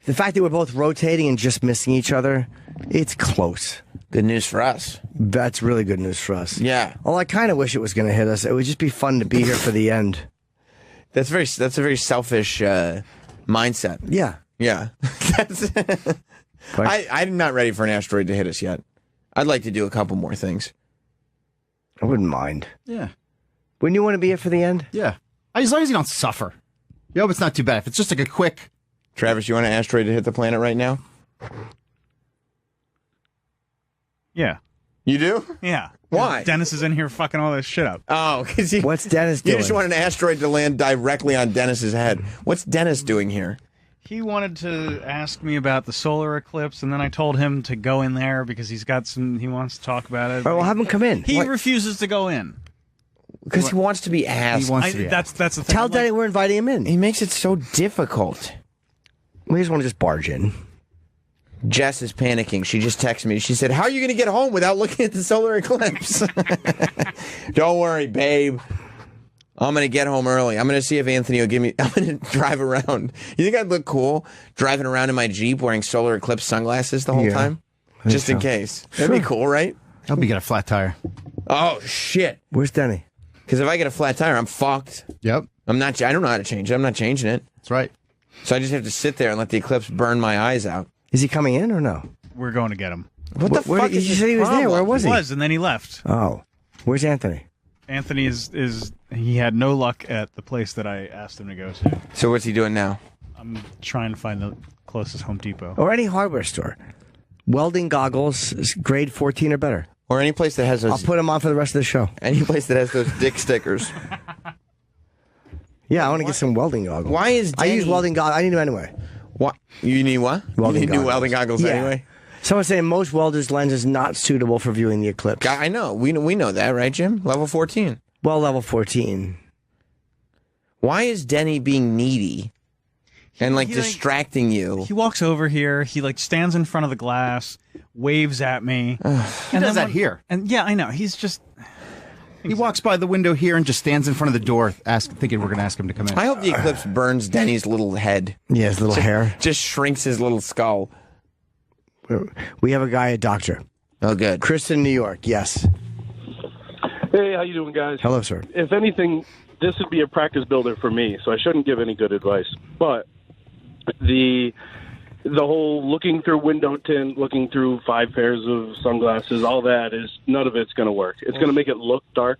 the fact that we're both rotating and just missing each other. It's close. Good news for us. That's really good news for us. Yeah. Well, I kind of wish it was going to hit us. It would just be fun to be here for the end. That's a very selfish mindset. Yeah. Yeah. I'm not ready for an asteroid to hit us yet. I'd like to do a couple more things. I wouldn't mind. Yeah. Wouldn't you want to be here for the end? Yeah. As long as you don't suffer. You hope it's not too bad. If it's just like a quick... Travis, you want an asteroid to hit the planet right now? Yeah. You do? Yeah. Why? Dennis is in here fucking all this shit up. Oh, because what's Dennis doing? You just want an asteroid to land directly on Dennis's head. What's Dennis doing here? He wanted to ask me about the solar eclipse, and then I told him to go in there because he wants to talk about it. All right, well, have him come in. He refuses to go in. Because he wants to be asked. That's the thing. Tell Daddy we're inviting him in. He makes it so difficult. We just want to just barge in. Jess is panicking. She just texted me. She said, how are you going to get home without looking at the solar eclipse? Don't worry, babe. I'm going to get home early. I'm going to see if Anthony will give me... I'm going to drive around. You think I'd look cool driving around in my Jeep wearing solar eclipse sunglasses the whole time? Just in case. That'd be cool, right? I hope you get a flat tire. Oh, shit. Where's Denny? Because if I get a flat tire, I'm fucked. Yep. I don't know how to change it. I'm not changing it. That's right. So I just have to sit there and let the eclipse burn my eyes out. Is he coming in or no? We're going to get him. What the fuck did is you say he was there? Where was he? He was, and then he left. Oh. Where's Anthony? Anthony he had no luck at the place that I asked him to go to. So what's he doing now? I'm trying to find the closest Home Depot. Or any hardware store. Welding goggles, grade 14 or better. Or any place that has those. I'll put them on for the rest of the show. Any place that has those dick stickers. Yeah, I want to get some welding goggles. Why is I use Denny- welding goggles. I need them anyway. What? You need what? Welding you need new goggles. welding goggles Yeah. anyway? Someone's saying most welders' lens is not suitable for viewing the eclipse. I know. We know that, right, Jim? Level 14. Well, level 14. Why is Denny being needy and like distracting you? He walks over here. He like stands in front of the glass, waves at me. He does that here. And yeah, I know. He's just. He walks by the window here and just stands in front of the door, thinking we're going to ask him to come in. I hope the eclipse burns Denny's little head. Yeah, his little hair. Just shrinks his little skull. We have a guy, a doctor. Oh, good. Chris in New York, yes. Hey, how you doing, guys? Hello, sir. If anything, this would be a practice builder for me, so I shouldn't give any good advice. But the whole looking through window tint, looking through 5 pairs of sunglasses, all that is none of it's going to work. It's going to make it look dark.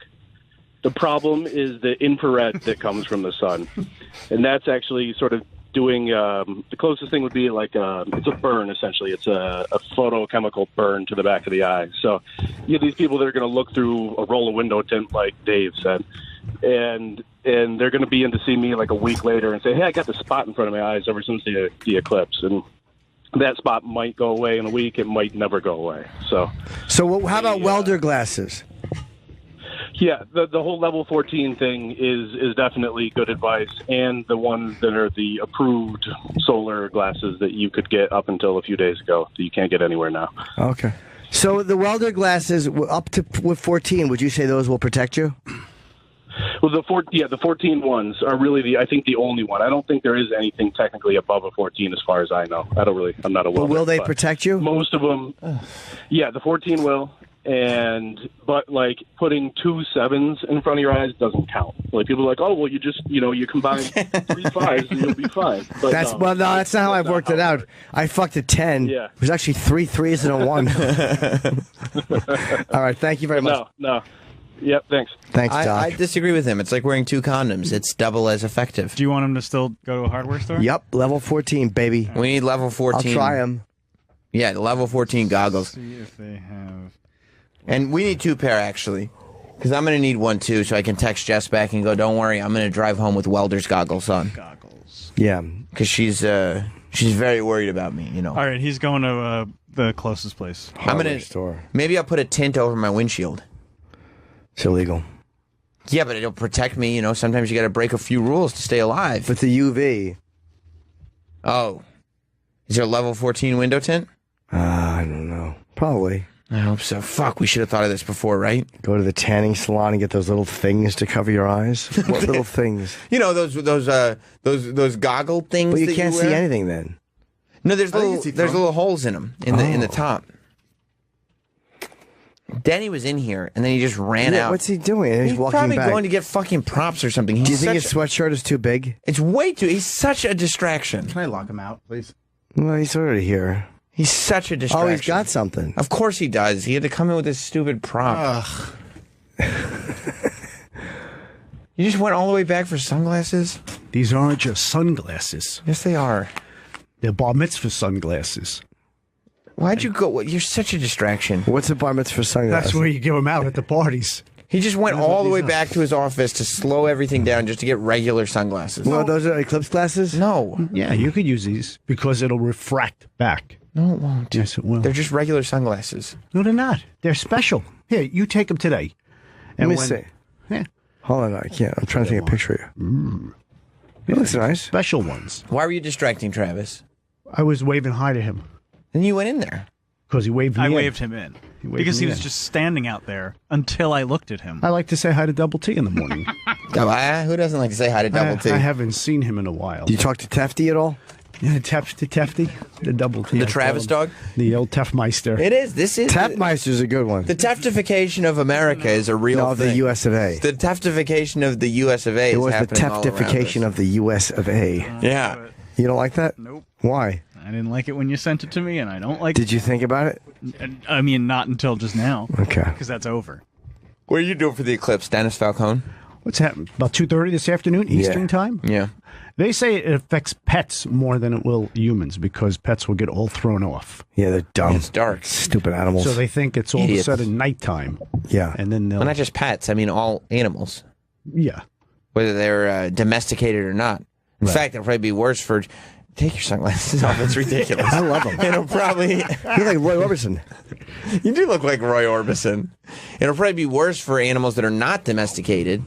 The problem is the infrared that comes from the sun, and that's actually sort of doing the closest thing would be like it's a burn essentially. It's a photochemical burn to the back of the eye. So you have these people that are going to look through a roll of window tint, like Dave said, and they're going to be in to see me like a week later and say, "Hey, I got this spot in front of my eyes ever since the eclipse," and that spot might go away in a week. It might never go away. So how about welder glasses? Yeah, the whole level 14 thing is definitely good advice, and the ones that are the approved solar glasses that you could get up until a few days ago that you can't get anywhere now. Okay. So the welder glasses up to with 14, would you say those will protect you? Well, the 14 ones are really I think the only one. I don't think there is anything technically above a 14 as far as I know. I'm not a welder. But will they but protect you? Most of them, yeah, the 14 will. But like putting 2 7s in front of your eyes doesn't count. Like people are like, oh well, you just you combine 3 5s and you'll be fine. But That's not how I've worked it out. I fucked a 10. Yeah. It was actually 3 3s and a 1. All right, thank you very much. No. Yep, thanks. Thanks, Doc. I disagree with him. It's like wearing 2 condoms. It's double as effective. Do you want him to still go to a hardware store? Yep, level 14, baby. We need level 14. I'll try them. Yeah, level 14 goggles. See if they have. And we need 2 pair, actually. Because I'm going to need one, too, so I can text Jess back and go, don't worry, I'm going to drive home with welder's goggles on. Yeah. Because she's very worried about me, you know. All right, he's going to the closest place. I'm going to. Maybe I'll put a tint over my windshield. It's illegal. Yeah, but it'll protect me, you know. Sometimes you got to break a few rules to stay alive. With the UV. Oh. Is there a level 14 window tint? I don't know. Probably. I hope so. Fuck, we should have thought of this before, right? Go to the tanning salon and get those little things to cover your eyes. What little things? You know those goggle things. But you that can't you see wear? anything then. No, there's little holes in them in the top. Denny was in here and then he just ran out. What's he doing? He's walking probably back. going to get fucking props or something. Do you think his sweatshirt is too big? It's way too. He's such a distraction. Can I lock him out, please? Well, he's already here. He's such a distraction. Oh, he's got something. Of course he does. He had to come in with this stupid prop. You just went all the way back for sunglasses? These aren't just sunglasses. Yes, they are. They're bar mitzvah sunglasses. Why'd you go? You're such a distraction. What's a bar mitzvah sunglasses? That's where you give them out at the parties. He just went That's what all the these way are. back to his office to slow everything down just to get regular sunglasses. Well, those are eclipse glasses? No. Yeah, you could use these because it'll refract back. No, it won't. Yes, it will. They're just regular sunglasses. No, they're not. They're special. Here, you take them today. Let me see. Yeah. Hold on, I can't. I'm trying to take a picture of you. It looks nice. Special ones. Why were you distracting Travis? I was waving hi to him. And you went in there. Because he waved me I in. waved him in. Because he was just standing out there until I looked at him. I like to say hi to Double T in the morning. Who doesn't like to say hi to Double T? I haven't seen him in a while. Do you talk to Tefty at all? Yeah, Tefty, the Double T. The I call Travis him. dog? The old Tefmeister. It is. This is. Tefmeister's a good one. The Teftification of America is a real No, thing. the U.S. of A. The Teftification of the U.S. of A It is was the happening all around Teftification us. of the U.S. of A. Yeah. You don't like that? Nope. Why? I didn't like it when you sent it to me, and I don't like Did you think about it? I mean, not until just now. Okay. Because that's over. What are you doing for the eclipse, Dennis Falcone? What's happening? About 2:30 this afternoon, Eastern time? Yeah. They say it affects pets more than it will humans because pets will get all thrown off. Yeah, they're dumb. It's dark. Stupid animals. So they think it's all Idiots. of a sudden nighttime. Yeah. And then they'll... Well, not just pets. I mean, all animals. Yeah. Whether they're domesticated or not. In fact, it'll probably be worse for... Take your sunglasses off. It's ridiculous. I love them. It'll probably... You're like Roy Orbison. You do look like Roy Orbison. It'll probably be worse for animals that are not domesticated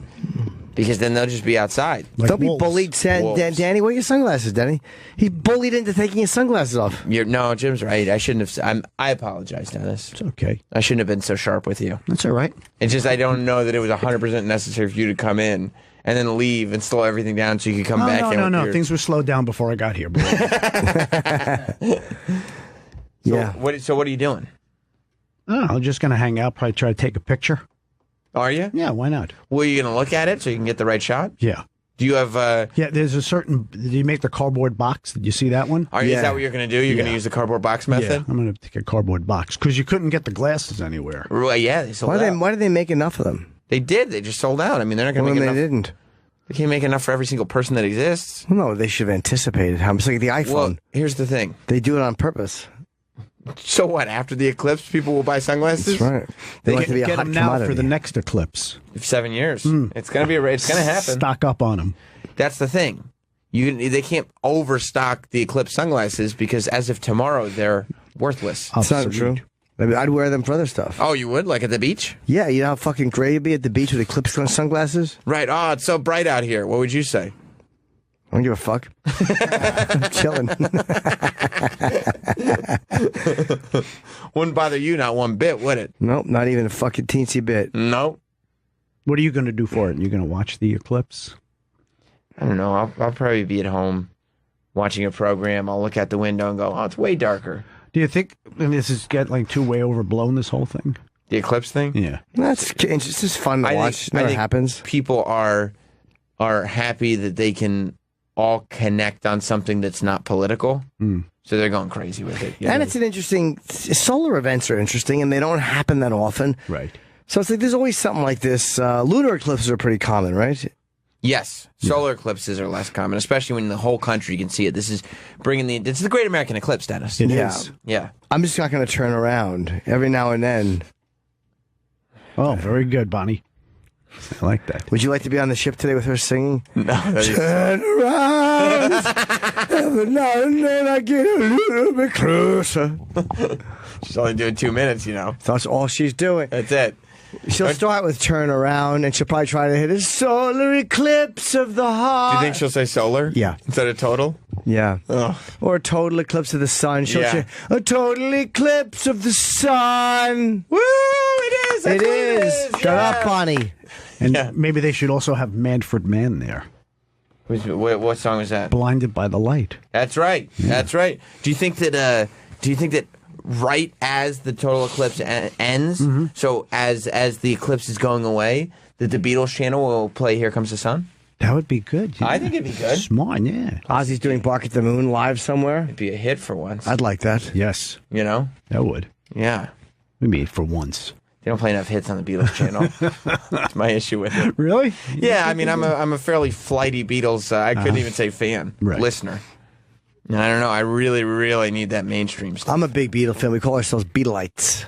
because then they'll just be outside. They'll be bullied. Wolves. Danny, wear your sunglasses, Danny. He's bullied into taking his sunglasses off. No, Jim's right. I shouldn't have... I apologize, Dennis. It's okay. I shouldn't have been so sharp with you. That's all right. It's just I don't know that it was 100% necessary for you to come in and then leave and slow everything down so you could come back in. No. Things were slowed down before I got here. So what are you doing? I'm just going to hang out, probably try to take a picture. Are you? Yeah, why not? Well, you going to look at it so you can get the right shot? Yeah. Do you have... Yeah, there's a certain... Did you make the cardboard box? Did you see that one? Is that what you're going to do? You're going to use the cardboard box method? Yeah, I'm going to take a cardboard box because you couldn't get the glasses anywhere. Well, yeah, they sold out. Why did they make enough of them? They did. They just sold out. I mean, they're not going to make enough. They didn't. They can't make enough for every single person that exists. Well, no, they should have anticipated how much. Like the iPhone. Well, here's the thing. They do it on purpose. So what? After the eclipse, people will buy sunglasses? That's right. They want get, to be a get hot them now commodity. for the next eclipse. 7 years. It's going to be. It's going to happen. Stock up on them. That's the thing. They can't overstock the eclipse sunglasses because as of tomorrow, they're worthless. It's not true. I mean, I'd wear them for other stuff. Oh, you would? Like at the beach? Yeah, you know how fucking great it'd be at the beach with eclipse sunglasses? Right. Oh, it's so bright out here. What would you say? I don't give a fuck. I'm chilling. Wouldn't bother you not one bit, would it? Nope, not even a fucking teensy bit. Nope. What are you going to do for it? You're going to watch the eclipse? I don't know. I'll probably be at home watching a program. I'll look out the window and go, oh, it's way darker. Do you think this is getting like too way overblown, this whole thing? The eclipse thing? Yeah. It's just fun to watch. It never happens. People are happy that they can all connect on something that's not political. So they're going crazy with it. And it's an interesting... Solar events are interesting, and they don't happen that often. Right. So it's like there's always something like this. Lunar eclipses are pretty common, right? Yes. Solar eclipses are less common, especially when the whole country can see it. This is it's the Great American Eclipse, Dennis. It is. Yeah. I'm just not going to turn around every now and then. Oh, very good, Bonnie. I like that. Would you like to be on the ship today with her singing? No. Turn around. Every now and then I get a little bit closer. She's only doing 2 minutes, you know. That's all she's doing. That's it. She'll start with turn around, and she'll probably try to hit a solar eclipse of the heart. Do you think she'll say solar? Yeah. Instead of total? Yeah. Ugh. Or a total eclipse of the sun. She'll Yeah. say, a total eclipse of the sun. Woo! It is! It is. Shut up, Bonnie. And maybe they should also have Manfred Mann there. What song was that? Blinded by the Light. That's right. Yeah. That's right. Do you think that right as the total eclipse ends, so as the eclipse is going away, that the Beatles channel will play Here Comes the Sun? That would be good. Yeah. I think it'd be good. Smart, yeah. Ozzy's doing Bark at the Moon live somewhere. It'd be a hit for once. I'd like that. Yes. You know? That would. Yeah. We made for once. They don't play enough hits on the Beatles channel. That's my issue with it. Really? Yeah, I mean, I'm a fairly flighty Beatles, I couldn't even say fan, listener. And I don't know, I really, really need that mainstream stuff. I'm a big Beatle fan. We call ourselves Beatleites. Is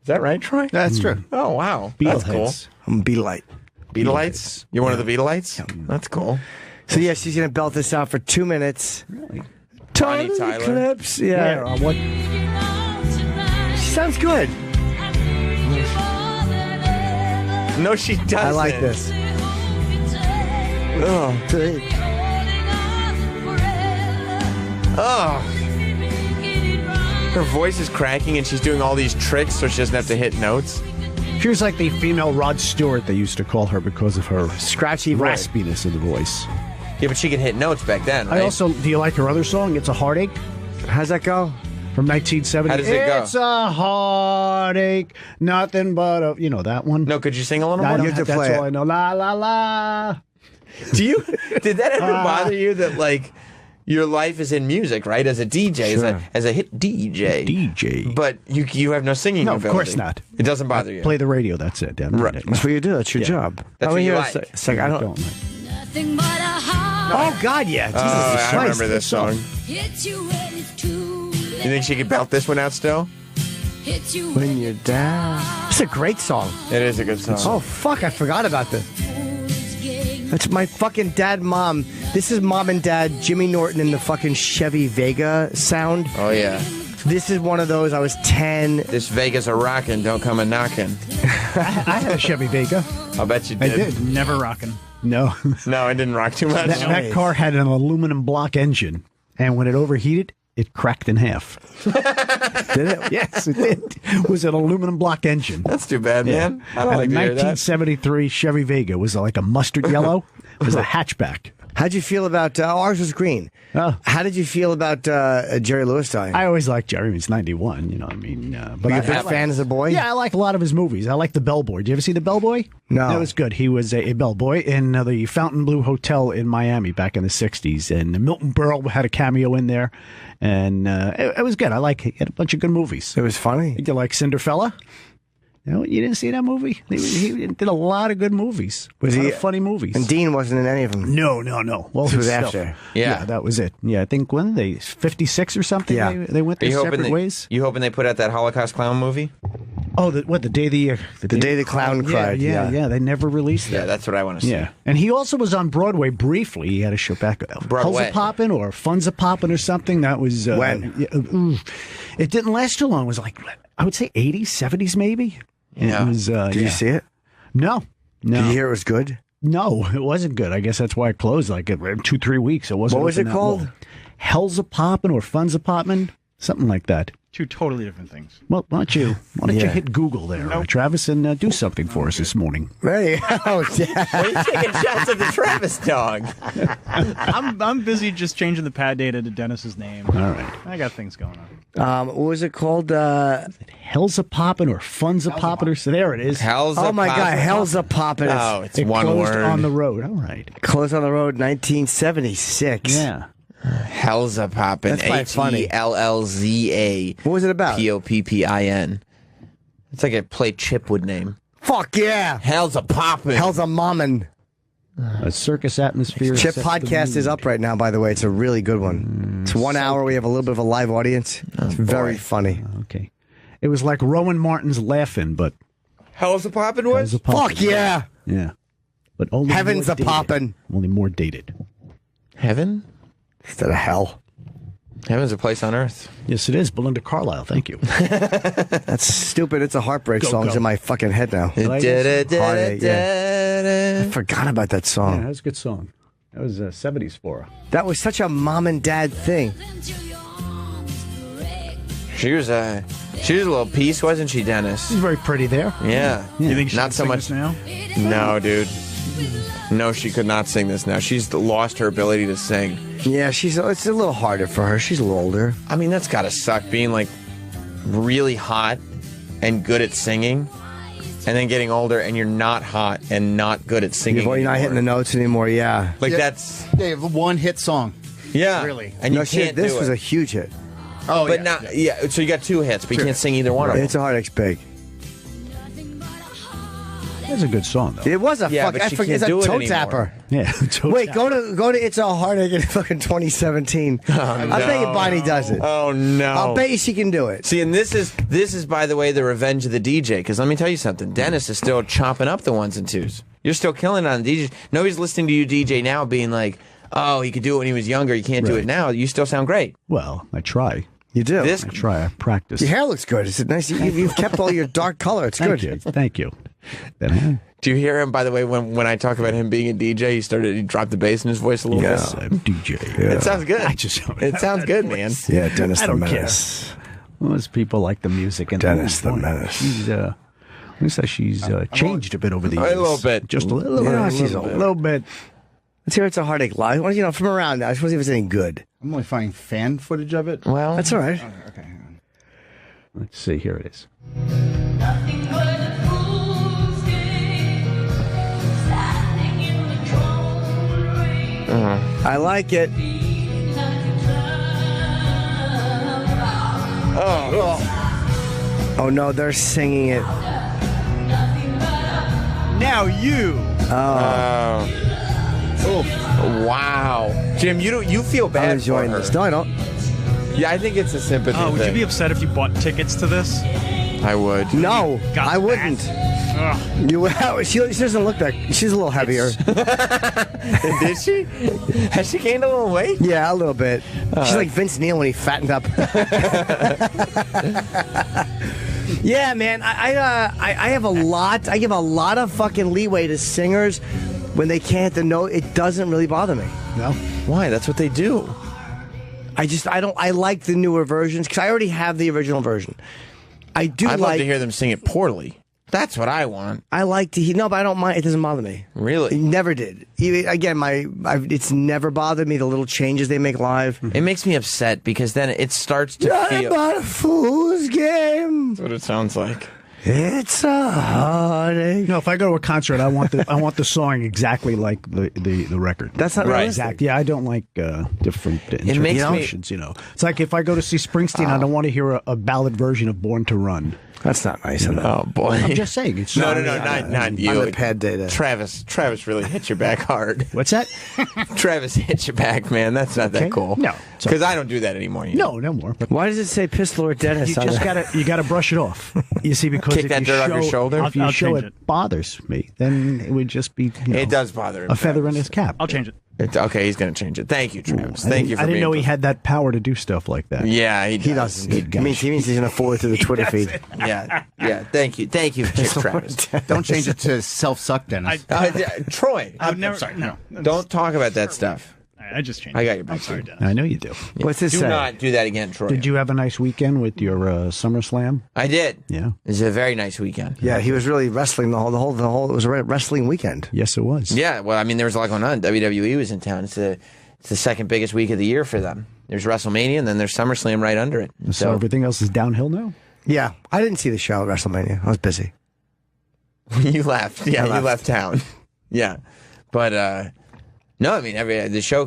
that right, Troy? That's true. Oh, wow. Beatle That's cool. hits. I'm a Beatlite. Beatleites? You're one of the Beatleites? That's cool. So, yeah, she's going to belt this out for 2 minutes. Really? Total Tyler. eclipse. Yeah. What? She sounds good. No, she doesn't. I like this. Oh. Oh. Her voice is cracking and she's doing all these tricks so she doesn't have to hit notes. She was like the female Rod Stewart, they used to call her because of her scratchy raspiness of the voice. Yeah, but she could hit notes back then, right? I also, do you like her other song, It's a Heartache? How's that go? From 1970. How does it go? It's a heartache, nothing but a... You know that one? No, could you sing a little more? I don't You have have, to play that's all it. I know. La, la, la. Did that ever bother you that, like, your life is in music, right? As a DJ, Sure. as a hit DJ. DJ. But you have no singing No, of ability. course not. It doesn't bother you. Play the radio, that's it. Damn Right. it. That's what you do. That's your job. That's what you like. It's like, I don't. Nothing but a heart. Oh, God, yeah. Jesus I Christ. remember this song. You think she could belt this one out still? When you're down. It's a great song. It is a good song. Oh, fuck, I forgot about this. That's my fucking dad, mom. This is mom and dad, Jimmy Norton and the fucking Chevy Vega sound. Oh, yeah. This is one of those, I was 10. This Vega's a rockin', don't come a knockin'. I had a Chevy Vega. I'll bet you I did. did. Never rocking. No. No, it didn't rock too much. That car had an aluminum block engine, and when it overheated, it cracked in half. Did it? Yes, it did. It was an aluminum block engine. That's too bad, man. I don't And like a to hear that. 1973 Chevy Vega. It was like a mustard yellow. It was a hatchback. How'd you feel about ours was green? How did you feel about Jerry Lewis dying? I always liked Jerry. He's 91, you know what I mean? Were you a big fan as a boy? Yeah, I like a lot of his movies. I like The Bellboy. Did you ever see The Bellboy? No. That was good. He was a bellboy in the Fontainebleau Hotel in Miami back in the 60s. And Milton Berle had a cameo in there. And it was good. He had a bunch of good movies. It was funny. Did you like Cinderella? No, you didn't see that movie? He did a lot of good movies. Was a lot he of funny movies? And Dean wasn't in any of them. No. Well, This his was stuff. after. Yeah, that was it. Yeah, I think when they 56 or something. Yeah. they went their separate they, ways. You hoping they put out that Holocaust clown movie? Oh, the day the day the clown cried. Yeah. They never released that. Yeah, that's what I want to see. Yeah, and he also was on Broadway briefly. He had a show back Broadway. Hell's a Poppin' or Fun's a Poppin' or something. That was when it didn't last too long. It was like I would say 80s, 70s maybe. Yeah. It was, Did you see it? No. Did you hear it was good? No, it wasn't good. I guess that's why it closed like 2-3 weeks. It wasn't. What was it open that called? long. Hell's a Poppin' or Fun's a Poppin', something like that. Two totally different things. Well, why don't you Yeah. hit Google there, Travis, and do something for us this morning? Hey, oh, Why are you taking shots at the Travis dog? I'm busy just changing the pad data to Dennis's name. All right. I got things going on. what was it called? Hell's a Poppin' or Fun's a Poppin' or so there it is. Hell's a Oh my God, Poppin'. Hell's a Poppin'. Oh, it's It one closed word. on the road. All right. Closed on the road, 1976. Yeah. Hell's a Poppin'. That's quite funny. HELLZA. What was it about? POPPIN. It's like a play Chipwood name. Fuck yeah. Hell's a Poppin'. Hell's a mommin'. A circus atmosphere. Chip sets the podcast is mood. up right now, by the way. It's a really good one. It's 1 hour. We have a little bit of a live audience. It's very funny. Okay. It was like Rowan Martin's Laughing, but Hell's a Poppin' Hell's was? a Poppin'. Fuck yeah. Yeah. But only Heaven's more a dated. poppin'. Only more dated. Heaven? Instead of hell. Heaven's a place on earth. Yes, it is. Belinda Carlisle. Thank you. That's stupid. It's a heartbreak Go, song. It's go. in my fucking head now. Heartache, I forgot about that Yeah, song. that was a good song. That was 70s for her. That was such a mom and dad thing. She was a little piece, wasn't she, Dennis? She's very pretty there. Yeah. You think she Not can so sing much this now? No, dude. No, she could not sing this now. She's lost her ability to sing. Yeah, it's a little harder for her. She's a little older. I mean, that's gotta suck being like really hot and good at singing, and then getting older and you're not hot and not good at singing. You're not hitting the notes anymore. Yeah, Like Yeah. that's They have a one-hit song. yeah, Really? And you no, can't this do was it. a huge hit. Oh, but yeah. not yeah. So you got 2 hits, but you can't sing either one of them. It's a heartache's big. That's a good song, though. It was a Yeah, fuck. but I she forget. It's can't a do it toe anymore. tapper. Yeah. Wait, go to It's a Heartache in fucking 2017. I bet you Bonnie does it. Oh no! I'll bet you she can do it. See, and this is by the way the revenge of the DJ. Because let me tell you something, Dennis is still chopping up the 1s and 2s. You're still killing it on the DJ. Nobody's listening to you DJ now, being like, "Oh, he could do it when he was younger. You can't do it now." You still sound great. Well, I try. You do. This I try. I practice. Your hair looks good. Is it nice? You've kept all your dark color. It's Thank good. you. Thank you. Then, Do you hear him? By the way, when I talk about him being a DJ, he dropped the bass in his voice a little yes, bit. I'm DJ. It sounds good. I just it sounds good, man. Yeah, Dennis I the don't care. Menace. Most people like the music. And Dennis the boy, Menace. She's, let me say she's changed a bit over the years. A little bit. Just a little, Yeah, bit. she's a old. little bit. Let's hear It's a Heartache live. Well, from around now. I just want to see if it's any good. I'm only finding fan footage of it. Well, That's all right. Okay, hang on. Let's see. Here it is. I like it. Oh no, they're singing it. Now you. Oh. Wow, Jim, you feel bad. I'm enjoying for her. this. No, I don't. Yeah, I think it's a sympathy Oh, would you thing. be upset if you bought tickets to this? I would. No, I wouldn't. You would. She doesn't look that. She's a little heavier. Did she? Has she gained a little weight? Yeah, a little bit. She's like Vince Neil when he fattened up. Yeah, man. I have a lot. I give a lot of fucking leeway to singers when they can't hit the note. It doesn't really bother me. No. Why? That's what they do. I like the newer versions because I already have the original version. I'd love to hear them sing it poorly. That's what I want. I like to hear. No, but I don't mind. It doesn't bother me. Really? It never did. Again, it's never bothered me, the little changes they make live. It makes me upset because then it starts to feel... not a fool's game. That's what it sounds like. It's a heartache. No, if I go to a concert, I want the song exactly like the record. That's not right. realistic. Yeah, I don't like different makes interpretations. It's like if I go to see Springsteen, I don't want to hear a ballad version of Born to Run. That's not nice. Oh boy! I'm just saying. It's No, not you. On the pad data. Travis really hit your back hard. What's that? Travis hit your back, man. That's not that cool. No, because I don't do that anymore. No more. But why does it say Pistol or Dennis? you just gotta brush it off. You see, because Kick if that you dirt off your show- shoulder? If you I'll show change it bothers me, then it would just be. It does bother him. A feather in his cap. I'll change it. Okay, he's going to change it. Thank you, Travis. Thank you for I didn't being know he close. had that power to do stuff like that. Yeah, he doesn't. Good He means he's going to forward to the Twitter feed. Yeah. Thank you, Travis. Don't change it to self-suck, Dennis. Troy, I would never. No. don't talk about that stuff. I just changed I it. got your back. I'm sorry, Dennis. I know you do. What's this Do say? not do that again, Troy. Did you have a nice weekend with your SummerSlam? I did. Yeah. It was a very nice weekend. Yeah, he was really wrestling the whole. It was a wrestling weekend. Yes, it was. Yeah, well, I mean, there was a lot going on. WWE was in town. It's the second biggest week of the year for them. There's WrestleMania, and then there's SummerSlam right under it. So everything else is downhill now? Yeah, I didn't see the show at WrestleMania. I was busy. You left. Yeah, I you left town. Yeah, but no, I mean, the show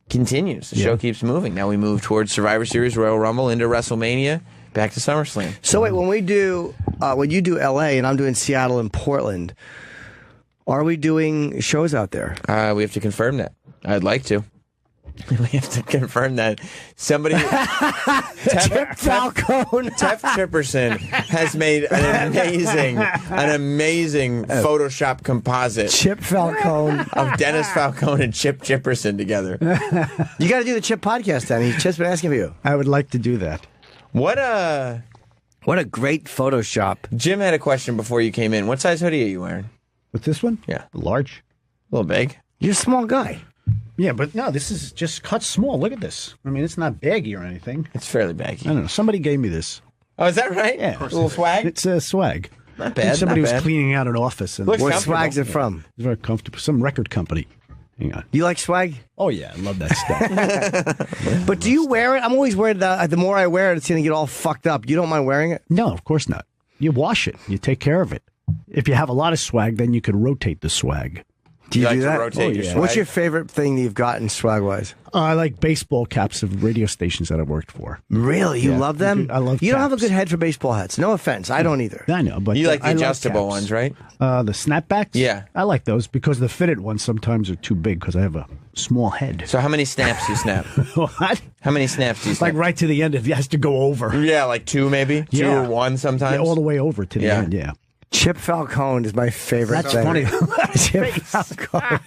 continues. The show keeps moving. Now we move towards Survivor Series, Royal Rumble, into WrestleMania, back to SummerSlam. So wait, when you do LA and I'm doing Seattle and Portland, are we doing shows out there? We have to confirm that. I'd like to. We have to confirm that. Somebody, Chip Falcone. Tef Chipperson has made an amazing Photoshop composite. Chip Falcone of Dennis Falcone and Chip Chipperson together. You got to do the Chip podcast, then. Chip's been asking for you. I would like to do that. What a great Photoshop. Jim had a question before you came in. What size hoodie are you wearing? With this one? Yeah. Large. A little big. You're a small guy. Yeah, but no, this is just cut small. Look at this. I mean, it's not baggy or anything. It's fairly baggy. I don't know. Somebody gave me this. Oh, is that right? Yeah. A little swag? It's a swag. Not bad. Somebody not was bad. cleaning out an office. And What swag's it from? It's very comfortable. Some record company. Hang on. You like swag? Oh, yeah. I love that stuff. But do you wear it? I'm always worried that the more I wear it, it's going to get all fucked up. You don't mind wearing it? No, of course not. You wash it. You take care of it. If you have a lot of swag, then you could rotate the swag. Do you like do to that? rotate your swag? What's your favorite thing that you've gotten swag-wise? I like baseball caps of radio stations that I've worked for. Really? You Yeah, love them? I love You don't have a caps. good head for baseball hats. No offense. I don't either. I know, but You like the I love adjustable caps. ones, right? The snapbacks? Yeah. I like those because the fitted ones sometimes are too big because I have a small head. So how many snaps do you snap? What? How many snaps do you snap? Like right to the end, it has to go over. Yeah, like two maybe? Two Yeah. or one sometimes? Yeah, all the way over to the Yeah. end, yeah. Chip Falcone is my favorite That's thing. funny. Chip Falcone.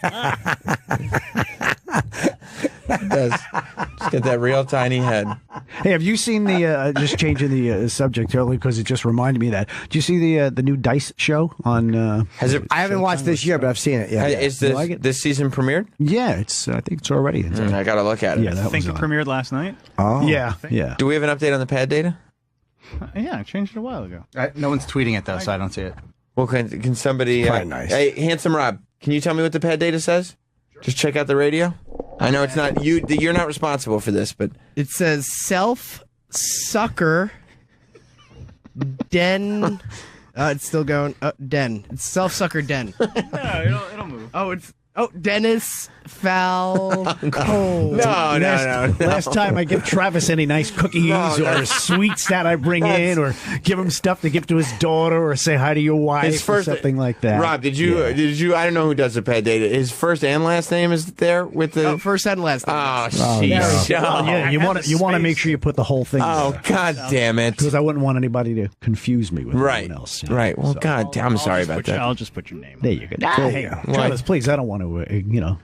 It does. Just get that real tiny head. Hey, have you seen the, just changing the subject earlier because it just reminded me of that. Do you see the new Dice show on... Has it? I haven't watched this year, but I've seen it. Yeah. Is You this, like it? this season premiered? Yeah, it's. I think it's already. I got to look at it. Yeah, I that think was it on. premiered last night. Oh. Yeah, yeah. Do we have an update on the pad data? Yeah, I changed it a while ago. No one's tweeting it, though, so I don't see it. Well, can somebody... Quite nice. Hey, Handsome Rob, can you tell me what the pad data says? Just check out the radio. I know it's not you. You're not responsible for this, but It says self-sucker den. It's still going. Den. It's self-sucker den. No, it'll move. Oh, it's Oh, Dennis Falco. Last time I give Travis any nice cookies or sweets that I bring in, or give him stuff to give to his daughter, or say hi to your wife, or something like that. Rob, did you? I don't know who does the pet data. His first and last name is there with the first and last name. Oh, jeez. jeez. Yeah, you want to make sure you put the whole thing. Oh, God damn it! Because I wouldn't want anybody to confuse me with right. anyone else. Right. Well, God damn, I'm sorry about that. I'll just put your name. There you go. Hey, Travis, please, I don't want to,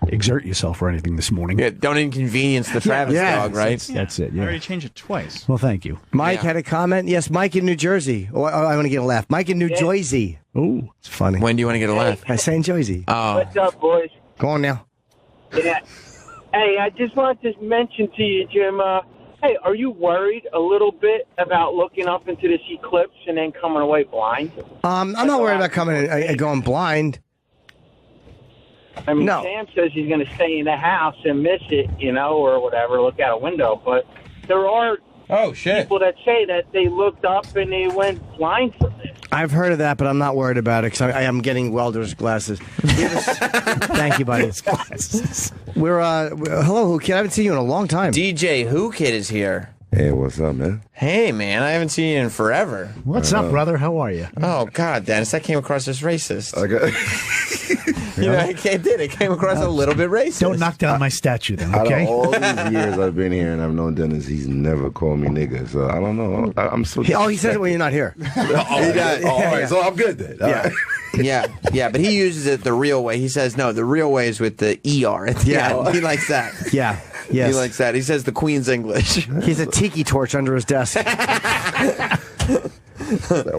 exert yourself or anything this morning. Yeah, don't inconvenience the Travis dog, right? That's it. I Yeah. already changed it twice. Well, thank you. Mike had a comment. Yes, Mike in New Jersey. Oh, I want to get a laugh. Mike in New Jersey. Ooh, it's funny. When do you want to get a laugh? I say in Jersey. Oh. What's up, boys? Go on now. Yeah. Hey, I just wanted to mention to you, Jim. Hey, are you worried a little bit about looking up into this eclipse and then coming away blind? I'm not worried about coming and going blind. I mean, Sam says he's going to stay in the house and miss it, or whatever, look out a window. But there are people that say that they looked up and they went blind from this. I've heard of that, but I'm not worried about it because I am getting welder's glasses. Thank you, buddy. We're hello, Who Kid. I haven't seen you in a long time. DJ Who Kid is here. Hey, what's up, man? Hey, man, I haven't seen you in forever. What's up, brother? How are you? Oh, God, Dennis, that came across as racist. Okay. It came across a little bit racist. Don't knock down my statue, then, okay? Out of all these years I've been here and I've known Dennis, he's never called me nigga. So I don't know. I'm so. He says it when you're not here. He does. All right, so I'm good then. Yeah, but he uses it the real way. He says, no, the real way is with the ER at the end. He likes that. Yeah. Yes. He likes that. He says the Queen's English. He's a tiki torch under his desk. That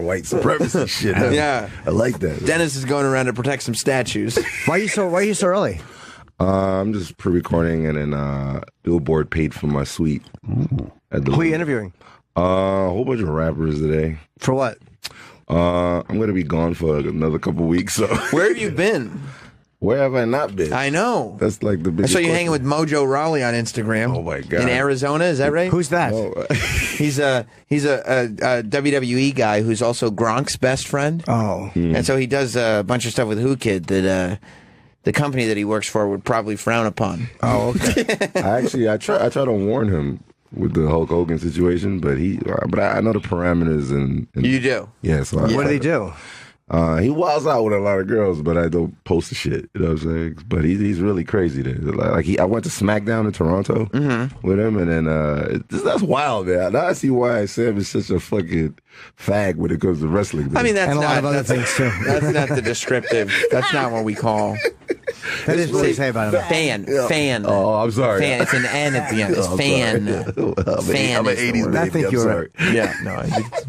white supremacy shit. Yeah. I like that. Dennis is going around to protect some statues. Why are you so early? I'm just pre-recording, and then Billboard paid for my suite. At the Who are you interviewing? A whole bunch of rappers today. For what? I'm going to be gone for another couple weeks. So Where have you been? Where have I not been? I know. That's like the I biggest saw you question. hanging with Mojo Raleigh on Instagram. Oh my God! In Arizona, is that right? Who's that? He's a WWE guy who's also Gronk's best friend. Oh, and so he does a bunch of stuff with Who Kid that the company that he works for would probably frown upon. Oh, okay. I try to warn him with the Hulk Hogan situation, but I know the parameters and you do. Yeah. So what did he do? He wilds out with a lot of girls, but I don't post the shit. You know what I'm saying? But he's really crazy. There. I went to SmackDown in Toronto with him, and then that's wild, man. Now I see why Sam is such a fucking fag when it comes to wrestling. Man. I mean, that's and a not, lot of other things too. That's not the descriptive. That's not what we call. That is what you say about him. Fan. Oh, I'm sorry. Fan. It's an N at the end. It's fan. Fan. I'm an 80s baby. I think I'm you're sorry. right. Yeah, no.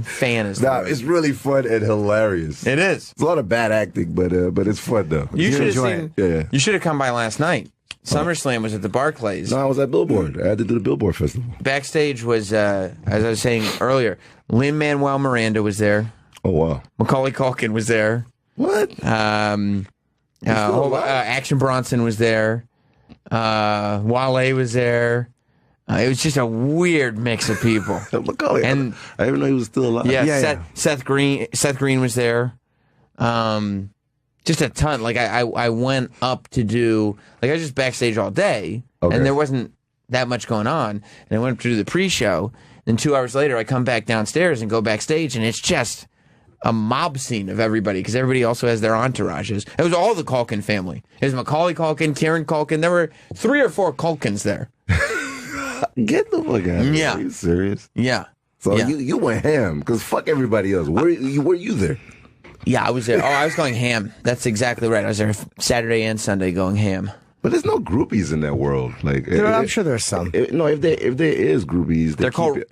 Fan is. Nah, it's really fun and hilarious. It is. It's a lot of bad acting, but it's fun though. You should have seen. Yeah. You should have come by last night. SummerSlam was at the Barclays. No, I was at Billboard. I had to do the Billboard Festival. Backstage was, as I was saying earlier, Lin-Manuel Miranda was there. Oh, wow. Macaulay Culkin was there. What? Action Bronson was there. Wale was there. It was just a weird mix of people. Macaulay, and I didn't even know he was still alive. Yeah, Seth Green was there. Just a ton. Like I went up to do I was just backstage all day, and there wasn't that much going on. And I went up to do the pre-show. Then 2 hours later, I come back downstairs and go backstage, and it's just a mob scene of everybody because everybody also has their entourages. It was all the Culkin family. It was Macaulay Culkin, Kieran Culkin. There were 3 or 4 Culkins there. Get the fuck out of here. Yeah. Are you serious? Yeah. So Yeah. you went ham because fuck everybody else. Were you there? Yeah, I was there. Oh, I was going ham. That's exactly right. I was there Saturday and Sunday going ham. But there's no groupies in that world. Like I'm sure there's some. If there is groupies, They're called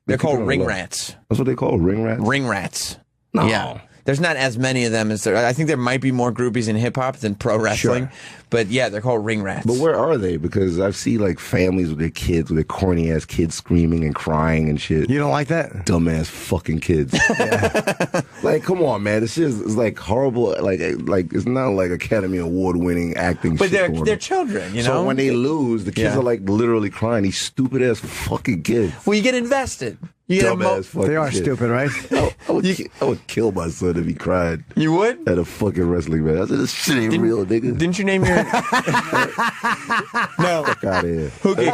ring low. rats. That's what they call ring rats. Ring rats. No. Yeah. There's not as many of them as there. I think there might be more groupies in hip hop than pro wrestling, but yeah, they're called ring rats. But where are they? Because I've seen like families with their kids, with their corny ass kids screaming and crying and shit. You don't like that? Dumbass fucking kids. Like, come on, man. This shit is like horrible. Like it's not like Academy Award winning acting. But shit they're children, you know. So when they lose, the kids are like literally crying. These stupid ass fucking kids. Well, you get invested. You get dumbass fucking They are kid. stupid, right? I would kill my son if he cried. You would? At a fucking wrestling match. I said, this shit ain't real, nigga. Didn't you name your... No. Fuck out of here. Okay,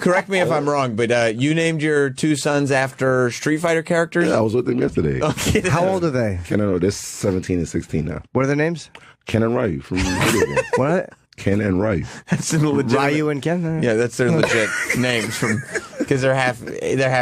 correct me if I'm wrong, but you named your two sons after Street Fighter characters? Yeah, I was with them yesterday. Okay. How old are they? Ken and they're 17 and 16 now. What are their names? Ken and Ryu from video games. What? Ken and Ryu. That's a legit. Ryu and Ken? Yeah, that's their legit names from because they're half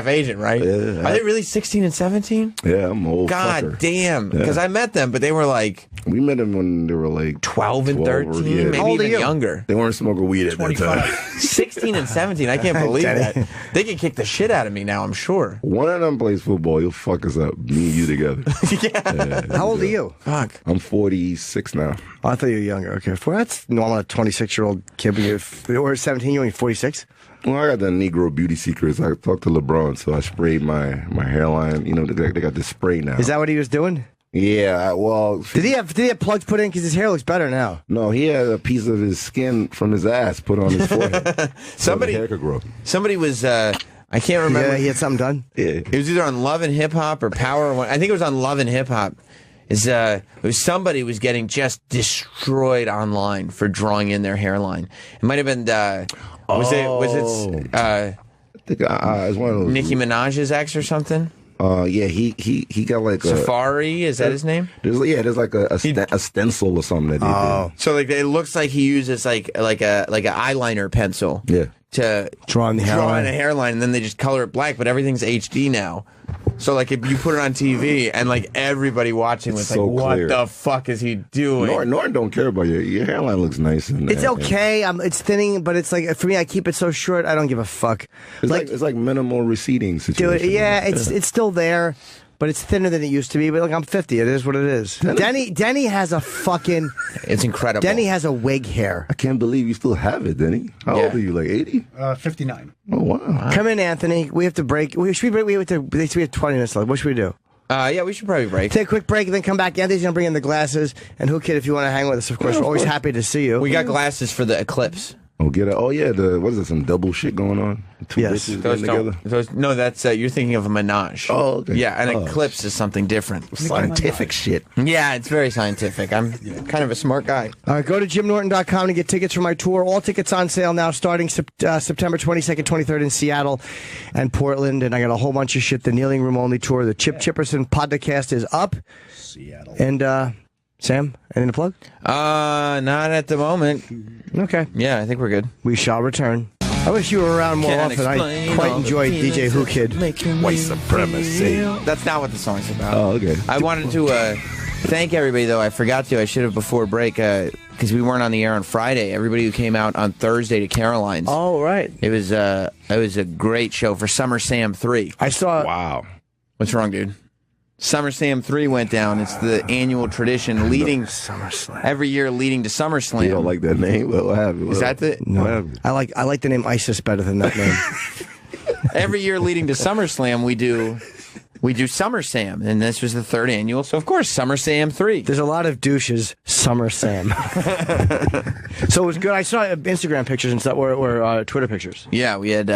Asian, right? Yeah. Are they really 16 and 17? Yeah, I'm an old God fucker. damn! Because I met them, but they were like we met them when they were like 12 and 13, yeah. maybe even younger. They weren't smoking weed at that time. 16 and 17. I can't believe that. They could kick the shit out of me now, I'm sure. One of them plays football. You'll fuck us up. Me and you together. Yeah, How old are you? Fuck. I'm 46 now. Oh, I thought you were younger. Okay. Well, that's normal. A 26-year-old kid when you're, or 17, you're only 46? Well, I got the Negro beauty secrets. I talked to LeBron, so I sprayed my hairline. You know, they got this spray now. Is that what he was doing? Yeah, well... Did he have plugs put in? Because his hair looks better now. No, he had a piece of his skin from his ass put on his forehead. Somebody, so the hair could grow. somebody was... I can't remember. Yeah, he had something done? Yeah. It was either on Love and Hip Hop or Power. I think it was on Love and Hip Hop. It was somebody was getting just destroyed online for drawing in their hairline. It might have been was it I think it's one of those. Nicki Minaj's ex or something? Yeah, he got like Safari, is that his name? There's like a stencil or something that he did. So like it looks like he uses like an eyeliner pencil. Yeah. To draw in the hairline, and then they just color it black, but everything's HD now. So like if you put it on TV and like everybody watching was so like, clear. what the fuck is he doing? Norton don't care about your hairline looks nice and It's okay. It's thinning, but it's like for me, I keep it so short. I don't give a fuck. It's like minimal receding situation. Dude, yeah, it's still there, but it's thinner than it used to be. But like I'm 50, it is what it is. Denny has a fucking. It's incredible. Denny has a wig hair. I can't believe you still have it, Denny. How old are you? Like 80? 59. Oh wow! Come in, Anthony. We have to break. We have 20 minutes left. What should we do? Yeah, we should probably break. Take a quick break and then come back. Anthony's gonna bring in the glasses. And Who Kid, if you want to hang with us, of course, we're always happy to see you. We got glasses for the eclipse. Oh, get it. Oh yeah, what is it? Some double shit going on? Two bitches getting together. No, that's you're thinking of a menage. Oh, okay. Yeah, an eclipse is something different. Scientific shit. Yeah, it's very scientific. I'm kind of a smart guy. All right, go to JimNorton.com to get tickets for my tour. All tickets on sale now, starting September 22nd, 23rd in Seattle and Portland. And I got a whole bunch of shit. The Kneeling Room Only tour. The Chip Chipperson podcast is up. Seattle. And Sam, anything to plug? Not at the moment. Okay. Yeah, I think we're good. We shall return. I wish you were around more often. I quite enjoyed DJ Who Kid. White supremacy. That's not what the song's about. Oh, okay. I wanted to thank everybody, though. I forgot to. I should have before break because we weren't on the air on Friday. Everybody who came out on Thursday to Caroline's. Oh, right. It was a great show for Summer Sam 3. I saw. Wow. What's wrong, dude? Summer Sam 3 went down. It's the annual tradition leading SummerSlam every year, leading to SummerSlam. You don't like that name? What happened? Is that the? No, I like the name ISIS better than that name. Every year leading to SummerSlam, we do Summer Sam, and this was the third annual. So of course, Summer Sam 3. There's a lot of douches. Summer Sam. So it was good. I saw Instagram pictures and stuff, or Twitter pictures. Yeah, we had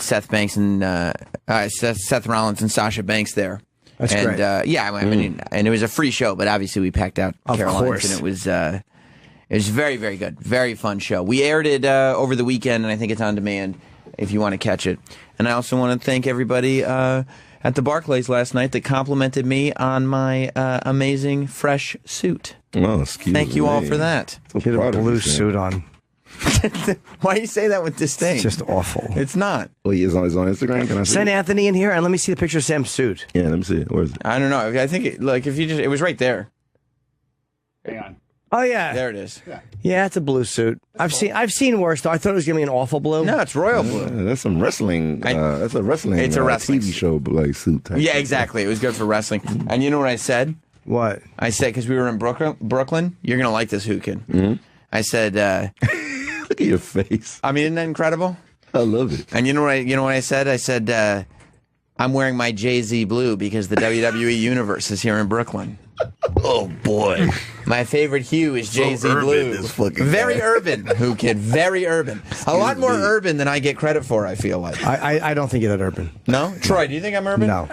Seth Banks and Seth Rollins and Sasha Banks there. That's and, great. Yeah, I mean, and it was a free show, but obviously we packed out Of Caroline's, course. and it was very, very good, very fun show. We aired it over the weekend, and I think it's on demand if you want to catch it. And I also want to thank everybody at the Barclays last night that complimented me on my amazing fresh suit. Oh, excuse Thank you all me. for that. So Get a proud of blue you, Sam. suit on. Why do you say that with disdain? It's just awful. It's not. Oh, he's on Instagram. Can I see Send it? Anthony in here and let me see the picture of Sam's suit. Yeah, let me see it. Where is it? I don't know. I think it was right there. Hang on. Oh yeah, There it is. yeah, it's a blue suit. I've seen worse though. I thought it was gonna be an awful blue. No, it's royal blue. Yeah, that's some wrestling. That's a wrestling. It's a wrestling TV show, but like suit type. Yeah, exactly. It was good for wrestling. And you know what I said? What? I said, because we were in Brooklyn, you're going to like this Who Kid. Mm-hmm. I said, Look at your face. I mean, isn't that incredible? I love it. And you know what I said? I said, I'm wearing my Jay-Z blue because the WWE Universe is here in Brooklyn. Oh boy, my favorite hue is Jay-Z urban, blue. this fucking Very guy. urban, Who Kid. Very urban. A lot more urban than I get credit for. I feel like. I don't think you're that urban. No, Troy, do you think I'm urban? No.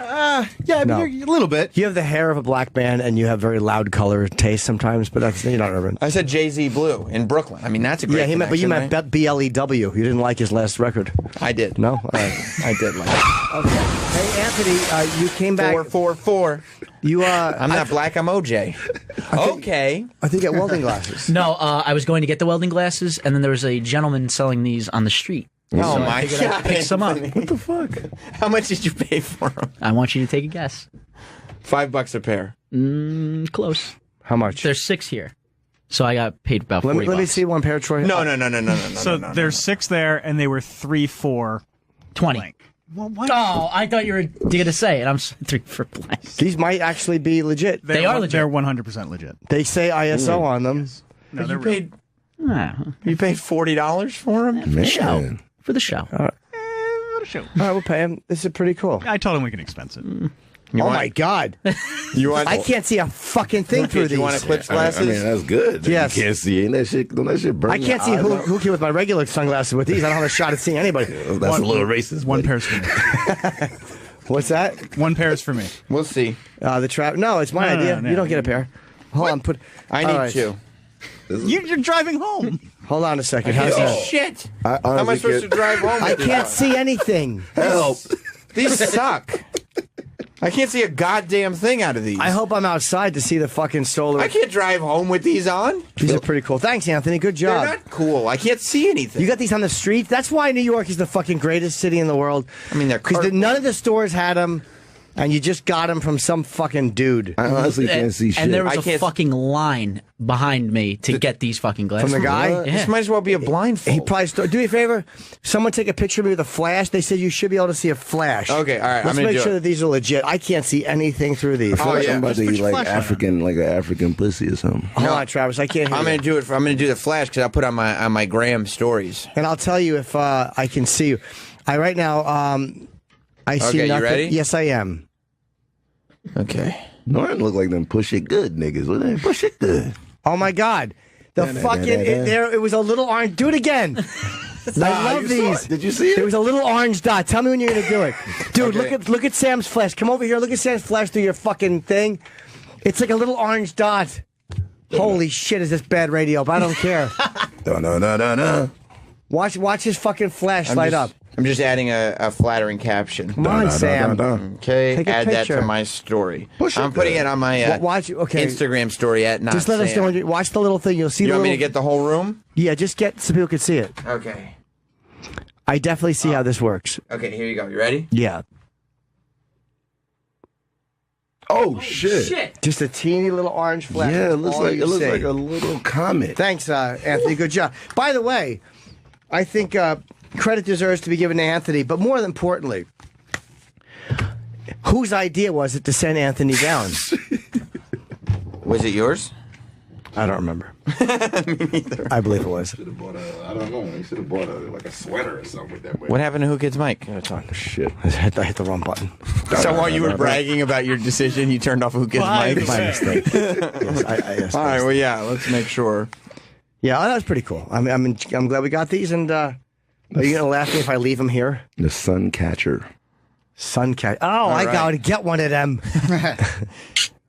Yeah, No. you're a little bit. You have the hair of a black man, and you have very loud color taste sometimes, but you're not urban. I said Jay-Z blue in Brooklyn. I mean, that's a great. Yeah, he meant, but you meant connection, BLEW. You didn't like his last record. I did. No, I did like it. Okay. Hey, Anthony, you came back. 444. You I'm not black. I'm OJ. Okay. I think you got welding glasses. No, I was going to get the welding glasses, and then there was a gentleman selling these on the street. Oh So I my figured I'd God! pick some up. What the fuck? How much did you pay for them? I want you to take a guess. $5 a pair. Close. How much? There's 6 here, so I got paid about $40. Let me see one pair, Troy. No. So there's 6 there, and they were 3 for 20. Well, what? Oh, I thought you were going to say it. I'm 3 for blank. These might actually be legit. They are legit. They're 100% legit. They say ISO on them. No, you they're paid. You paid $40 for them For the show. For the show. All right, we'll pay him. This is pretty cool. I told him we can expense it. My God. You want? I can't see a fucking thing through these. You want Eclipse glasses? I mean, that's good. Yes. You can't see. Ain't that shit? Don't that shit burn I can't see your eyes who can with my regular sunglasses with these. I don't have a shot at seeing anybody. out? That's a little racist. One buddy. pair's for me. What's that? One pair's for me. We'll see. The trap? No, it's my No, idea. no. You don't get a pair. Hold on. I All need right. 2. You're driving home. Hold on a second. How's that? Shit! I How am I supposed to drive home? I with this can't on? see anything. Help. These suck. I can't see a goddamn thing out of these. I hope I'm outside to see the fucking solar. I can't drive home with these on. These are pretty cool. Thanks, Anthony. Good job. They're not cool. I can't see anything. You got these on the street? That's why New York is the fucking greatest city in the world. I mean, they're because none of the stores had them, and you just got them from some fucking dude. I honestly can't see shit. And there was a fucking line behind me to get these fucking glasses. From the guy? Yeah. This might as well be a blindfold. He probably do me a favor. Someone take a picture of me with a flash. They said you should be able to see a flash. Okay, all right. Let's I'm gonna make do sure it. that these are legit. I can't see anything through these. I feel like I'm about to Just eat put your like flashlight on. an African pussy or something. Hold on, Travis. I can't hear I'm you. gonna do it. I'm gonna do the flash because I'll put on my Graham stories. And I'll tell you if I can see you. Right now, I see Okay, you nothing. ready? Yes, I am. Okay. Norton look like them push it good niggas. What they push it good? Oh my God. The fucking it was a little orange. Do it again. I love you these. saw it. Did you see it? There was a little orange dot. Tell me when you're gonna do it, dude. Okay. Look at Sam's flash. Come over here. Look at Sam's flash through your fucking thing. It's like a little orange dot. Holy shit! Is this bad radio? But I don't care. No. Watch his fucking flash light up. I'm just adding a flattering caption. Come on, Sam. Okay, Take a add that picture. to my story. Push it I'm putting good. it on my Watch. Okay. Instagram story at not Just let us Sam. know. When you watch the little thing. You'll see. You the want me little, to get the whole room? Yeah, just get so people can see it. Okay. I definitely see how this works. Okay, here you go. You ready? Yeah. Oh shit! Just a teeny little orange flash. Yeah, it That's looks all like you it looks see. like a little comet. Thanks, Anthony. Good job. By the way, I think credit deserves to be given to Anthony, but more importantly, whose idea was it to send Anthony down? Was it yours? I don't remember. Me neither. I believe it was. I don't know. You should have bought a sweater or something with that. What happened to Who Kids Mike? It's on. Shit. I hit the wrong button. So while you were bragging about your decision, you turned off Who Kids Mike? My mistake. Yes, All right, well, yeah, let's make sure. Yeah, that was pretty cool. I'm glad we got these. And are you gonna laugh at me if I leave them here? The sun catcher. Sun cat. Oh, I right. got to get one of them.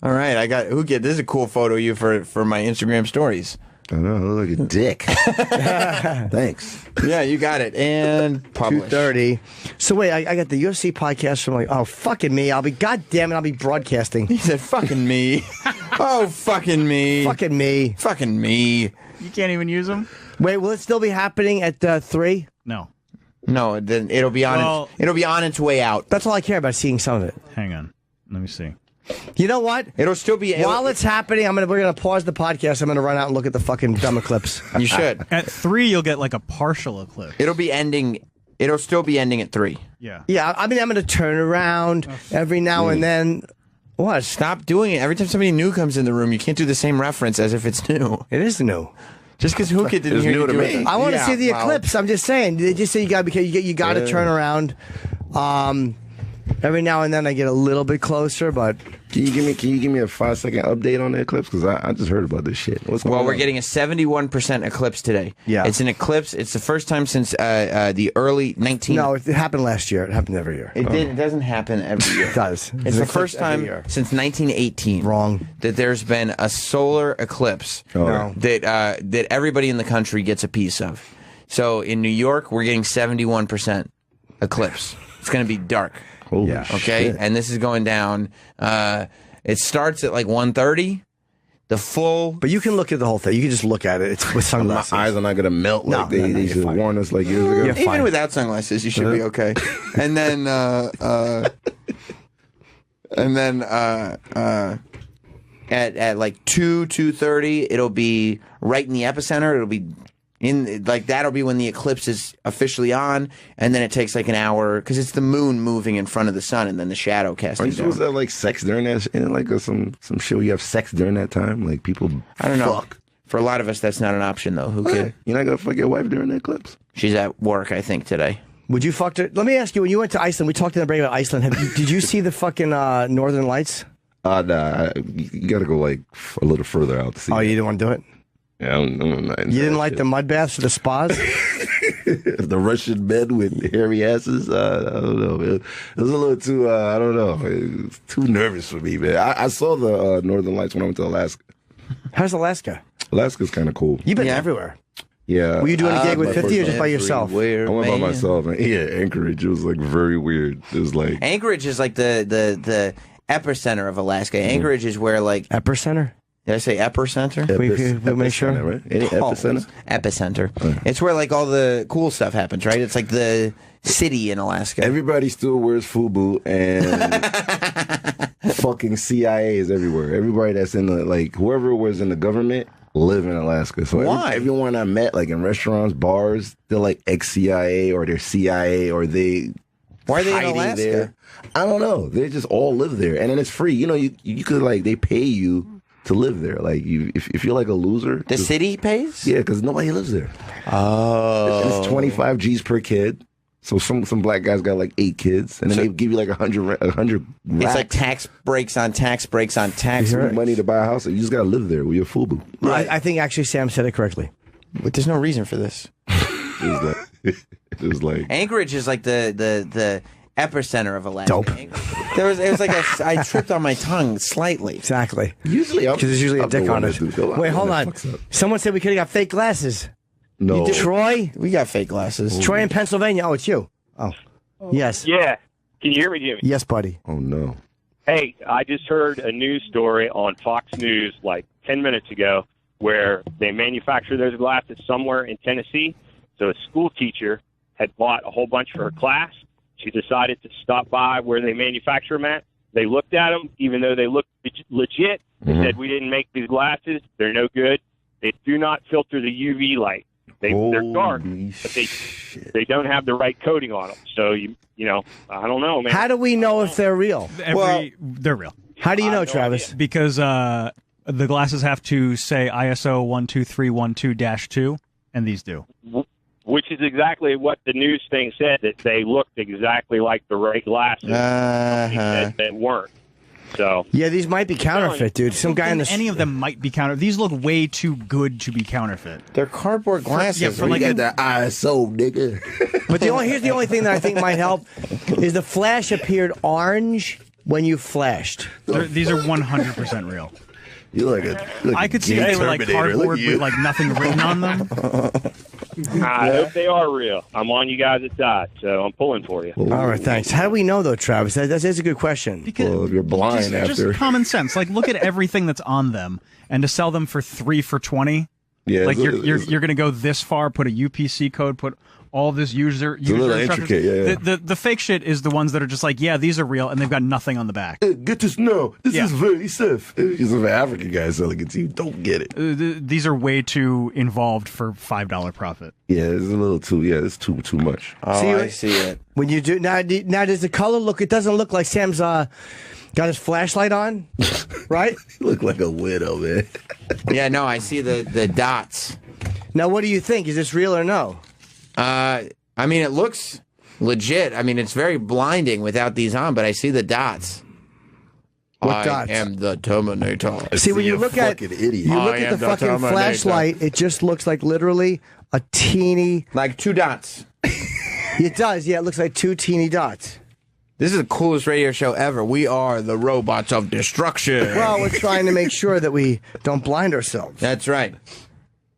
All right, I got Who Kid. This is a cool photo of you for my Instagram stories. I know, I look like a dick. Thanks. Yeah, you got it. And publish. 2:30. So wait, I got the UFC podcast from like, oh, fucking me. I'll be, goddamn it, I'll be broadcasting. He said, fucking me. Oh, fucking me. Fucking me. Fucking me. You can't even use them? Wait, will it still be happening at 3? No. No, then it'll be on. Well- It'll be on its way out. That's all I care about, seeing some of it. Hang on. Let me see. You know what? It'll still be. While it's happening, we're gonna pause the podcast. I'm gonna run out and look at the fucking dumb eclipse. You should. At 3, you'll get like a partial eclipse. It'll be ending. It'll still be ending at 3. Yeah. Yeah, I mean, I'm gonna turn around every now and then. What? Stop doing it. Every time somebody new comes in the room, you can't do the same reference as if it's new. It is new. Just because Who Kid didn't It's hear new you to do me. it. I want to Yeah, see the well, eclipse. I'm just saying. They just say you got to turn around. Every now and then I get a little bit closer, but Can you give me a 5-second update on the eclipse? Because I just heard about this shit. What's going Well, on? we're getting a 71% eclipse today. Yeah. It's an eclipse. It's the first time since the early 19... No, it happened last year. It happened every year. It doesn't happen every year. It does. It's the first time since 1918 that there's been a solar eclipse that everybody in the country gets a piece of. So in New York, we're getting 71% eclipse. It's going to be dark. Holy okay, shit. and this is going down. It starts at like 1:30. The full, but you can look at the whole thing. You can just look at it. It's with sunglasses. My eyes are not going to melt like they used to warn us like years ago. You're even fine. without sunglasses, you should be okay. And then, at like 2:30, it'll be right in the epicenter. It'll be that'll be when the eclipse is officially on, and then it takes like an hour because it's the moon moving in front of the sun, and then the shadow casting. Aren't you supposed to have like sex during that? And like some shit where you have sex during that time? Like people, I don't know. fuck. For a lot of us, that's not an option though. Who could? You're not gonna fuck your wife during the eclipse? She's at work, I think, today. Would you fuck her? Let me ask you. When you went to Iceland, we talked in the break about Iceland. Did you see the fucking Northern Lights? Nah. You got to go like a little further out to see. Oh, you didn't want to do it? Yeah, I'm not into You didn't that like shit. the mud baths or the spas? The Russian men with hairy asses. I don't know. It was a little too. I don't know. It was too nervous for me, man. I saw the Northern Lights when I went to Alaska. How's Alaska? Alaska's kind of cool. You've been everywhere. Yeah. Were you doing a gig with my 50 or first just by time. yourself? I went by myself. Man. Yeah, Anchorage. It was like very weird. It was like Anchorage is like the epicenter of Alaska. Anchorage is where like epicenter. Did I say epicenter? We make sure. Right? Any epicenter? Epicenter. It's where like all the cool stuff happens, right? It's like the city in Alaska. Everybody still wears FUBU and fucking CIA is everywhere. Everybody that's in the like whoever was in the government live in Alaska. So Why? everyone I met like in restaurants, bars, they're like ex-CIA or they're CIA or they. Why are they in hiding Alaska? there. I don't know. They just all live there, and then it's free. You know, you could like they pay you to live there. Like you, if you're like a loser, The city pays? yeah, because nobody lives there. Oh. It's 25 G's per kid. So some black guys got like 8 kids, and then they give you like 100 It's like tax breaks on tax breaks on tax. money to buy a house. You just gotta live there with your FUBU. I think actually Sam said it correctly. But there's no reason for this. It was like Anchorage is like the epicenter of Alaska. Dope. It was like I tripped on my tongue slightly. Exactly. usually Because there's usually a I'm the dick one on that it. do- Wait, hold that on. fucks up. Someone said we could have got fake glasses. No. Troy? We got fake glasses. Troy in Pennsylvania. Oh, it's you. Oh. Yes. Yeah. Can you hear me, Jimmy? Yes, buddy. Oh no. Hey, I just heard a news story on Fox News like 10 minutes ago where they manufacture those glasses somewhere in Tennessee. So a school teacher had bought a whole bunch for her class. She decided to stop by where they manufacture them at. They looked at them, even though they looked legit. They said, we didn't make these glasses. They're no good. They do not filter the UV light. They're dark, but they don't have the right coating on them. So, you know, I don't know, man. How do we know if they're real? They're real. How do you know, Travis? Because the glasses have to say ISO 12312-2, and these do. Which is exactly what the news thing said, that they looked exactly like the right glasses. Somebody said they weren't. So Yeah, these might be counterfeit, dude. Some guy in the Any of them might be counterfeit. These look way too good to be counterfeit. They're cardboard glasses. for like You got that ISO, nigga. But here's the only thing that I think might help is the flash appeared orange when you flashed. These are 100% real. You like I could see if they were like cardboard with like nothing written on them. I hope they are real. I'm on you guys' side, so I'm pulling for you. All right, thanks. How do we know, though, Travis? That's a good question. Well, if you're blind Just common sense. Like, look at everything that's on them, and to sell them for $3 for $20. Yeah, like it's- you're going to go this far, put a UPC code, put all this user a little instructions. intricate, yeah. The fake shit is the ones that are just like, yeah, these are real, and they've got nothing on the back. Get this no. This is very safe. It's an African guy selling it to you. Don't get it. These are way too involved for $5 profit. Yeah, it's a little too. Yeah, it's too much. I see it. When you do now, does the color look? It doesn't look like Sam's got his flashlight on, right? You look like a widow, man. Yeah, no, I see the dots. Now, what do you think? Is this real or no? I mean, it looks legit. I mean, it's very blinding without these on, but I see the dots. I am the Terminator. See, when you look at idiot. you look I at am the the fucking Terminator. flashlight, it just looks like literally a teeny. Like 2 dots. It does, yeah. It looks like 2 teeny dots. This is the coolest radio show ever. We are the robots of destruction. Well, we're trying to make sure that we don't blind ourselves. That's right.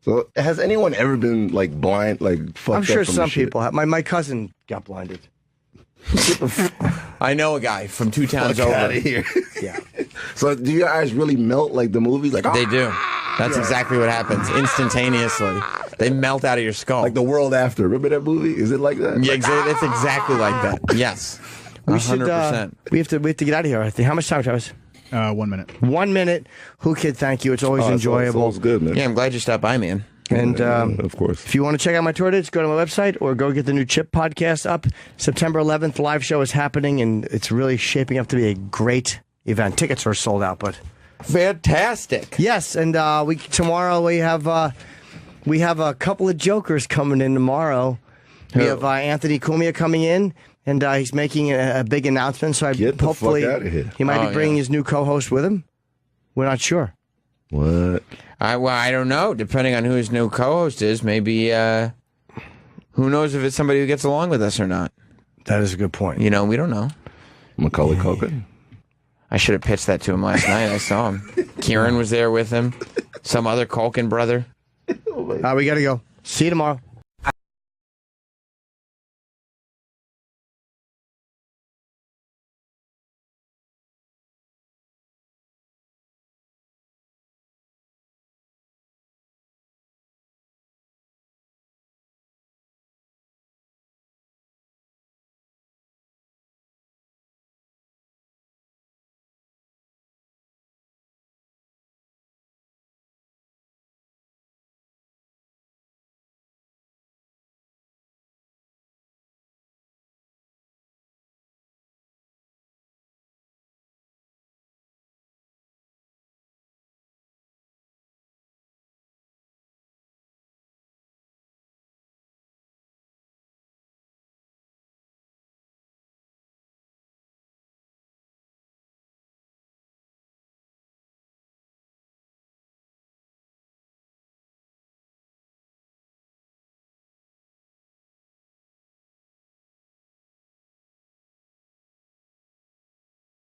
So, has anyone ever been like blind, like fucked I'm sure up from some the shit? people have. My cousin got blinded. I know a guy from 2 towns Fuck over. outta here. Yeah. So, do your eyes really melt like the movies? Like They do. That's exactly what happens instantaneously. They melt out of your skull. Like The World After. Remember that movie? Is it like that? Yeah, it's exactly like that. Yes. We should. 100%. We have to get out of here. I think. How much time, Travis? 1 minute. 1 minute. Who Kid? Thank you. It's always enjoyable. It's good, man. Yeah, I'm glad you stopped by, man. And of course, if you want to check out my tour dates, go to my website or go get the new Chip podcast up. September 11th, the live show is happening, and it's really shaping up to be a great event. Tickets are sold out, but fantastic. Yes, and tomorrow we have a couple of jokers coming in tomorrow. We have Anthony Cumia coming in, and he's making a big announcement. So hopefully fuck outta here. he might be bringing his new co-host with him. We're not sure. What? I don't know. Depending on who his new co-host is, maybe who knows if it's somebody who gets along with us or not. That is a good point. You know, we don't know. Macaulay Culkin. I should have pitched that to him last night. I saw him. Kieran was there with him. Some other Culkin brother. We got to go. See you tomorrow.